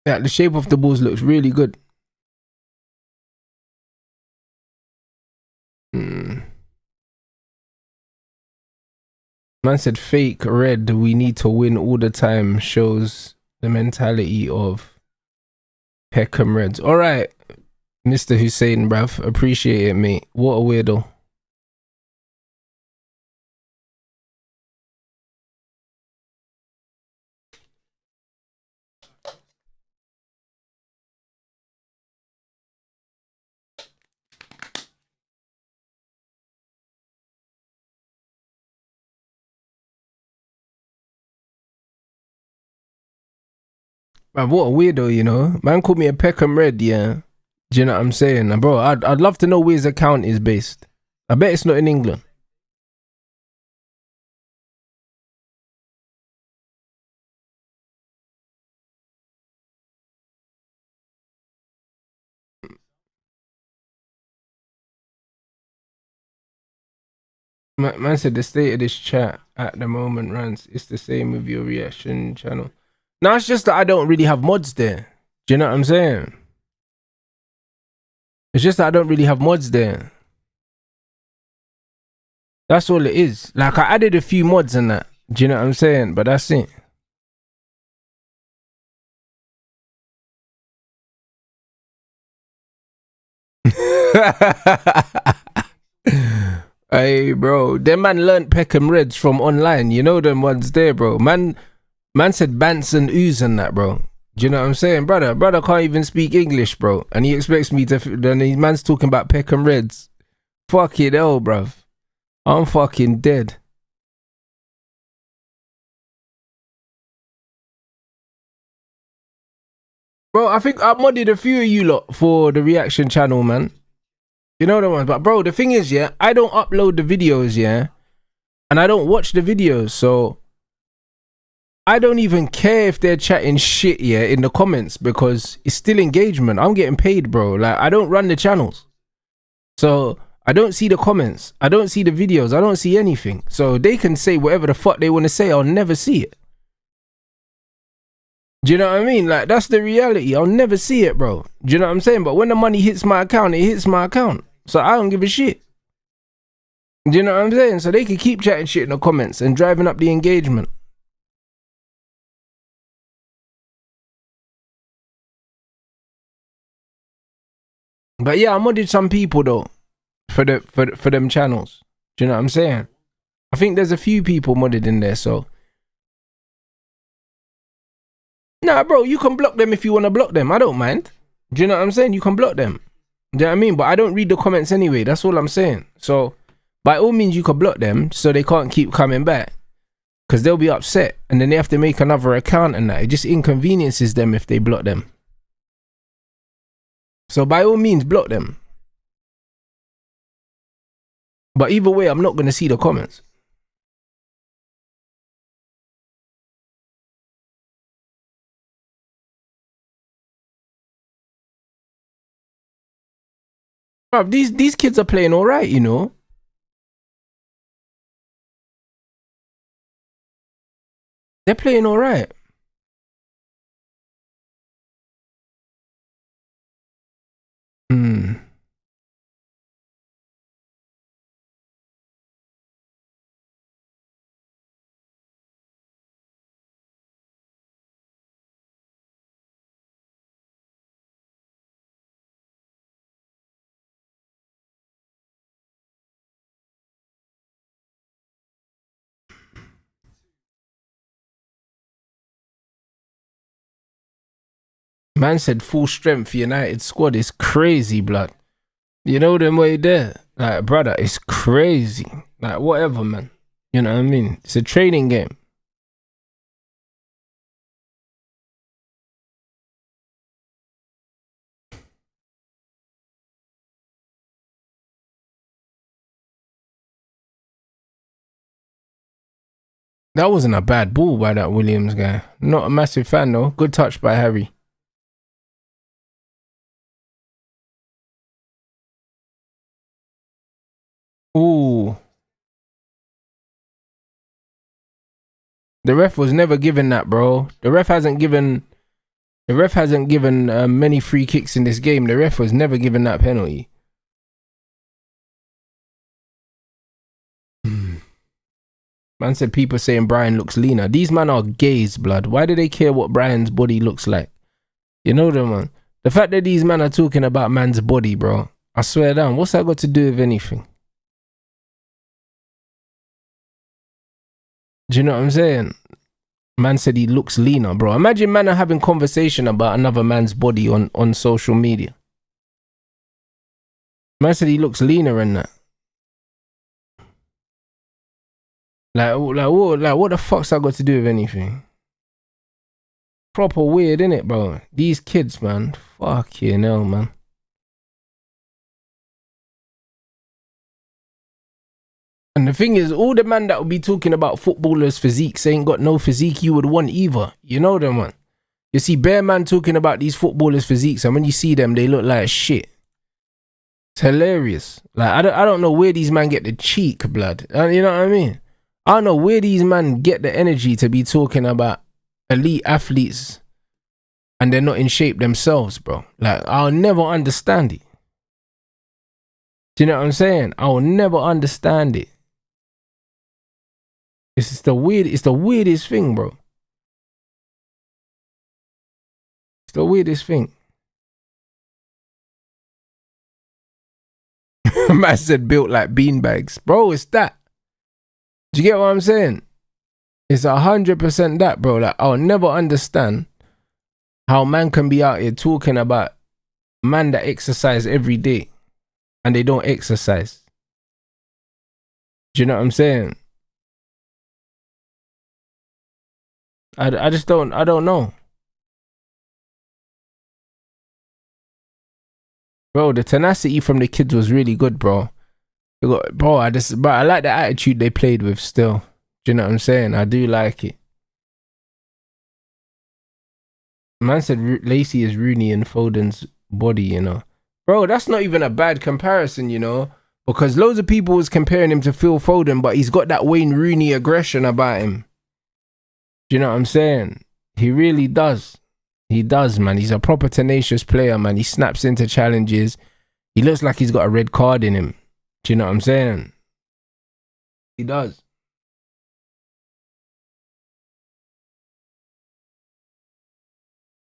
Yeah, the shape of the balls looks really good. Man said fake red, we need to win all the time, shows the mentality of Peckham Reds. Alright, Mr. Hussein, bruv. Appreciate it, mate. What a weirdo. Man, what a weirdo, you know. Man called me a Peckham Red, yeah. Do you know what I'm saying? And bro, I'd love to know where his account is based. I bet it's not in England. Man said the state of this chat at the moment, Rance, it's the same with your reaction channel. No, it's just that I don't really have mods there. Do you know what I'm saying? It's just that I don't really have mods there. That's all it is. Like, I added a few mods and that. Do you know what I'm saying? But that's it. Hey, bro. Them man learnt Peckham Reds from online. You know them ones there, bro. Man said Bants and Ooze and that, bro. Do you know what I'm saying? Brother can't even speak English, bro. And he expects me to... Then his man's talking about Peckham Reds. Fucking hell, bruv. I'm fucking dead. Bro, I think I modded a few of you lot for the reaction channel, man. You know the ones. But bro, the thing is, yeah, I don't upload the videos, yeah. And I don't watch the videos, so... I don't even care if they're chatting shit, yeah, in the comments, because it's still engagement. I'm getting paid, bro. Like, I don't run the channels. So, I don't see the comments. I don't see the videos. I don't see anything. So, they can say whatever the fuck they want to say. I'll never see it. Do you know what I mean? Like, that's the reality. I'll never see it, bro. Do you know what I'm saying? But when the money hits my account, it hits my account. So, I don't give a shit. Do you know what I'm saying? So, they can keep chatting shit in the comments and driving up the engagement. But yeah, I modded some people though for them channels. Do you know what I'm saying? I think there's a few people modded in there, so. Nah, bro, you can block them if you want to block them. I don't mind. Do you know what I'm saying? You can block them. Do you know what I mean? But I don't read the comments anyway. That's all I'm saying. So, by all means, you can block them so they can't keep coming back. Because they'll be upset. And then they have to make another account and that. It just inconveniences them if they block them. So by all means, block them. But either way, I'm not going to see the comments. Bruv, these kids are playing all right, you know. They're playing all right. Hmm. Man said full strength United squad is crazy, blood. You know them way there. Like, brother, it's crazy. Like, whatever, man. You know what I mean? It's a training game. That wasn't a bad ball by that Williams guy. Not a massive fan, though. Good touch by Harry. Ooh. The ref was never given that, bro. The ref hasn't given many free kicks in this game. The ref was never given that penalty. Man said people saying Brian looks leaner. These men are gays, blood. Why do they care what Brian's body looks like? You know them, man. The fact that these men are talking about man's body, bro. I swear down. What's that got to do with anything? Do you know what I'm saying? Man said he looks leaner, bro. Imagine man are having conversation about another man's body on social media. Man said he looks leaner and that. Like what the fuck's that got to do with anything? Proper weird, innit, bro? These kids, man. Fucking hell, man. And the thing is, all the man that would be talking about footballers' physiques ain't got no physique you would want either. You know them, man. You see bare man talking about these footballers' physiques, and when you see them, they look like shit. It's hilarious. Like, I don't know where these men get the cheek, blood. You know what I mean? I don't know where these men get the energy to be talking about elite athletes and they're not in shape themselves, bro. Like, I'll never understand it. Do you know what I'm saying? I'll never understand it. It's the weirdest thing, bro. It's the weirdest thing. Man said built like beanbags. Bro, it's that. Do you get what I'm saying? It's 100% that, bro. Like, I'll never understand how man can be out here talking about man that exercise every day and they don't exercise. Do you know what I'm saying? I don't know. Bro, the tenacity from the kids was really good, bro. Bro, I like the attitude they played with still. Do you know what I'm saying? I do like it. Man said Lacey is Rooney in Foden's body, you know. Bro, that's not even a bad comparison, you know. Because loads of people was comparing him to Phil Foden, but he's got that Wayne Rooney aggression about him. Do you know what I'm saying? He really does. He does, man. He's a proper tenacious player, man. He snaps into challenges. He looks like he's got a red card in him. Do you know what I'm saying? He does.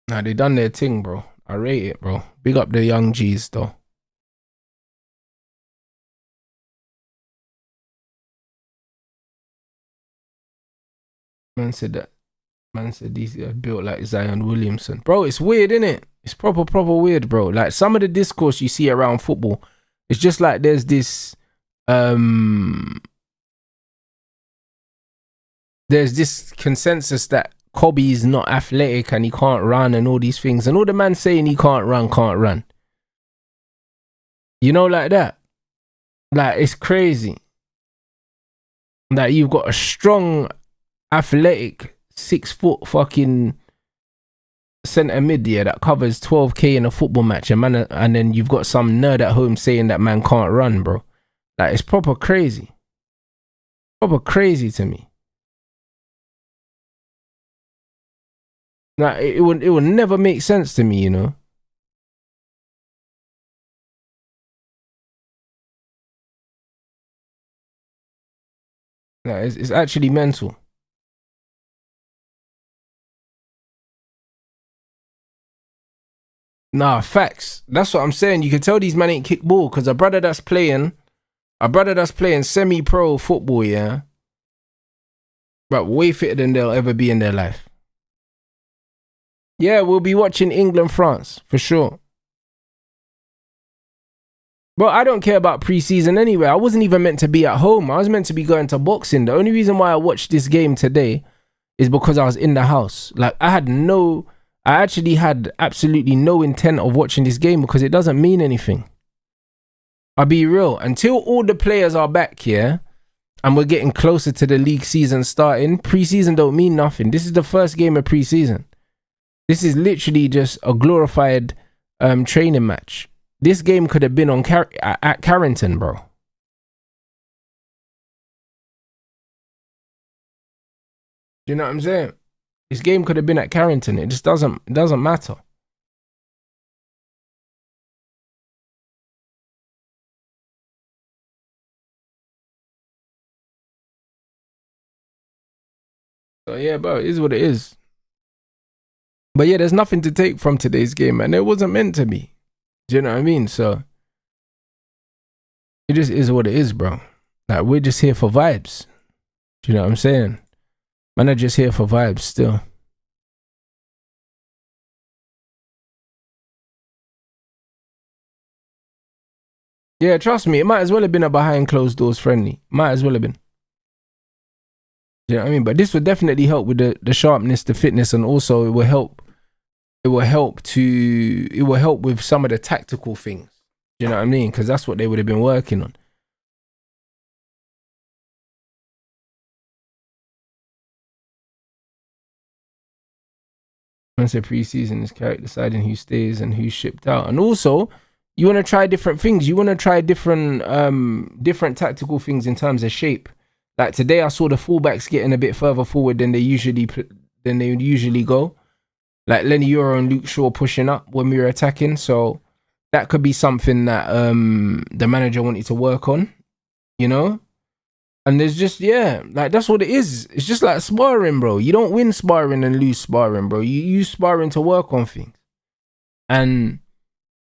Nah, they done their thing, bro. I rate it, bro. Big up the young G's, though. Man said that. Man said these are built like Zion Williamson. Bro, it's weird, innit? It's proper weird, bro. Like, some of the discourse you see around football, it's just like there's this consensus that Kobe's not athletic and he can't run and all these things. And all the man saying he can't run. You know, like that. Like, it's crazy. That you've got a strong, athletic, 6 foot fucking centre mid, yeah, that covers 12k in a football match, and then you've got some nerd at home saying that man can't run, bro. Like, it's proper crazy. Proper crazy to me. Like, it would never make sense to me, you know. Like, it's actually mental. Nah, facts. That's what I'm saying. You can tell these men ain't kick ball because a brother that's playing semi-pro football, yeah, but way fitter than they'll ever be in their life. Yeah, we'll be watching England-France for sure. Bro, I don't care about pre-season anyway. I wasn't even meant to be at home. I was meant to be going to boxing. The only reason why I watched this game today is because I was in the house. Like, I actually had absolutely no intent of watching this game because it doesn't mean anything. I'll be real. Until all the players are back, yeah, and we're getting closer to the league season starting, pre-season don't mean nothing. This is the first game of pre-season. This is literally just a glorified training match. This game could have been at Carrington, bro. Do you know what I'm saying? This game could have been at Carrington. It just doesn't matter. So yeah, bro, it is what it is. But yeah, there's nothing to take from today's game, man. It wasn't meant to be. Do you know what I mean? So it just is what it is, bro. Like, we're just here for vibes. Do you know what I'm saying? Man, I'm just here for vibes still. Yeah, trust me, it might as well have been a behind closed doors friendly. Might as well have been. You know what I mean? But this would definitely help with the sharpness, the fitness, and also it will help. It will help with some of the tactical things. You know what I mean? Because that's what they would have been working on. Once a preseason is character deciding who stays and who's shipped out, and also you want to try different things. You want to try different tactical things in terms of shape. Like today, I saw the fullbacks getting a bit further forward than they usually go. Like Lenny Euro and Luke Shaw pushing up when we were attacking. So that could be something that the manager wanted to work on, you know? And there's just, like that's what it is. It's just like sparring, bro. You don't win sparring and lose sparring, bro. You use sparring to work on things. And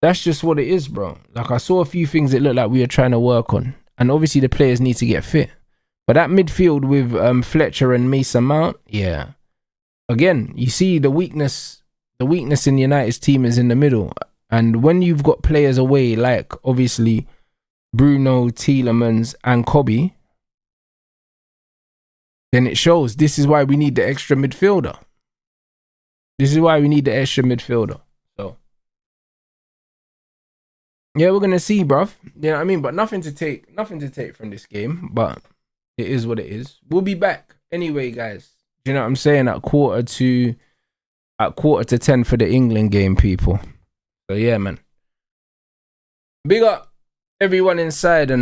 that's just what it is, bro. Like I saw a few things that looked like we were trying to work on. And obviously the players need to get fit. But that midfield with Fletcher and Mason Mount, yeah. Again, you see the weakness in United's team is in the middle. And when you've got players away, like obviously Bruno, Tielemans and Kobe, then it shows. This is why we need the extra midfielder. So, yeah, we're going to see, bruv. You know what I mean? But nothing to take from this game. But it is what it is. We'll be back anyway, guys. You know what I'm saying? At quarter to 10 for the England game, people. So yeah, man. Big up everyone inside and